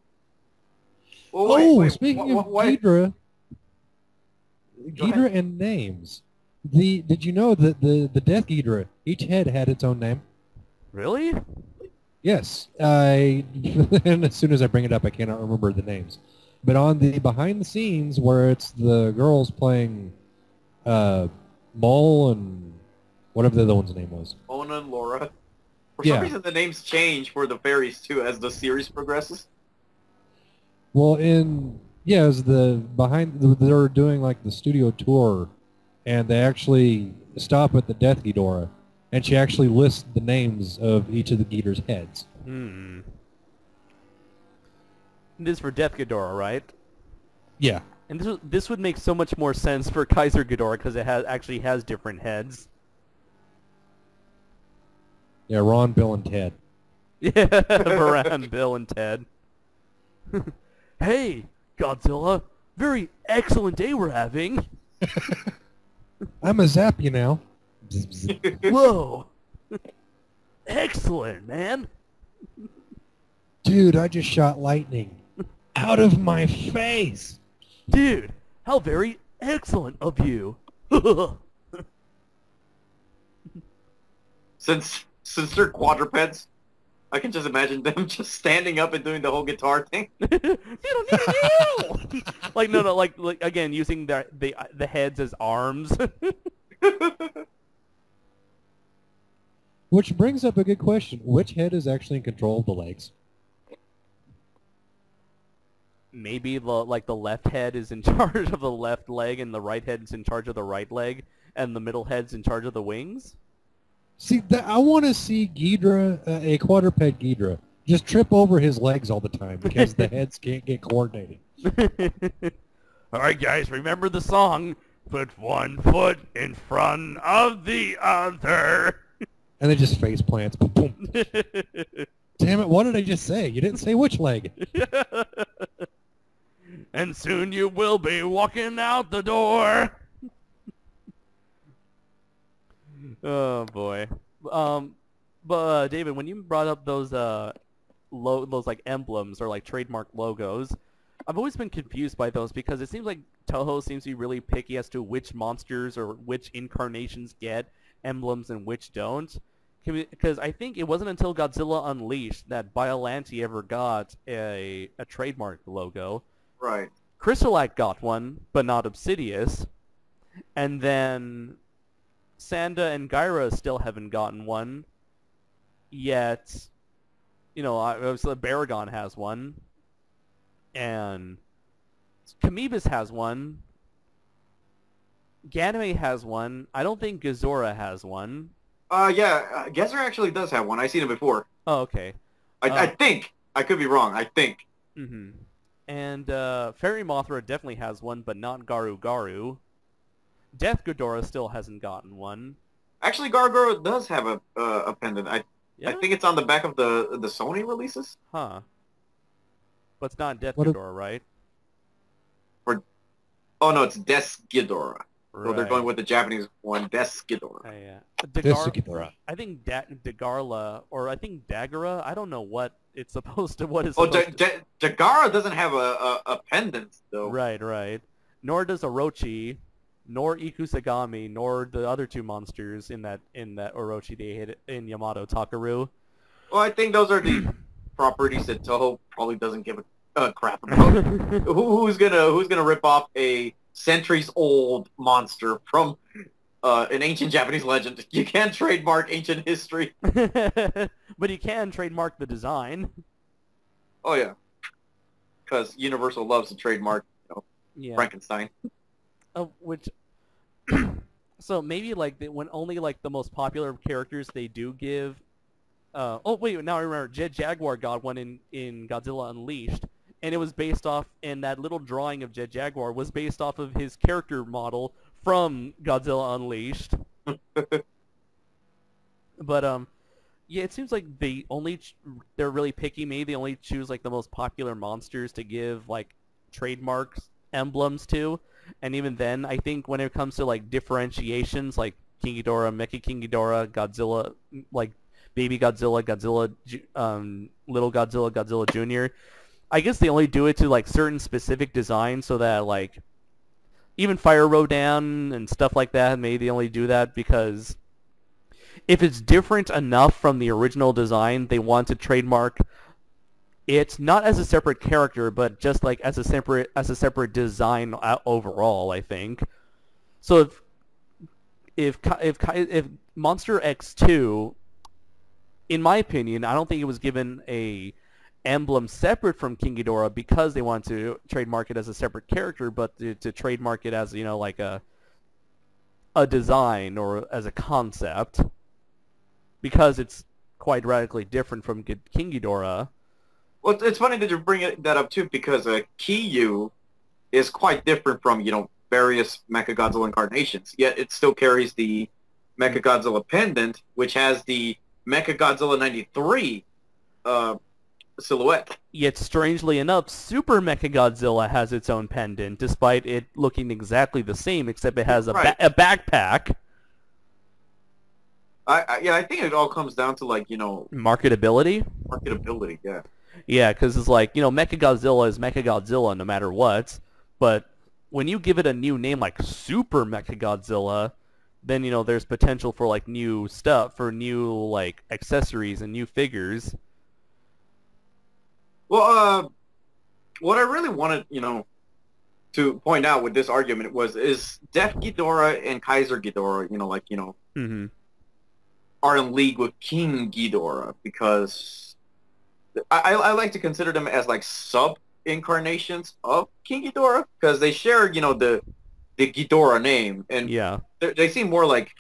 Well, speaking of Ghidorah and names, did you know that the Death Ghidorah, each head had its own name? Really? Yes. And as soon as I bring it up, I cannot remember the names. But on the behind the scenes, where it's the girls playing Mole and whatever the other one's name was. Ona and Laura. For some reason, the names change for the fairies too as the series progresses. Well, as they're doing like the studio tour, and they actually stop at the Death Ghidorah, and she actually lists the names of each of the Ghidorah's heads. Hmm. This is for Death Ghidorah, right? Yeah. And this would make so much more sense for Kaiser Ghidorah because it actually has different heads. Yeah, Ron, Bill, and Ted. Yeah, Varan, Bill, and Ted. Hey, Godzilla. Very excellent day we're having. I'm a zap you now. Whoa. Excellent, man. Dude, I just shot lightning out of my face. Dude, how very excellent of you. Since they're quadrupeds, I can just imagine them just standing up and doing the whole guitar thing. Like no, like again using the heads as arms. Which brings up a good question. Which head is actually in control of the legs? Maybe the left head is in charge of the left leg, and the right head is in charge of the right leg, and the middle head's in charge of the wings. See, I want to see Ghidorah, a quadruped Ghidorah, just trip over his legs all the time because the heads can't get coordinated. All right, guys, remember the song. Put one foot in front of the other. And they just face plants. Boom. Damn it, what did I just say? You didn't say which leg. And soon you will be walking out the door. Oh boy. But David, when you brought up those those like emblems or like trademark logos, I've always been confused by those because it seems like Toho seems to be really picky as to which monsters or which incarnations get emblems and which don't. Because I think it wasn't until Godzilla Unleashed that Biollante ever got a trademark logo. Right. Crystalac got one, but not Obsidious. And then Sanda and Gyra still haven't gotten one. Yet, you know, obviously Baragon has one. And Kamibus has one. Ganame has one. I don't think Ghidorah has one. Yeah, Gezer actually does have one. I've seen it before. Oh, okay. I think. I could be wrong. I think. Mm-hmm. And Fairy Mothra definitely has one, but not Garu Garu. Death Ghidorah still hasn't gotten one. Actually, Gargoyle does have a pendant. I Yeah? think it's on the back of the Sony releases. Huh. But it's not Death What if- Ghidorah, right? Oh no, it's Des Ghidorah. So they're Right. going with the Japanese one, Des Ghidorah. Oh, yeah. This is Ghidorah. I think Dagarla, or I think Dagara. I don't know what it's supposed to. What is Oh, supposed to... Dagara doesn't have a pendant though. Right, right. Nor does Orochi, nor Ikusagami, nor the other two monsters in that Orochi they hit in Yamato Takaru. Well, I think those are the properties that Toho probably doesn't give a crap about. Who's gonna rip off a centuries-old monster from an ancient Japanese legend? You can't trademark ancient history. But you can trademark the design. Oh yeah, because Universal loves to trademark, Yeah. Frankenstein. Which, so maybe like when only like the most popular characters they do give. Oh wait, now I remember. Jet Jaguar got one in Godzilla Unleashed, and it was based off. And that little drawing of Jet Jaguar was based off of his character model from Godzilla Unleashed. But yeah, it seems like they're really picky. Maybe they only choose like the most popular monsters to give like trademarks emblems to. And even then, I think when it comes to like differentiations, like King Ghidorah, Mecha King Ghidorah, Godzilla, like Baby Godzilla, Little Godzilla, Godzilla Jr., I guess they only do it to like certain specific designs, so that like even Fire Rodan and stuff like that, maybe they only do that because if it's different enough from the original design, they want to trademark it not as a separate character, but just like as a separate design overall, I think. So if Monster X2, in my opinion, I don't think it was given a emblem separate from King Ghidorah because they want to trademark it as a separate character, but to trademark it as, like a design or as a concept, because it's quite radically different from King Ghidorah. Well, it's funny that you bring that up too, because Kiyu is quite different from various Mechagodzilla incarnations. Yet it still carries the Mechagodzilla pendant, which has the Mechagodzilla 93 silhouette. Yet, strangely enough, Super Mechagodzilla has its own pendant, despite it looking exactly the same, except it has a backpack. I think it all comes down to, like, Marketability? Marketability, yeah. Yeah, because it's like, Mechagodzilla is Mechagodzilla no matter what, but when you give it a new name like Super Mechagodzilla, then, there's potential for, like, new stuff, for new, like, accessories and new figures. Well, what I really wanted, to point out with this argument is Def Ghidorah and Kaiser Ghidorah, Mm-hmm. are in league with King Ghidorah, because I like to consider them as, like, sub-incarnations of King Ghidorah, because they share, the Ghidorah name, and Yeah. they seem more like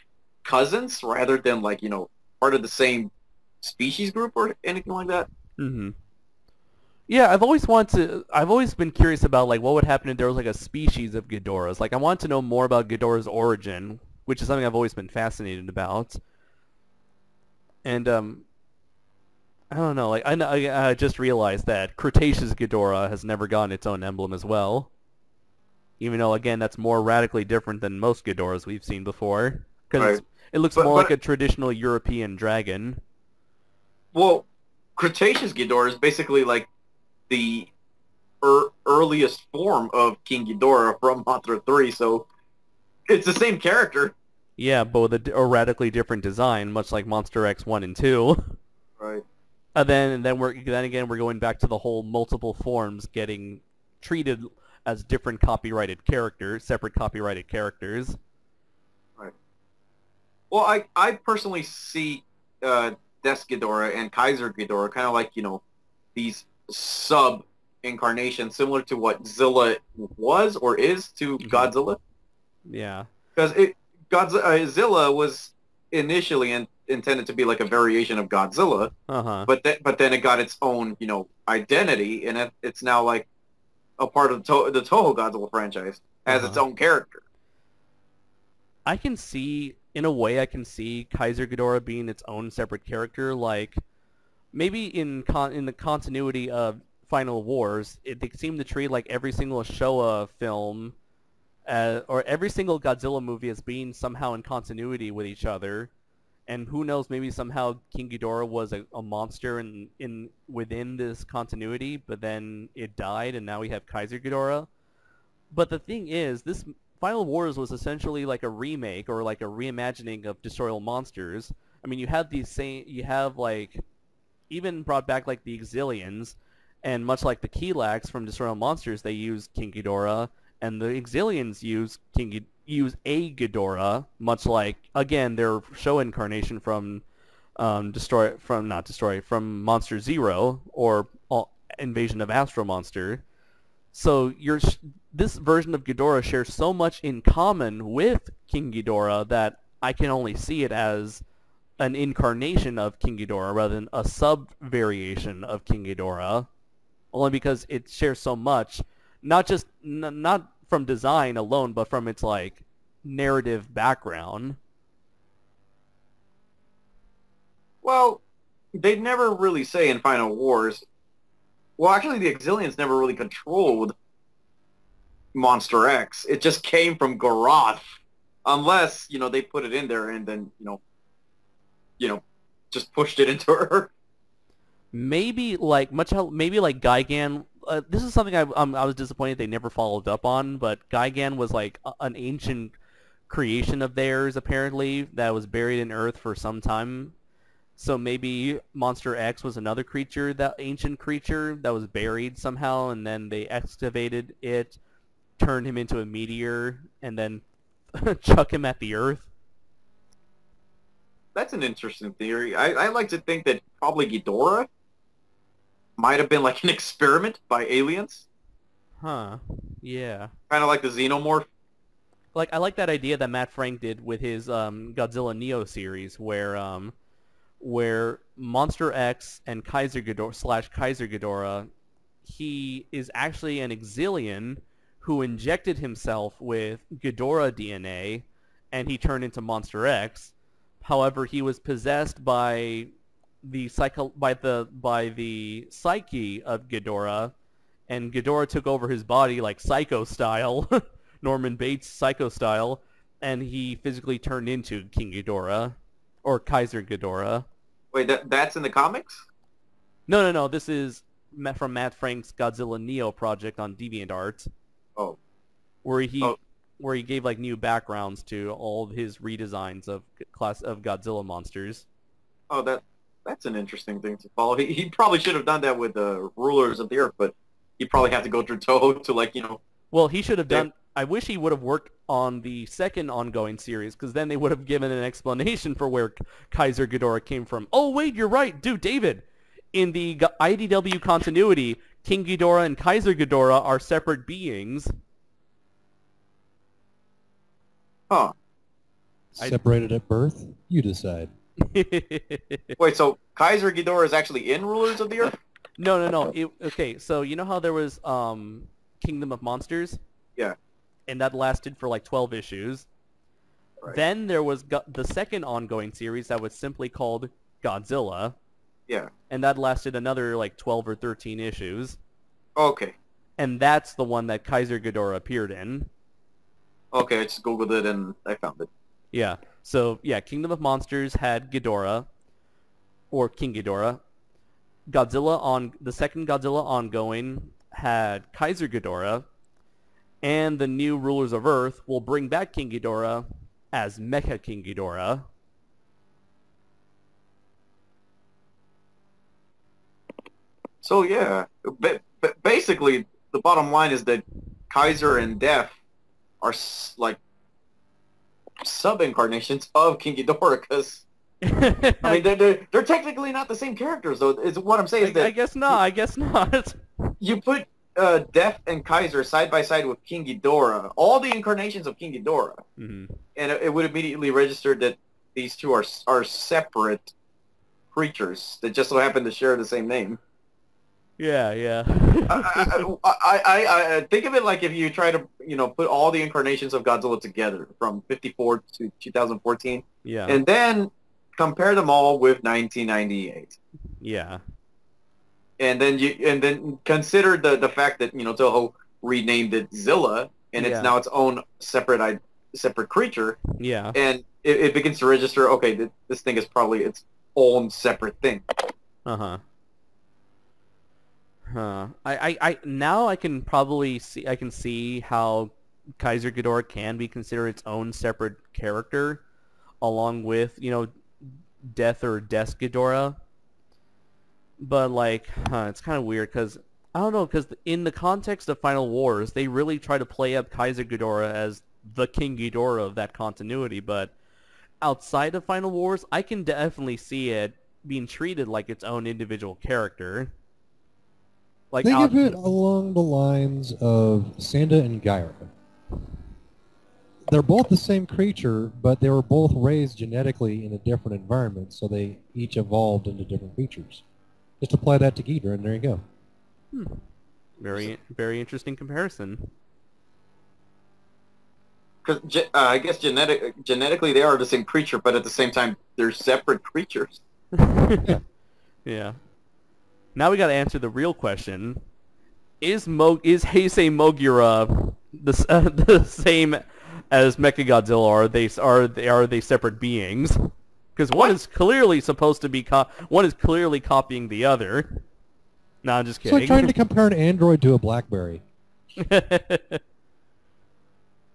cousins rather than, like, part of the same species group or anything like that. Mm-hmm. Yeah, I've always been curious about, like, what would happen if there was, like, a species of Ghidorahs. Like, I want to know more about Ghidorah's origin, which is something I've always been fascinated about. And, I don't know, like, I just realized that Cretaceous Ghidorah has never gotten its own emblem as well. Even though, again, that's more radically different than most Ghidorahs we've seen before. Because it looks more like a traditional European dragon. Well, Cretaceous Ghidorah is basically, like, the earliest form of King Ghidorah from Mothra 3, so it's the same character. Yeah, but with a radically different design, much like Monster X 1 and 2. Right. Then again we're going back to the whole multiple forms getting treated as different copyrighted characters, separate copyrighted characters. Right. Well, I personally see Des Ghidorah and Kaiser Ghidorah kind of like, these sub-incarnations similar to what Zilla was or is to Godzilla. Yeah. Because Zilla was initially intended to be like a variation of Godzilla, but then it got its own, identity, and it's now like a part of the Toho Godzilla franchise as its own character. In a way, I can see Kaiser Ghidorah being its own separate character, like maybe in the continuity of Final Wars, they seem to treat like every single Showa film or every single Godzilla movie as being somehow in continuity with each other. And who knows, maybe somehow King Ghidorah was a monster within this continuity, but then it died, and now we have Kaiser Ghidorah. But the thing is, this Final Wars was essentially like a remake or like a reimagining of Destroy All Monsters. I mean, you have like even brought back like the Exilians, and much like the Kilax from Destroy All Monsters, they use King Ghidorah, and the Exilians use a Ghidorah, much like, again, their show incarnation from from Monster Zero or Invasion of Astro Monster. So this version of Ghidorah shares so much in common with King Ghidorah that I can only see it as an incarnation of King Ghidorah rather than a sub-variation of King Ghidorah, only because it shares so much, not from design alone, but from its, like, narrative background. Well, they never really say in Final Wars. Well, actually, the Exilians never really controlled Monster X. It just came from Goroth, unless they put it in there and then just pushed it into her. Maybe like Gigan. This is something I was disappointed they never followed up on, but Gigan was like an ancient creation of theirs, apparently, that was buried in Earth for some time. So maybe Monster X was another creature, that ancient creature that was buried somehow, and then they excavated it, turned him into a meteor, and then chuck him at the Earth. That's an interesting theory. I like to think that probably Ghidorah might have been like an experiment by aliens. Huh. Yeah. Kind of like the Xenomorph. Like, I like that idea that Matt Frank did with his Godzilla Neo series, where Monster X and Kaiser Ghidorah, he is actually an Exilian who injected himself with Ghidorah DNA, and he turned into Monster X. However, he was possessed by by the psyche of Ghidorah, and Ghidorah took over his body like Psycho style, Norman Bates Psycho style, and he physically turned into King Ghidorah, or Kaiser Ghidorah. Wait, that's in the comics? No. This is from Matt Frank's Godzilla Neo project on DeviantArt. Oh. Where he gave like new backgrounds to all of his redesigns of Godzilla monsters. Oh, that's an interesting thing to follow. He probably should have done that with the Rulers of the Earth, but he probably have to go through Toho to, like, you know... Well, he should have done... I wish he would have worked on the second ongoing series, because then they would have given an explanation for where Kaiser Ghidorah came from. Oh, wait, you're right. Dude, David, in the IDW continuity, King Ghidorah and Kaiser Ghidorah are separate beings. Huh. Separated at birth? You decide. Wait, so Kaiser Ghidorah is actually in Rulers of the Earth? No. Okay, so you know how there was Kingdom of Monsters? Yeah. And that lasted for like 12 issues. Right. Then there was the second ongoing series that was simply called Godzilla. Yeah. And that lasted another like 12 or 13 issues. Okay. And that's the one that Kaiser Ghidorah appeared in. Okay, I just Googled it and I found it. Yeah. So, yeah, Kingdom of Monsters had Ghidorah, or King Ghidorah. The second Godzilla ongoing had Kaiser Ghidorah, and the new Rulers of Earth will bring back King Ghidorah as Mecha King Ghidorah. So, yeah, basically, the bottom line is that Kaiser and Def are, like, sub-incarnations of King Ghidorah, because... I mean, they're technically not the same characters, though. Is what I'm saying is that... I guess not. You put Def and Kaiser side by side with King Ghidorah, all the incarnations of King Ghidorah, and it would immediately register that these two are separate creatures that just so happen to share the same name. Yeah. I think of it like if you try to, put all the incarnations of Godzilla together from 54 to 2014, and then compare them all with 1998. Yeah. And then consider the fact that Toho renamed it Zilla, and it's now its own separate creature. Yeah. And it begins to register. Okay, this thing is probably its own separate thing. Huh. I now I can probably see how Kaiser Ghidorah can be considered its own separate character, along with Death or Death Ghidorah. But it's kind of weird because I don't know, because in the context of Final Wars, they really try to play up Kaiser Ghidorah as the King Ghidorah of that continuity. But outside of Final Wars, I can definitely see it being treated like its own individual character. Think of it along the lines of Sanda and Gyra. They're both the same creature, but they were both raised genetically in a different environment, so they each evolved into different creatures. Just apply that to Ghidorah, and there you go. Very, very interesting comparison. Because I guess genetically they are the same creature, but at the same time they're separate creatures. Yeah. Now we got to answer the real question: Is Heisei Mogira the same as Mechagodzilla? Are they separate beings? Because one is clearly supposed to be one is clearly copying the other. No, I'm just kidding. It's like trying to compare an Android to a BlackBerry.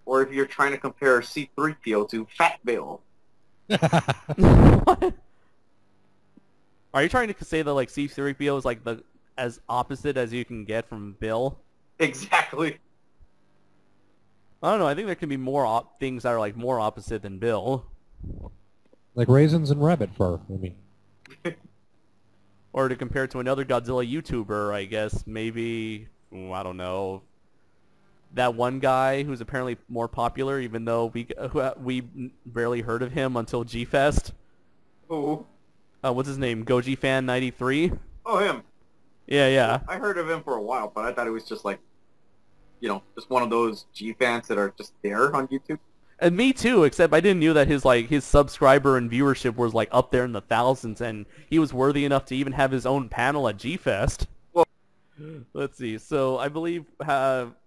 Or if you're trying to compare C-3PO to Fat Bill. What? Are you trying to say that C-3PO is as opposite as you can get from Bill? Exactly. I don't know. I think there can be more things that are more opposite than Bill. Like raisins and rabbit fur. I mean. Or to compare to another Godzilla YouTuber, I guess maybe I don't know. That one guy who's apparently more popular, even though we barely heard of him until G-Fest. Who? What's his name? Goji Fan 93. Oh, him. Yeah. I heard of him for a while, but I thought it was just just one of those G fans that are just there on YouTube. And me too, except I didn't know that his subscriber and viewership was like up there in the thousands, and he was worthy enough to even have his own panel at G-Fest. Well, let's see. So I believe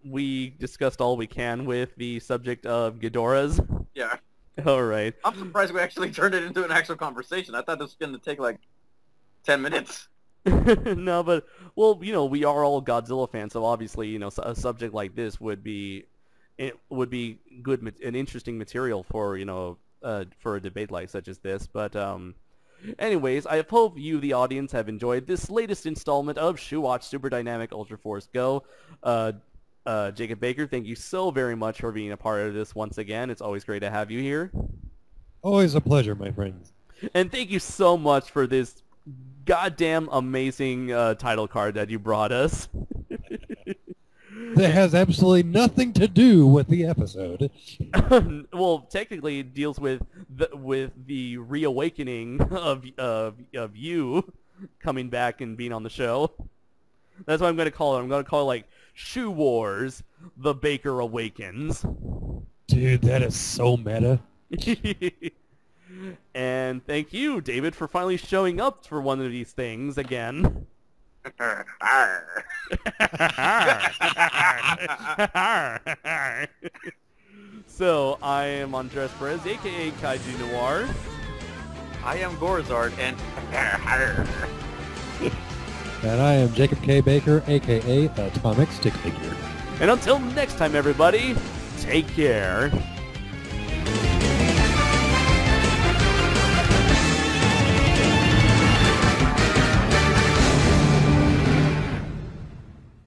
we discussed all we can with the subject of Ghidorahs. Yeah. All right. I'm surprised we actually turned it into an actual conversation. I thought this was going to take like 10 minutes. No, but well, we are all Godzilla fans, so obviously, a subject like this would be good and interesting material for for a debate like such as this. But anyways, I hope you, the audience, have enjoyed this latest installment of Shuwatch Super Dynamic Ultra Force Go. Jacob Baker, thank you so very much for being a part of this once again. It's always great to have you here. Always a pleasure, my friends. And thank you so much for this goddamn amazing title card that you brought us. That has absolutely nothing to do with the episode. Well, technically, it deals with the reawakening of you coming back and being on the show. That's what I'm going to call it. I'm going to call it like Shoe Wars: The Baker Awakens. Dude, that is so meta. And thank you, David, for finally showing up for one of these things again. So, I am Andres Perez, aka KaijuNoir. I am Gorzard, and... And I am Jacob K. Baker, aka Atomic Stick Figure. And until next time, everybody, take care.